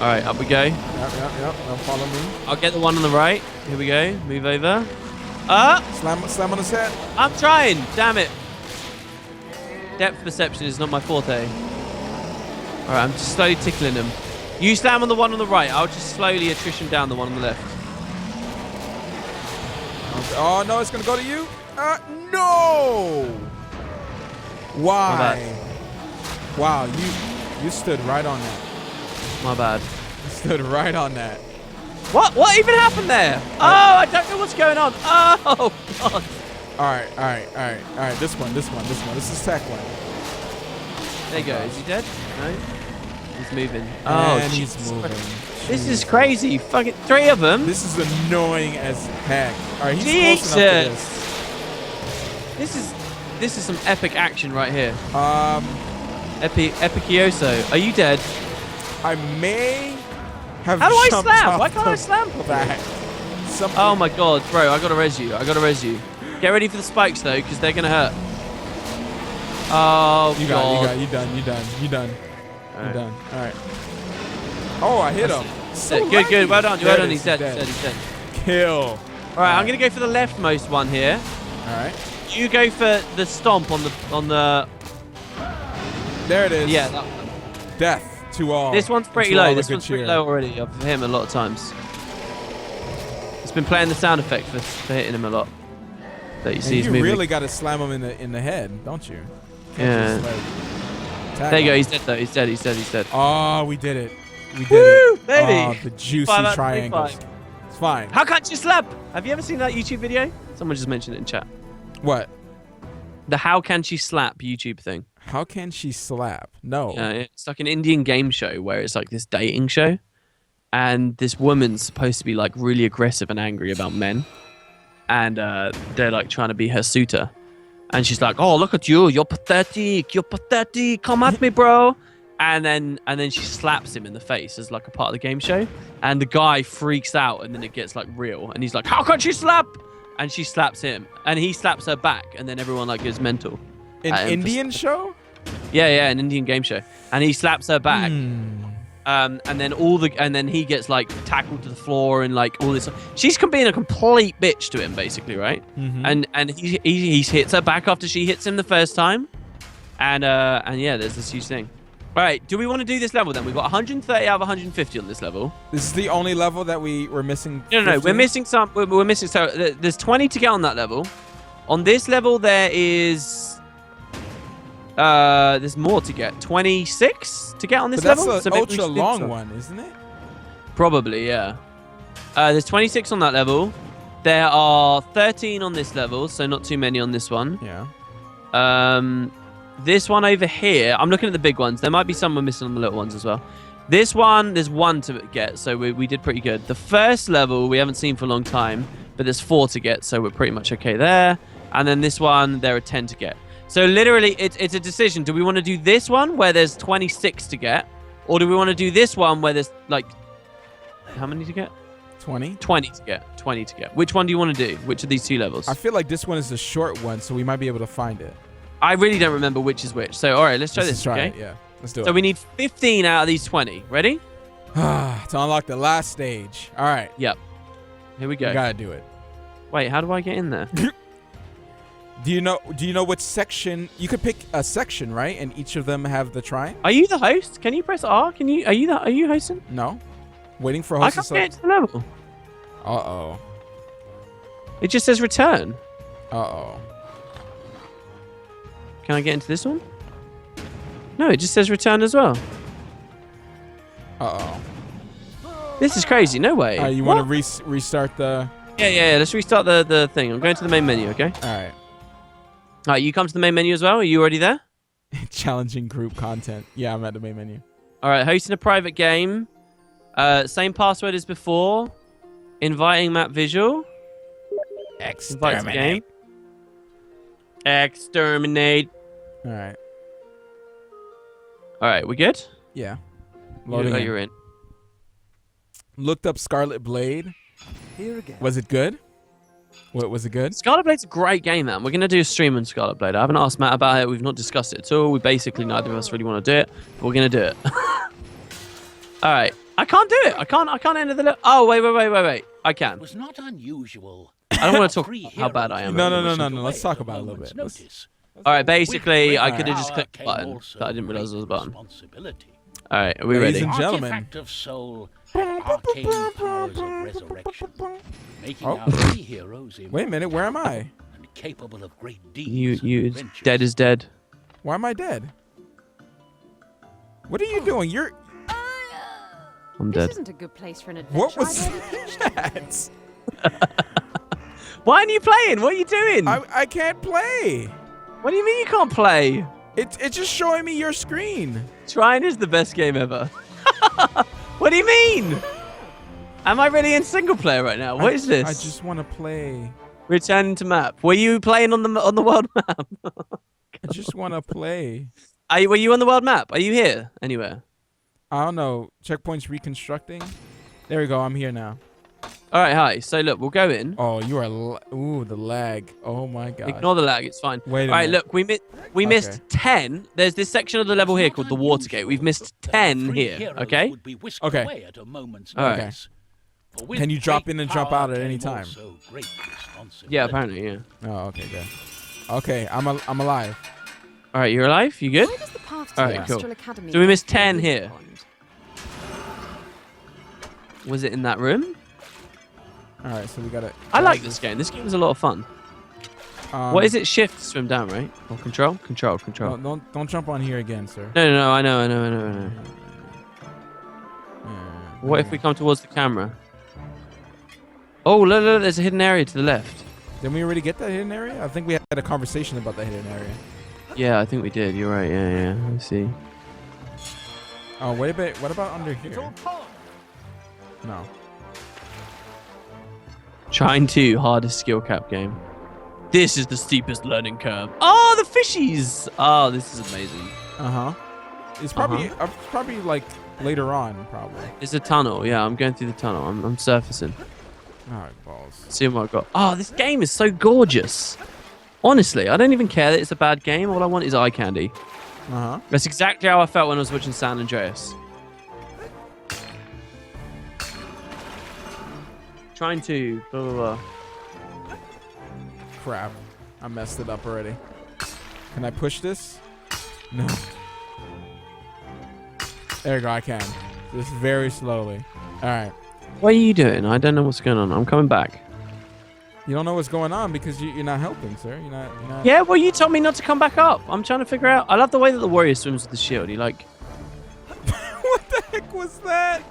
All right, up we go. Yep. Now follow me. I'll get the one on the right. Here we go. Move over. Slam on his head. I'm trying. Damn it. Depth perception is not my forte. All right, I'm just slowly tickling him. You slam on the one on the right. I'll just slowly attrition down the one on the left. Oh no, it's gonna go to you. No. Why? Wow, you stood right on that. My bad. You stood right on that. What? What even happened there? Oh, I don't know what's going on. Oh, God. All right. This one. This is tech one. There you go. Is he dead? No. He's moving. And Jesus he's moving. Christ. This is crazy. Fucking 3 of them. This is annoying as heck. All right, he's close enough to this. This is some epic action right here. Epicioso. Epicioso. Are you dead? I may have. How do I jumped slam? off Why can't I the slam properly? back. Something. Oh my god, bro, I gotta res you. Get ready for the spikes though, because they're gonna hurt. Oh You god. got it. You done. Alright. All right. Oh, I hit him. So Good. lucky. Well done. There Well it done. is, He's dead. Kill. Alright, I'm gonna go for the leftmost one here. All right. You go for the stomp on the. There it is. Yeah, that one. Death to all. This one's pretty To all low. the This good one's pretty cheer. low already. I've hit him a lot of times. It's been playing the sound effect for hitting him a lot. That you see And he's you moving. really got to slam him in the head, don't you? Yeah. Can't just, tag There you go. him. He's dead though. He's dead. Oh, we did it. We did Woo, it. baby. Oh, the juicy 5 out of triangles. 25. It's fine. How can't you slap? Have you ever seen that YouTube video? Someone just mentioned it in chat. What? The how can she slap YouTube thing. How can she slap? No. It's like an Indian game show where it's like this dating show, and this woman's supposed to be like really aggressive and angry about men, and they're like trying to be her suitor, and she's like, "Oh, look at you! You're pathetic! Come at me, bro!" And then she slaps him in the face as like a part of the game show, and the guy freaks out, and then it gets like real, and he's like, "How can she slap?" And she slaps him, and he slaps her back, and then everyone like goes mental. An Indian show? Yeah, an Indian game show, and he slaps her back, Hmm. and then he gets like tackled to the floor and like all this. She's being a complete bitch to him, basically, right? Mhm. And he hits her back after she hits him the first time, and yeah, there's this huge thing. All right, do we want to do this level then? We've got 130 out of 150 on this level. This is the only level that we're missing. No, 15? we're missing some. We're missing. So there's 20 to get on that level. On this level, there is. There's more to get. 26 to get on this But that's level. an So maybe we ultra should do long some. one, isn't it? Probably, yeah. There's 26 on that level. There are 13 on this level, so not too many on this one. Yeah. This one over here, I'm looking at the big ones. There might be some we're missing on the little ones as well. This one, there's 1 to get, so we did pretty good. The first level we haven't seen for a long time, but there's 4 to get, so we're pretty much okay there. And then this one, there are 10 to get. So literally, it's a decision. Do we want to do this one where there's 26 to get? Or do we want to do this one where there's like... How many to get? 20? 20 to get. 20 to get. Which one do you want to do? Which of these 2 levels? I feel like this one is the short one, so we might be able to find it. I really don't remember which is which. So, all right, let's try this, Try okay? it, yeah. Let's do it. So we need 15 out of these 20. Ready? To unlock the last stage. All right. Yep. Here we go. You gotta do it. Wait, how do I get in there? Do you know what section? You could pick a section, right? And each of them have the Trine? Are you the host? Can you press R? Are you hosting? No. Waiting for I host can't to get to the level. Uh-oh. It just says return. Uh-oh. Can I get into this one? No, it just says return as well. Uh-oh. This is crazy. No way. You want to restart the... Yeah. Let's restart the thing. I'm going to the main menu, okay? All right. All right, you come to the main menu as well? Are you already there? Challenging group content. Yeah, I'm at the main menu. All right, hosting a private game. Same password as before. Inviting map visual. Invite to game. Exterminate. All right. All right, we good? Yeah. Loading in. You're in. Looked up Scarlet Blade. Here again. Was it good? What was it good? Scarlet Blade's a great game, man. We're going to do a stream on Scarlet Blade. I haven't asked Matt about it. We've not discussed it at all. We basically, neither of us really want to do it. But we're going to do it. All right. I can't do it. I can't enter the... Oh, wait. I can. It was not unusual. I don't want to talk about how bad I am. No. Let's talk about it a little bit. All right, basically, I could have With just clicked the power button, came but I didn't realize it was a button. responsibility. All right, are we Ladies ready? and gentlemen. Artifact of soul, arcane powers of resurrection, making our three heroes Wait a minute, where am I? and capable of great deeds. You, and adventures. dead is dead. Why am I dead? What are you doing? You're... I'm This dead. isn't a good place for an adventure. What was I've already finished it. that? Why aren't you playing? What are you doing? I can't play. What do you mean you can't play? It's just showing me your screen. Trine is the best game ever. What do you mean? Am I really in single player right now? What is this? I just want to play. Returning to map. Were you playing on the world map? I just want to play. Were you on the world map? Are you here anywhere? I don't know. Checkpoints reconstructing. There we go. I'm here now. All right, hi. So look, we'll go in. Oh, you are... Ooh, the lag. Oh, my God. Ignore the lag. It's fine. Wait a All right, minute. look, we missed 10. There's this section of the level here called the Watergate. We've missed 10 Three here. heroes Okay. would be whisked Okay. away at a moment's All right. notice. For with Can you drop great in and jump power out at any came time? also great responsibility. Yeah, apparently, yeah. Oh, okay, good. Okay, I'm alive. All right, you're alive. You good? Why does the path to All the right, cool. Astral Academy So we missed go through 10 the here. pond? Was it in that room? All right, so we got to... I like this game. This game is a lot of fun. What is it? Shift to swim down, right? Or control? Control. Don't jump on here again, sir. No. I know. What if we come towards the camera? Oh, look, there's a hidden area to the left. Didn't we already get that hidden area? I think we had a conversation about that hidden area. Yeah, I think we did. You're right. Yeah. Let's see. Oh, wait a bit. What about under here? No. Trine 2, hardest skill cap game. This is the steepest learning curve. Oh, the fishies! Oh, this is amazing. Uh-huh. It's probably like later on, probably. There's a tunnel. Yeah, I'm going through the tunnel. I'm surfacing. All right, balls. See what I've got. Oh, this game is so gorgeous. Honestly, I don't even care that it's a bad game. All I want is eye candy. Uh-huh. That's exactly how I felt when I was watching San Andreas. Trying to blah blah blah. Crap. I messed it up already. Can I push this? No. There you go, I can. Just very slowly. All right. What are you doing? I don't know what's going on. I'm coming back. You don't know what's going on because you're not helping, sir. You're not... Yeah, well, you told me not to come back up. I'm trying to figure out. I love the way that the warrior swims with the shield. He like... What the heck was that?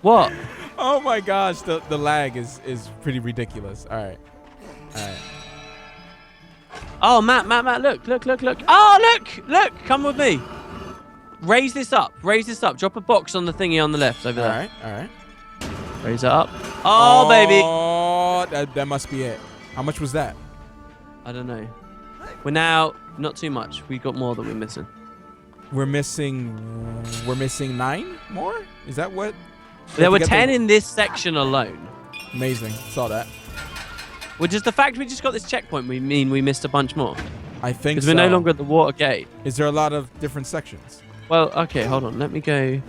What? Oh my gosh, the lag is pretty ridiculous. All right. Oh, Matt, look. Oh, look. Come with me. raise this up. Raise this up. Drop a box on the thingy on the left over there. All right. Raise it up. Oh, baby. Oh, that must be it. How much was that? I don't know. We're now not too much. We got more that we're missing. We're missing 9 more? Is that what? There were 10 in this section alone. Amazing. Saw that. Well, just the fact we just got this checkpoint, we mean we missed a bunch more. I think Because so. we're no longer at the water gate. Is there a lot of different sections? Well, okay, hold on. Let me go.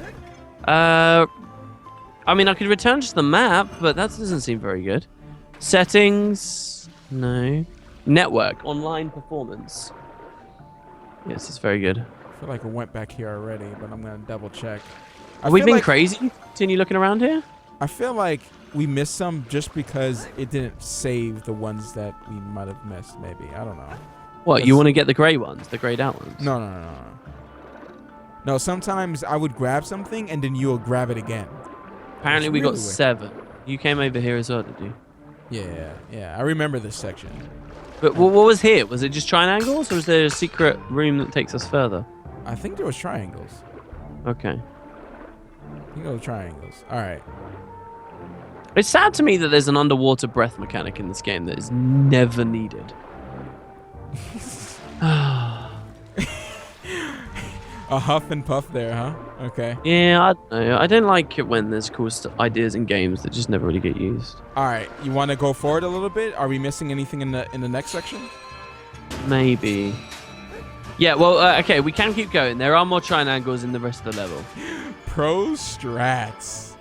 I mean, I could return to the map, but that doesn't seem very good. Settings. No. Network. Online performance. Yes, it's very good. I feel like I went back here already, but I'm going to double check. We've been crazy. Continue looking around here. I feel like we missed some just because it didn't save the ones that we might have missed, maybe. I don't know. What, you want to get the grey ones? The greyed out ones? No. No, sometimes I would grab something and then you'll grab it again. Apparently It's we got really weird. 7. You came over here as well, did you? Yeah. I remember this section. But what was here? Was it just triangles, or was there a secret room that takes us further? I think there was triangles. Okay. I think there was triangles. All right. It's sad to me that there's an underwater breath mechanic in this game that is never needed. A huff and puff there, huh? Okay. Yeah, I don't know. I don't like it when there's cool ideas in games that just never really get used. All right. You want to go forward a little bit? Are we missing anything in the next section? Maybe. Yeah, well, okay, we can keep going. There are more triangles in the rest of the level. Pro strats.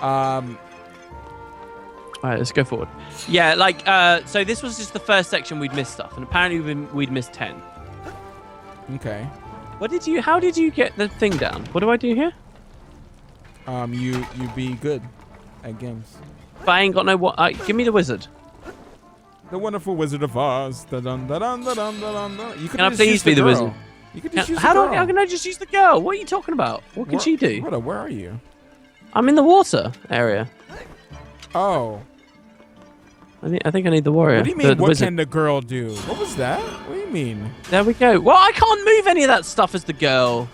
All right, let's go forward. Yeah, like, so this was just the first section we'd missed stuff, and apparently we'd missed 10. Okay. How did you get the thing down? What do I do here? You be good at games. But I ain't got no what. Give me the wizard. The Wonderful Wizard of Oz. Da-dun, da-dun, da-dun, da-dun, da-dun. You could Can I just please use be the girl. wizard? You could just use How the girl. how can I just use the girl? What are you talking about? What can she do? Where are you? I'm in the water area. Oh. I think I need the warrior. What do you mean, what wizard. can the girl do? What was that? What do you mean? There we go. Well, I can't move any of that stuff as the girl.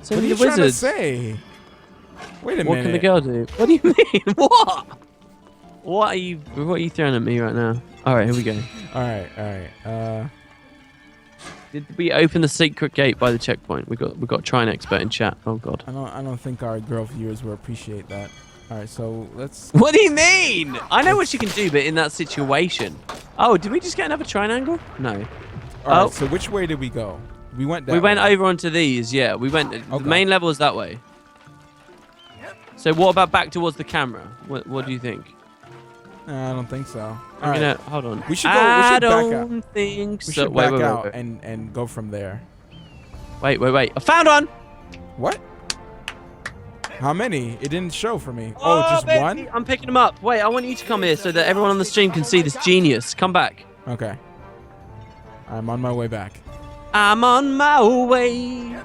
So What are the you trying to wizard. say? Wait a What minute. can the girl do? What do you mean? What? What are you throwing at me right now? All right, here we go. All right. Did we open the secret gate by the checkpoint? We got Trine expert in chat. Oh god. I don't think our girl viewers will appreciate that. All right, so let's. What do you mean? I know what she can do, but in that situation. Oh, did we just get another triangle? No. All right, so which way did we go? We went that We went way. over onto these. Yeah, we went. The Okay. main level is that way. So what about back towards the camera? What do you think? I don't think so. All I'm right. gonna hold on. We should go. I We should back out. don't think We so. should Wait, back out wait. and go from there. Wait. I found one. What? How many? It didn't show for me. Oh, just baby. one? I'm picking them up. Wait, I want you to come here so that everyone on the stream can see this genius. Come back. Okay. I'm on my way back. I'm on my way.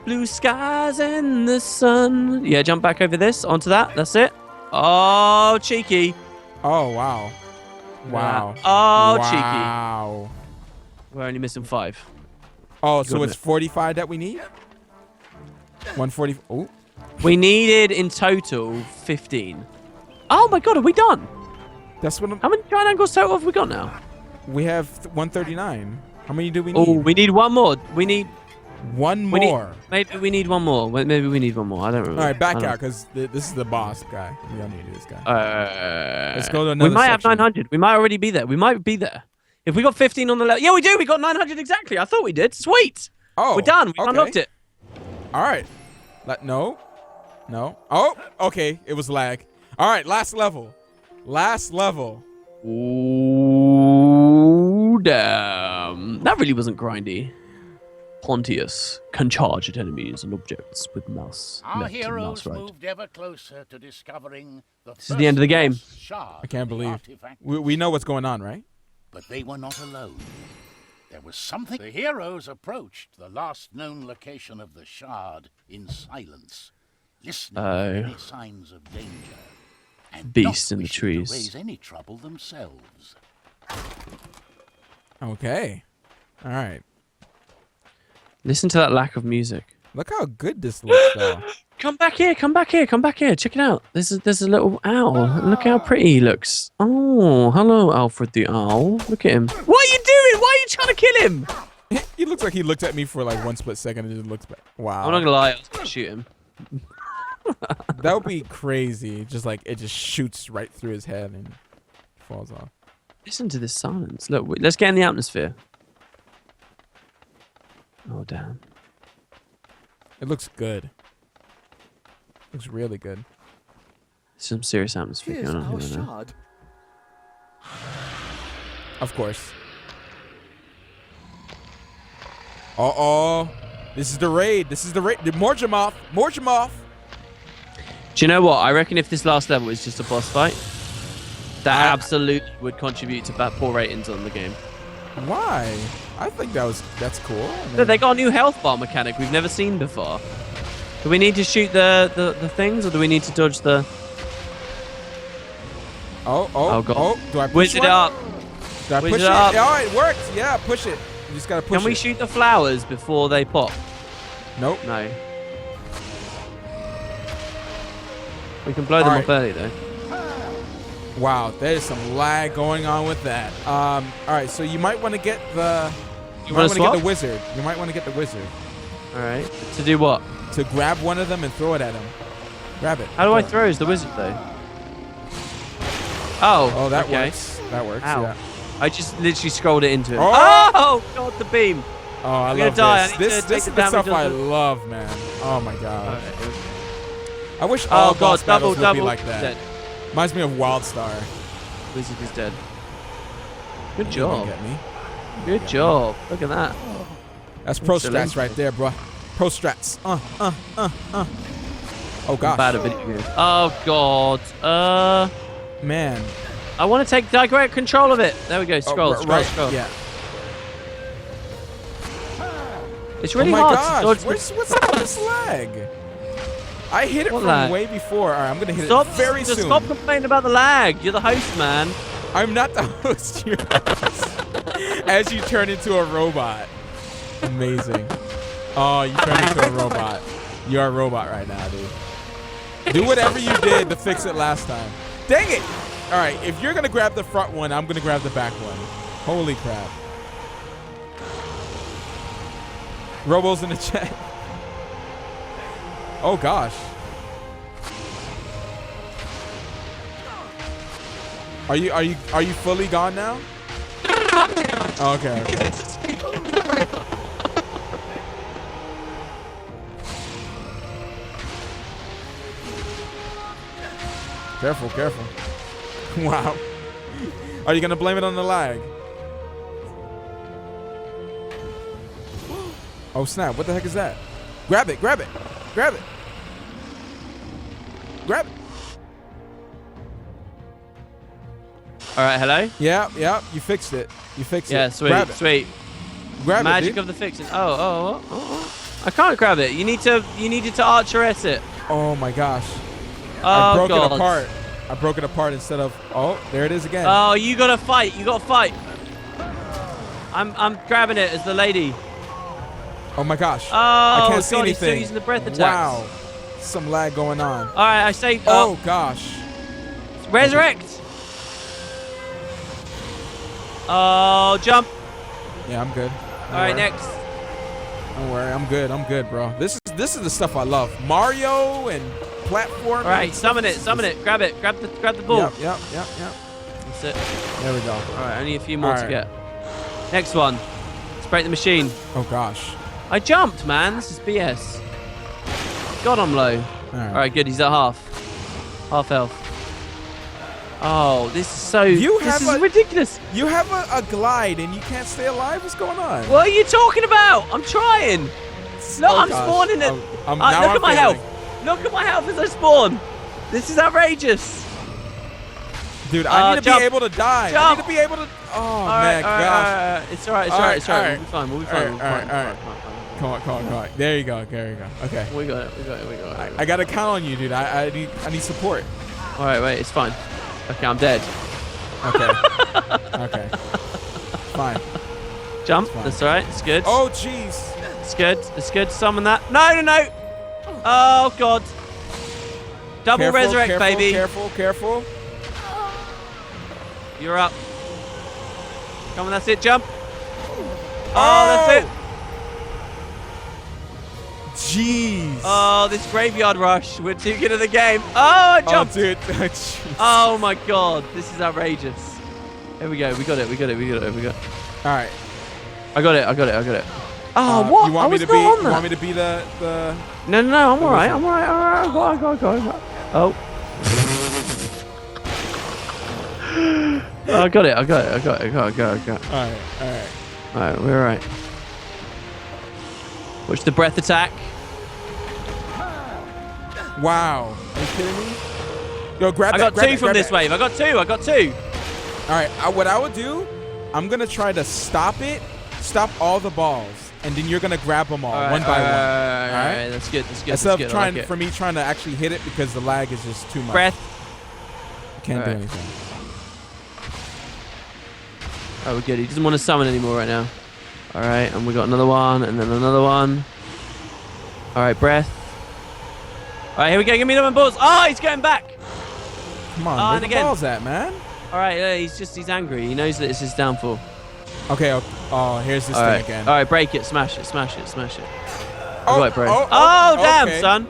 Blue skies and the sun. Yeah, jump back over this, onto that. That's it. Oh, cheeky. Oh, wow. Wow. Oh, cheeky. Wow. We're only missing 5. Oh, so Goodness. it's 45 that we need? 140. Oh, We needed in total 15. Oh my god, are we done? that's what How many triangles total have we got now? we have. 139. How many do we need? Oh, we need one more. We need One we need- more. maybe we need one more. Maybe we need one more. I don't remember. All right, back I don't- out because this is the boss guy. We don't need this guy. Let's go to We another might have section. 900. We might already be there. We might be there. If we got 15 on the left. Yeah, we do. We got 900 exactly. I thought we did. Sweet. Oh, We're done. We okay. unlocked it. All right. No. Oh, okay. It was lag. All right, last level. Ooh, damn. That really wasn't grindy. Pontius can charge at enemies and objects with mouse. Our left and heroes mouse right. moved ever closer to discovering the This is the end of the game. I can't believe. We know what's going on, right? But they were not alone. There was something. The heroes approached the last known location of the shard in silence, listening for any signs of danger, and Beast not in the wishing trees. to raise any trouble themselves. Okay. All right. Listen to that lack of music. Look how good this looks, though. Come back here, come back here, come back here. Check it out. There's a little owl. Look how pretty he looks. Oh, hello, Alfred the owl. Look at him. What are you doing? Why are you trying to kill him? He looks like he looked at me for like 1 split second and just looks back. Wow. I'm not gonna lie, I was gonna shoot him. That would be crazy. Just like it just shoots right through his head and falls off. Listen to this silence. Look, let's get in the atmosphere. Oh, damn. It looks good. Looks really good. Some serious atmosphere Here's going on our here now. shard. Of course. Uh-oh. This is the raid. This is the raid. Morge him off. Morge him off. Do you know what? I reckon if this last level is just a boss fight, that absolutely would contribute to poor ratings on the game. Why? I think that's cool. I mean, Look, they got a new health bar mechanic we've never seen before. Do we need to shoot the things, or do we need to dodge the... oh, God. Do I push Whiz it one? up. Do I Whiz push it it? up. Oh, it worked. Yeah, push it. You just gotta push it. Can we shoot the flowers before they pop? Nope. No. We can blow them Alright. up early, though. Wow, there's some lag going on with that. All right, so you might want to get the. You might wanna want to get swap? the wizard. You might want to get the wizard All right. To do what? to grab one of them and throw it at him. Grab it. How do I throw as the wizard, though? Oh. Oh, that okay. works. That works. Ow. Yeah. I just literally scrolled it into him. Oh! Oh, God, the beam. Oh, I I'm love gonna die. I this. need This to this take is the the stuff damage I of the- love, man. Oh my god. Okay. I wish all Oh, boss God, battles would be double. like that. Dead. Reminds me of Wildstar. Wizard is dead. Good You job. don't get me. Good job. Look at that. That's pro Excellent. strats right there, bro. Pro strats. Oh I'm gosh. bad at video games. Oh, God. Man. I want to take direct control of it. There we go. Scroll, Oh, scroll, right. scroll. Yeah. It's really oh my hard gosh. to dodge. What's up with this lag? I hit it What from lag? way before. All right, I'm gonna hit Stop, it very just soon. stop complaining about the lag. You're the host, man. I'm not the host. You're the host. As you turn into a robot. Amazing. Oh, you turned into a robot. You're a robot right now, dude. Do whatever you did to fix it last time. Dang it! All right, if you're gonna grab the front one, I'm gonna grab the back one. Holy crap. Robo's in the chat. Oh gosh. Are you fully gone now? Okay. Careful, careful. Wow. Are you gonna blame it on the lag? Oh snap, what the heck is that? Grab it, grab it, grab it. Grab it. All right, hello? Yeah, you fixed it. You fixed Yeah, it. sweet, Grab it. sweet. Grab Magic it, dude. of the fixing. Oh. I can't grab it. You needed to archeress it. Oh my gosh. Oh, I broke God. it apart. I broke it apart instead of, oh, there it is again. Oh, you gotta fight. You gotta fight. I'm grabbing it as the lady. Oh my gosh. Oh, I can't see God, he's still anything. using the breath attacks. Wow. Some lag going on. All right, I say. Oh gosh. Resurrect. Oh, jump. Yeah, I'm good. All right, next. Don't worry, I'm good, bro. This is the stuff I love. Mario and platform. All right, summon it. Grab it. Grab the ball. Yep. That's it. There we go. All right, only a few more All to right. get. Next one. Let's break the machine. Oh gosh. I jumped, man. This is BS. God, I'm low. All right. All right, good. He's at half health. Oh, this is so. This is ridiculous. You have a glide and you can't stay alive. What's going on? What are you talking about? I'm trying. Look, Oh, I'm gosh. spawning it. Now Look I'm at my failing. health. Look at my health as I spawn. This is outrageous. Dude, I need to jump. be able to die. Jump. I need to be able to. Oh All man, right, gosh. It's all right. All right, all right. We'll be fine. All right. Come on. Come on. There you go. Okay. We got it. I gotta count on you, dude. I need support. All right, wait. It's fine. Okay, I'm dead. Okay. Okay. Fine. Jump. fine. That's all right. It's good. Oh jeez. It's It's good. It's good. Summon that. No, no, no. Oh, God. Double Careful, resurrect, careful, baby. Careful. You're up. Come on, that's it. Jump. Oh, that's it. Jeez. Oh, this graveyard rush. We're too good at the game. Oh, I jumped. Oh, dude. Jeez. Oh, my God. This is outrageous. Here we go. We got it. We got it. We got it. We got it. All right. I got it. I got it. I got it. Oh, what? You want I me was to not be? on You that. want me to be the? No, no, no. I'm all right. I'm all right. All right. Go. Oh. Oh, I got it. I got it. All right. All right, we're all right. Watch the breath attack. Wow. Are you kidding me? Yo, grab I that. got grab two that, from grab this that. wave. I got two. All right. What I would do, I'm gonna try to stop it. Stop all the balls, and then you're gonna grab them all, one by one. All right. That's good. That's good. Instead That's of good. I like trying it. for me trying to actually hit it because the lag is just too much. Breath. Can't do All right. anything. Oh, we're good. He doesn't want to summon anymore right now. All right, and we got another one, and then another one. All right, breath. All right, here we go. Give me the balls. Oh, he's going back. Come on, Oh, where and the again. balls at, man? All right, he's angry. He knows that it's his downfall. Okay. Oh, here's this All thing right, again. all right, break it, smash it. I got it, bro. oh, Oh, damn, okay. son.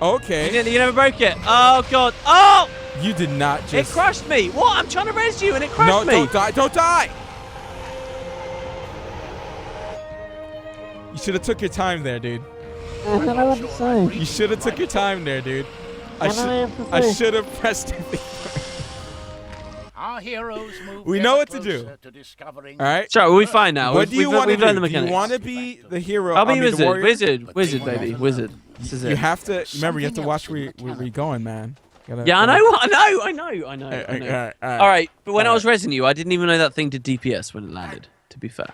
Okay. You never broke it. Oh, God. Oh, You did not just. it crushed me. What? I'm trying to res you, and it crushed No, me. don't die! Don't die! You should have took your time there, dude. You should have took your time there, dude. I should have pressed it. Our heroes move We know ever what to do. closer to discovering All right. Sure, we'll be fine now. What do you want to We've learned the do? Do you mechanics. want to be the hero? I'll be I mean, the wizard, warrior? wizard, baby, wizard. This is You it. have to remember. You have to watch where you're going, man. Yeah, I know. All right, but when I was resing you, I didn't even know that thing did DPS when it landed. To be fair,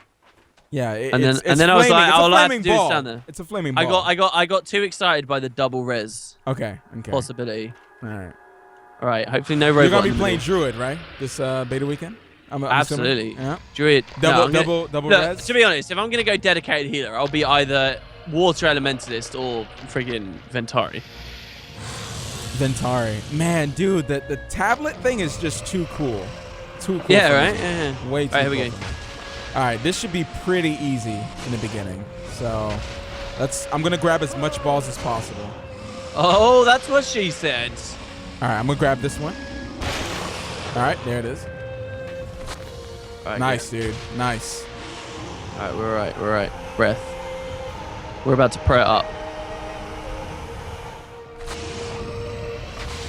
Yeah, and then it's I was flaming. like, It's a I'll have to flaming do this ball. down there. It's a flaming ball. I got too excited by the double res Okay. possibility. All right. All right, hopefully no robot. You're gonna in be the playing middle. Druid, right? This beta weekend. I'm Absolutely. assuming? Yeah. Druid. Double Look, res. to be honest, if I'm gonna go dedicated healer, I'll be either water elementalist or friggin' Ventari. Ventari. Man, dude, the tablet thing is just too cool. Too cool. Yeah, for right. me. Yeah. Way too All right, here we cool go. for me. All right, this should be pretty easy in the beginning. So, I'm gonna grab as much balls as possible. Oh, that's what she said. All right, I'm gonna grab this one. All right, there it is. All right, Nice, dude. Nice. All right, we're all right. Breath. We're about to pray it up.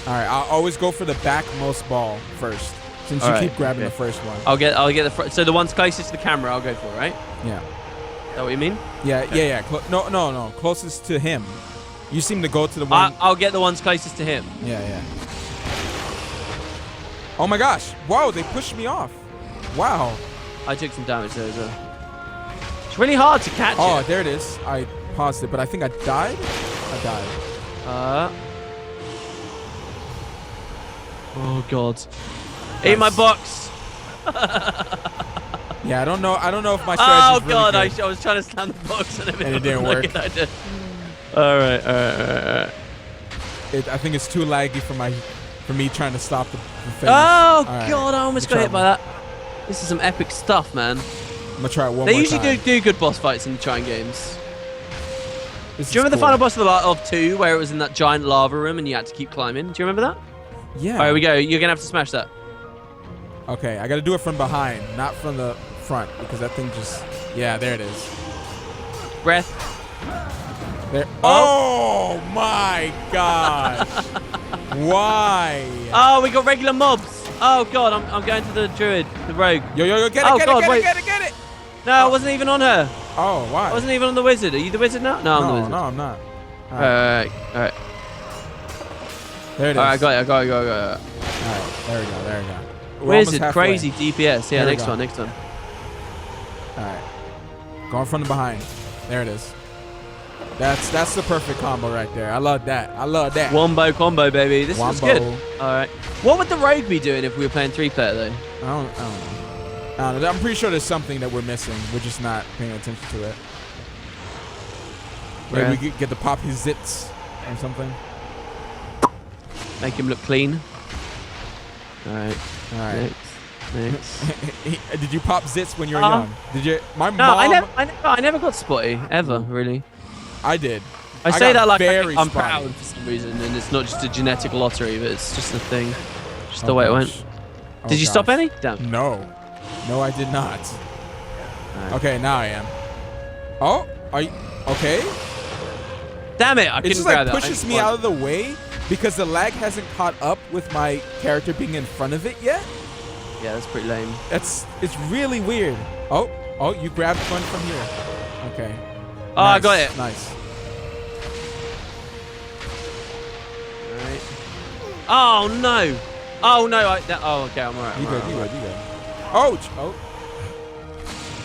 All right, I'll always go for the backmost ball first, since All you right, keep grabbing okay. the first one. I'll get the so the ones closest to the camera I'll go for, right? Yeah. Is that what you mean? Yeah. No. Closest to him. You seem to go to the one. I'll get the ones closest to him. Yeah. Oh my gosh! Whoa, they pushed me off. Wow. I took some damage there as well. It's really hard to catch Oh, it. there it is. I paused it, but I think I died. I died. Oh God. Eat my box. Yeah, I don't know if my Oh strategy. God, really good. I was trying to slam the box and And it didn't work. All right. I think it's too laggy for me trying to stop the thing. Oh All right, God, I almost good got hit job. by that. This is some epic stuff, man. I'm gonna try it one They more usually time. do good boss fights in the Trine games. This Do you is remember the cool. final boss of 2 where it was in that giant lava room and you had to keep climbing? Do you remember that? Yeah. All right, here we go. You're gonna have to smash that. Okay, I gotta do it from behind, not from the front, because that thing just. Yeah, there it is. Breath. There. Oh my gosh! Why? Oh, we got regular mobs. Oh God, I'm going to the druid, the rogue. Yo, get Oh, it, God, get wait. it! No, I wasn't even on her. Oh, why? I wasn't even on the wizard. Are you the wizard now? No, I'm the wizard. No, I'm not. All right. There it is. All right, I got it. All right, there we go. We're almost Wizard, halfway. crazy DPS. Yeah, There we next go. one. All right. Going from the behind. There it is. That's the perfect combo right there. I love that. Wombo combo, baby. This is Wombo. good. All right. What would the rogue be doing if we were playing 3-player though? I don't know. I'm pretty sure there's something that we're missing. We're just not paying attention to it. Maybe we could get to pop his zits or something. Make him look clean. All right. All right. Next. Did you pop zits when you were young? Did you? My No, mom. I never got spotty ever, really. I did. I say got that like very I'm spotty. proud for some reason, and it's not just a genetic lottery, but it's just a thing. Just the way it went. Oh, Did you stop gosh. any? Damn. No. No, I did not. Alright. Okay, now I am. Oh, are you okay? Damn it! I It couldn't just grab like that. pushes me out of the way because the lag hasn't caught up with my character being in front of it yet. Yeah, that's pretty lame. It's really weird. Oh, you grabbed one from here. Okay. Oh, I got it. Nice. Alright. Oh no! Oh no! Oh, okay, I'm alright. You good? Ouch! Oh.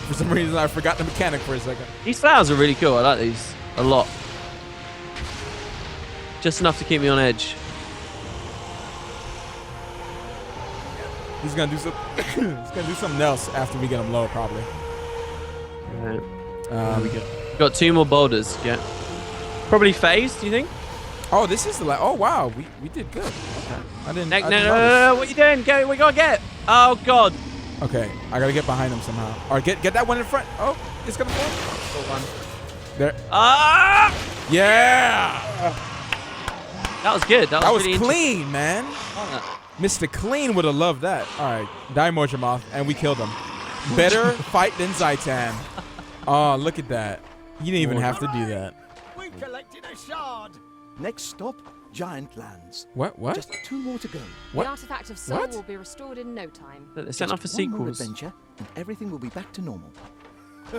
For some reason, I forgot the mechanic for a second. These flowers are really cool. I like these a lot. Just enough to keep me on edge. He's gonna do some. He's gonna do something else after we get him low, probably. Alright. There we go. Got 2 more boulders. Yeah. Probably phase. Do you think? Oh, this is the oh wow, we did good. Okay. I didn't. I didn't notice. No! What are you doing? Go! We gotta get. Oh god! Okay, I gotta get behind him somehow. Or get that one in front. Oh, it's gonna fall. There. Ah! Yeah. That was good. That was really clean, man. interesting. Mr. Clean would have loved that. All right, die Mojamoth, and we killed him. Better fight than Zaitan. Oh, look at that. You didn't even have to do that. We collected a shard. Next stop, Giant Lands. What? Just 2 more to go. What? The artifact of soul What? will be restored in no time. They sent off for Just one more sequels. adventure, and everything will be back to normal.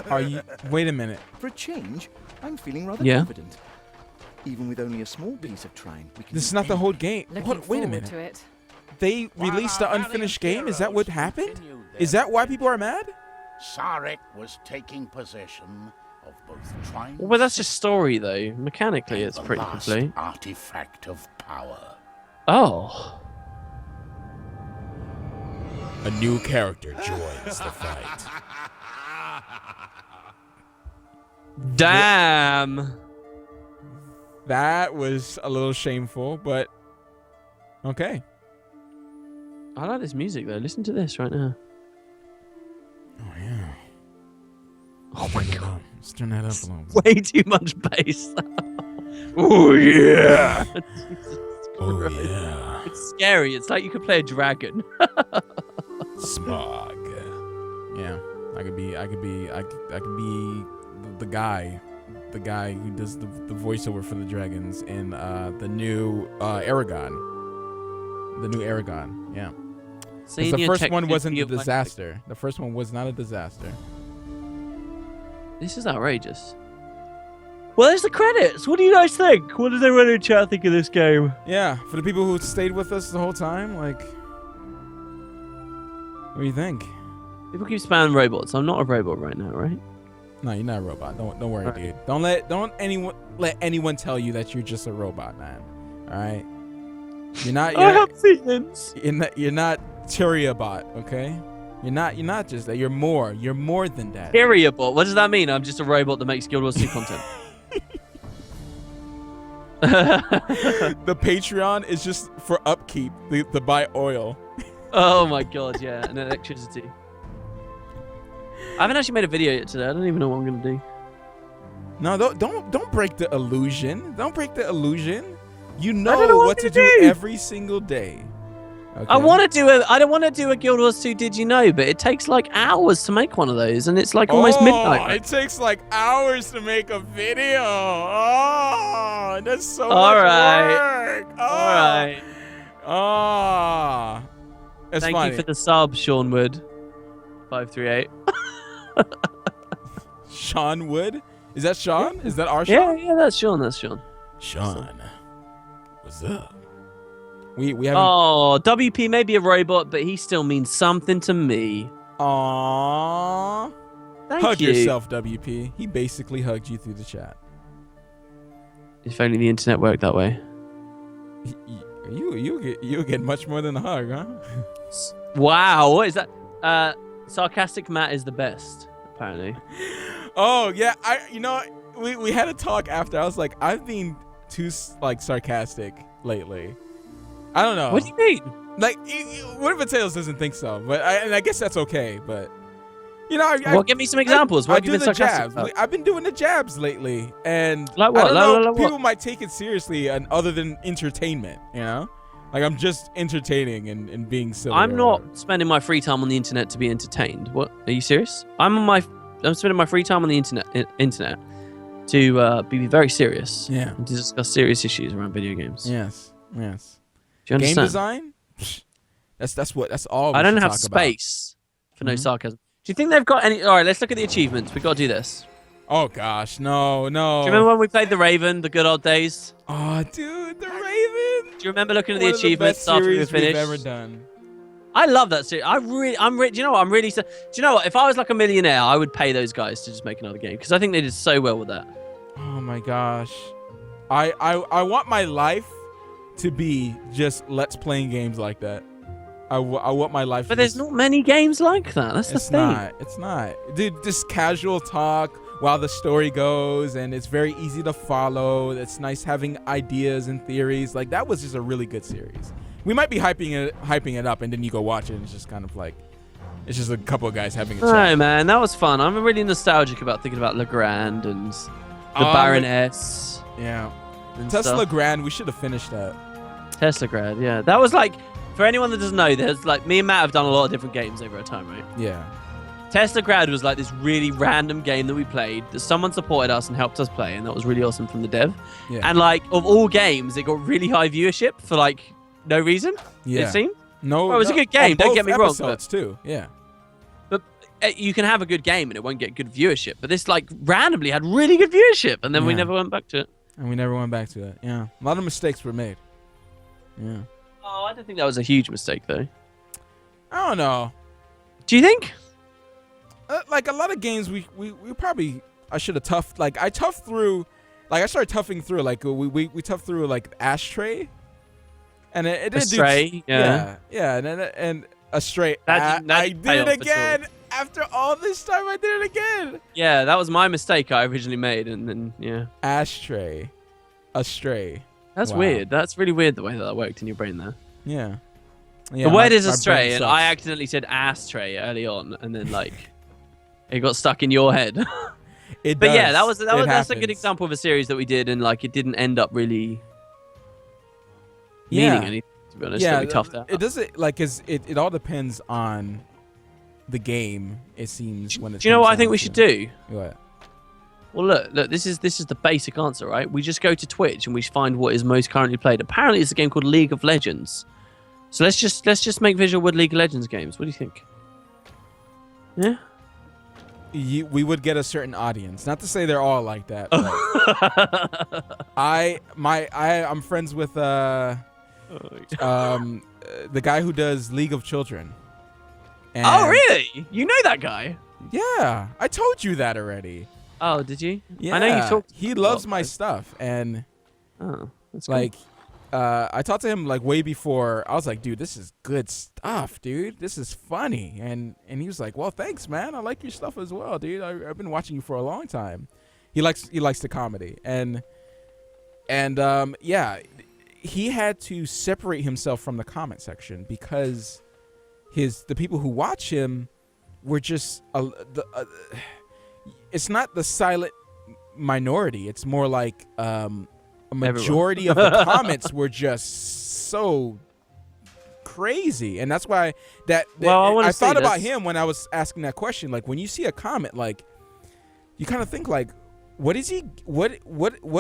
Are you? Wait a minute. For a change, I'm feeling rather Yeah. confident. Even with only a small piece of Trine, we can This do is not the anything. whole game. Looking Wait a forward minute. to it. They released the unfinished game. Is that what happened? Is that why people are mad? Sarek was taking possession of both Trine. Well, that's just story though. Mechanically, it's pretty complete. Artifact of power. Oh. A new character joins the fight. Damn. That was a little shameful, but okay. I like this music though. Listen to this right now. Oh yeah. Oh my god. Let's turn that up a little bit. Way too much bass. Oh yeah. Oh yeah. It's scary. It's like you could play a dragon. Smog. Yeah, I could be the guy who does the voiceover for the dragons in the new Aragon. The new Aragon, yeah. 'Cause the Senior first one Detective wasn't a Geoplastic. disaster. The first one was not a disaster. This is outrageous. Well, there's the credits. What do you guys think? What does everyone in chat think of this game? Yeah, for the people who stayed with us the whole time, like, what do you think? People keep spamming robots. I'm not a robot right now, right? No, you're not a robot. Don't worry, Right. dude. Don't let anyone tell you that you're just a robot, man. All right. You're not. I have feelings. You're not Tyriabot, okay? You're not just that. You're more. You're more than that. Period-bot. What does that mean? I'm just a robot that makes Guild Wars 2 content. The Patreon is just for upkeep, to buy oil. Oh my god, yeah, and electricity. I haven't actually made a video yet today. I don't even know what I'm gonna do. No, don't break the illusion. Don't break the illusion. You don't know know what what to I'm gonna do do. every single day. Okay? I don't want to do a Guild Wars 2 Did You Know, but it takes like hours to make one of those, and it's like almost midnight. It takes like hours to make a video. Oh, that's so All much right. work. Oh. All right. Oh. That's Thank funny. you for the sub, Sean Wood. 538. Sean Wood? Is that Sean? Is that our Sean? Yeah, that's Sean. That's Sean. Sean, what's up? We haven't. Oh, WP may be a robot, but he still means something to me. Aww. Thank Hug you. yourself, WP. He basically hugged you through the chat. If only the internet worked that way. You get much more than a hug, huh? Wow, what is that? Sarcastic Matt is the best, apparently. Oh yeah, we had a talk after. I was like, I've been too like sarcastic lately. I don't know. What do you mean? Like, what if Potatoes doesn't think so? But I guess that's okay. But you know, Well, give me some examples. What I have you do been the sarcastic jabs. about? I've been doing the jabs lately, and Like what? I don't know, Like what? people might take it seriously, and other than entertainment, you know, like I'm just entertaining and being silly. I'm or not whatever. spending my free time on the internet to be entertained. What? Are you serious? I'm spending my free time on the internet to be very serious. Yeah. And to discuss serious issues around video games. Yes. Yes. Do you Game understand? design. That's all. I we don't should have talk about. space for no Mhm. sarcasm. Do you think they've got any? All right, let's look at the achievements. We got to do this. Oh gosh, no. Do you remember when we played the Raven, the good old days? Oh, dude, the Raven. Do you remember looking at One the of the achievements best after we were series we've finished? ever done. I love that series. Do you know what? I'm really. Do you know what? If I was like a millionaire, I would pay those guys to just make another game because I think they did so well with that. Oh my gosh, I want my life to be just let's playing games like that. I want my life. But to there's just, not many games like that. That's the It's thing. not. It's not, dude. Just casual talk while the story goes, and it's very easy to follow. It's nice having ideas and theories. Like that was just a really good series. We might be hyping it up, and then you go watch it, and it's just kind of like, it's just a couple of guys having a chat. No, man, that was fun. I'm really nostalgic about thinking about Legrand and the Baroness. Yeah. And Tesla stuff. Grand, we should have finished that. Tesla Grad, yeah. That was like, for anyone that doesn't know, there's like, me and Matt have done a lot of different games over a time, right? Yeah. Tesla Grad was like this really random game that we played that someone supported us and helped us play, and that was really awesome from the dev. Yeah. And like, of all games, it got really high viewership for like no reason, Yeah. it seemed. No, Well, it was a good on game, don't both get me wrong, episodes too. Yeah. But you can have a good game and it won't get good viewership. But this like randomly had really good viewership, and then we Yeah. never went back to it. And we never went back to it. Yeah. A lot of mistakes were made. Yeah. Oh, I don't think that was a huge mistake though. I don't know. Do you think? Like a lot of games, we probably I should have toughed. Like I toughed through, like I started toughing through. Like we toughed through like Ashtray, and it did Astray, yeah. and Astray. That I didn't pay did off it at all. again after all this time. I did it again. Yeah, that was my mistake I originally made, and then yeah. Ashtray, Astray. That's Wow. weird. That's really weird the way that worked in your brain there. Yeah. The word is my astray, brain and sucks. I accidentally said ashtray early on, and then like it got stuck in your head. It But yeah, does. that's a good happens. example of a series that we did, and like it didn't end up really Yeah. meaning anything. To be honest, Yeah, that we toughed out. it doesn't like cause it all depends on the game. It seems when it. Do you know what I comes think down we to. should do? What? Well, look. This is the basic answer, right? We just go to Twitch and we find what is most currently played. Apparently, it's a game called League of Legends. So let's just make VisualWood League of Legends games. What do you think? Yeah. We would get a certain audience. Not to say they're all like that. But I'm friends with the guy who does League of Children. And Oh, really? You know that guy? Yeah, I told you that already. Oh, did you? Yeah, I know you talked. He a loves lot, my right? stuff, and Oh, that's cool. like, I talked to him like way before. I was like, dude, this is good stuff, dude. This is funny, and he was like, well, thanks, man. I like your stuff as well, dude. I've been watching you for a long time. He likes the comedy, and yeah, he had to separate himself from the comment section because the people who watch him were just it's not the silent minority. It's more like a majority of the comments were just so crazy, and that's why I thought about him when I was asking that question. Like when you see a comment, like you kind of think like, what is he? What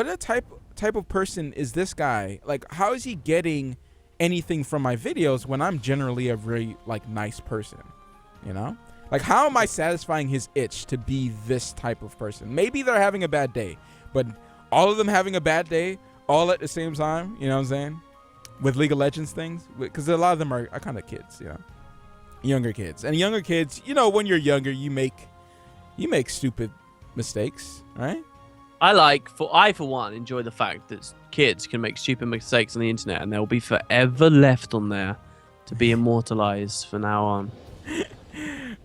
a type of person is this guy? Like how is he getting anything from my videos when I'm generally a very like nice person, you know? Like how am I satisfying his itch to be this type of person? Maybe they're having a bad day, but all of them having a bad day all at the same time, you know what I'm saying? With League of Legends things, because a lot of them are kind of kids, you know, younger kids, you know, when you're younger, you make stupid mistakes, right? I for one enjoy the fact that kids can make stupid mistakes on the internet and they'll be forever left on there to be immortalized from now on.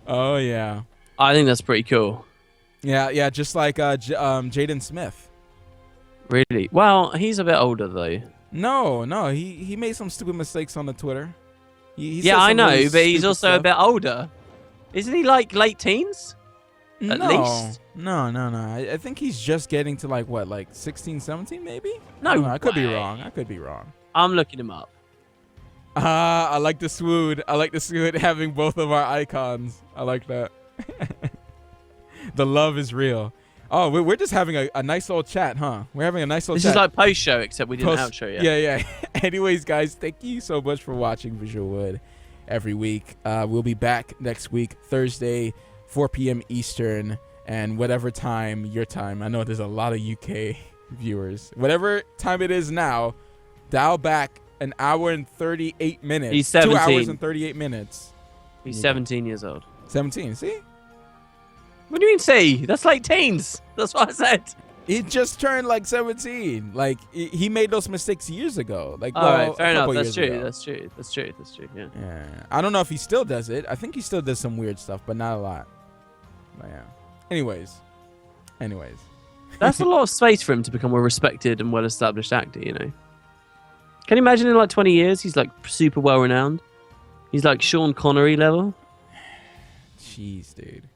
Oh yeah. I think that's pretty cool. Yeah, just like Jaden Smith. Really? Well, he's a bit older though. No, he made some stupid mistakes on the Twitter. He said Yeah, I some know, really but he's stupid also a stuff. bit older. Isn't he like late teens? At least? No. I think he's just getting to like 16, 17 maybe? No I don't know, I could be way. wrong. I'm looking him up. I like the swoon. Having both of our icons. I like that. The love is real. Oh, we're just having a nice old chat, huh? We're having a nice old This chat. is like post-show, except we didn't outro yet. Yeah. Anyways, guys, thank you so much for watching VisualWood every week. We'll be back next week, Thursday, 4 p.m. Eastern, and whatever time, your time. I know there's a lot of UK viewers. Whatever time it is now, dial back an hour and 38 minutes. He's 2 17. hours and 38 minutes. He's 17 years old. 17, see? What do you mean, see? That's like teens. That's what I said. He just turned like 17. Like he made those mistakes years ago. Like, All right, fair a enough. couple That's years true. ago. That's true. Yeah. Yeah. I don't know if he still does it. I think he still does some weird stuff, but not a lot. But yeah. Anyways. That's a lot of space for him to become a respected and well-established actor, you know. Can you imagine in like 20 years, he's like super well-renowned? He's like Sean Connery level. Jeez, dude.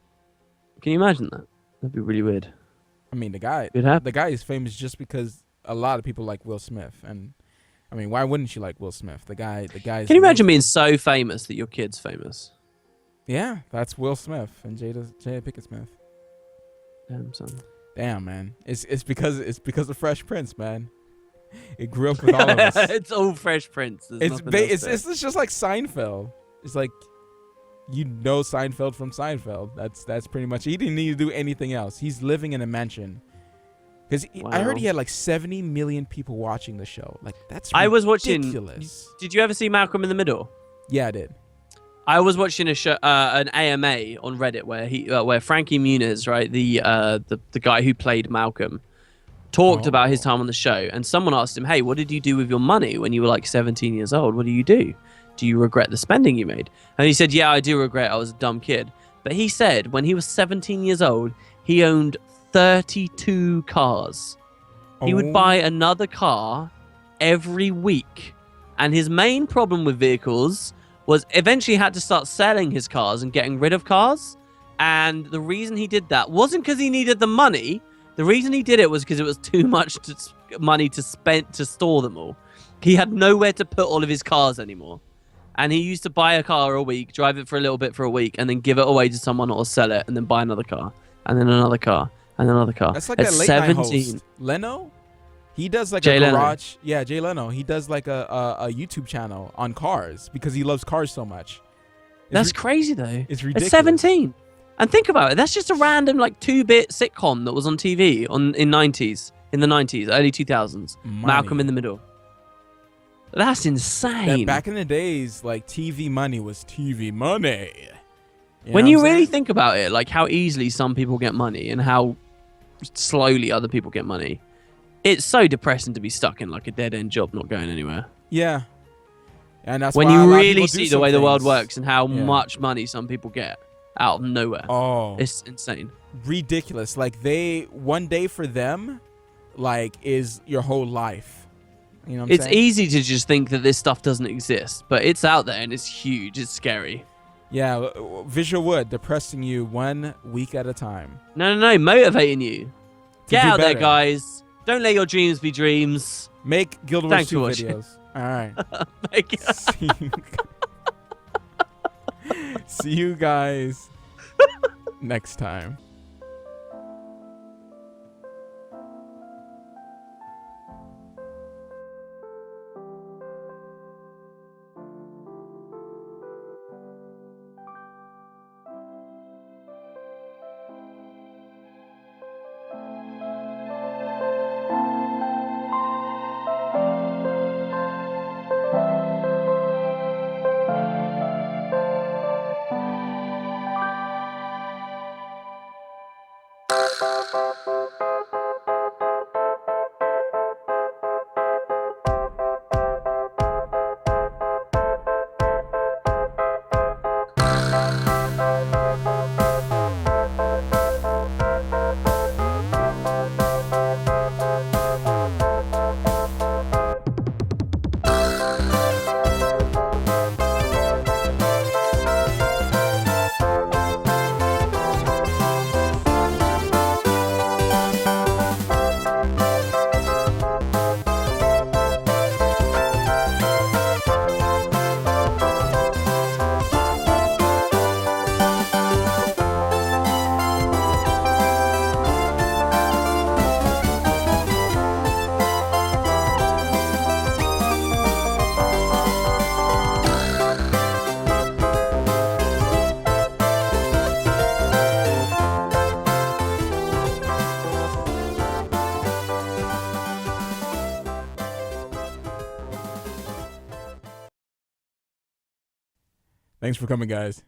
Can you imagine that? That'd be really weird. I mean, the guy is famous just because a lot of people like Will Smith, and I mean, why wouldn't you like Will Smith? The guy. Can you imagine being so famous that your kid's famous? Yeah, that's Will Smith and Jada Pinkett Smith. Damn, son. Damn, man. It's because of Fresh Prince, man. It grew up with all of us. It's all Fresh Prince. It's just like Seinfeld. It's like, you know, Seinfeld from Seinfeld. That's pretty much. He didn't need to do anything else. He's living in a mansion. Because I heard he had like 70 million people watching the show. Like, that's ridiculous. I was watching. Did you ever see Malcolm in the Middle? Yeah, I did. I was watching a show, an AMA on Reddit where Frankie Muniz, right, the guy who played Malcolm, talked about his time on the show, and someone asked him, "Hey, what did you do with your money when you were like 17 years old? What do you do? Do you regret the spending you made?" And he said, "Yeah, I do regret. I was a dumb kid." But he said when he was 17 years old, he owned 32 cars. He would buy another car every week, and his main problem with vehicles was eventually he had to start selling his cars and getting rid of cars. And the reason he did that wasn't because he needed the money. The reason he did it was because it was too much money to spend to store them all. He had nowhere to put all of his cars anymore. And he used to buy a car a week, drive it for a little bit for a week, and then give it away to someone or sell it, and then buy another car, and then another car, and another car. That's like At that late 17. night host. Leno? He does like Jay a Leno. garage. Yeah, Jay Leno. He does like a YouTube channel on cars because he loves cars so much. That's crazy, though. It's ridiculous. At 17. And think about it. That's just a random like 2-bit sitcom that was on TV in the 90s, early 2000s. Malcolm in the Middle. That's insane. Back in the days, like TV money was TV money. When you really think about it, like how easily some people get money and how slowly other people get money, it's so depressing to be stuck in like a dead-end job not going anywhere. Yeah. And that's when why a you lot of really people do see the some way the world things. works and how much money some people get out of nowhere. Oh. It's insane. Ridiculous. Like one day for them, like, is your whole life. You know what I'm It's saying? easy to just think that this stuff doesn't exist, but it's out there and it's huge. It's scary. Yeah, VisualWood depressing you 1 week at a time. No, motivating you. Get do out there, better. guys. Don't let your dreams be dreams. Make Guild Wars Thanks 2 for watching. videos. All right. Make it- See you guys next time. Thanks for coming, guys.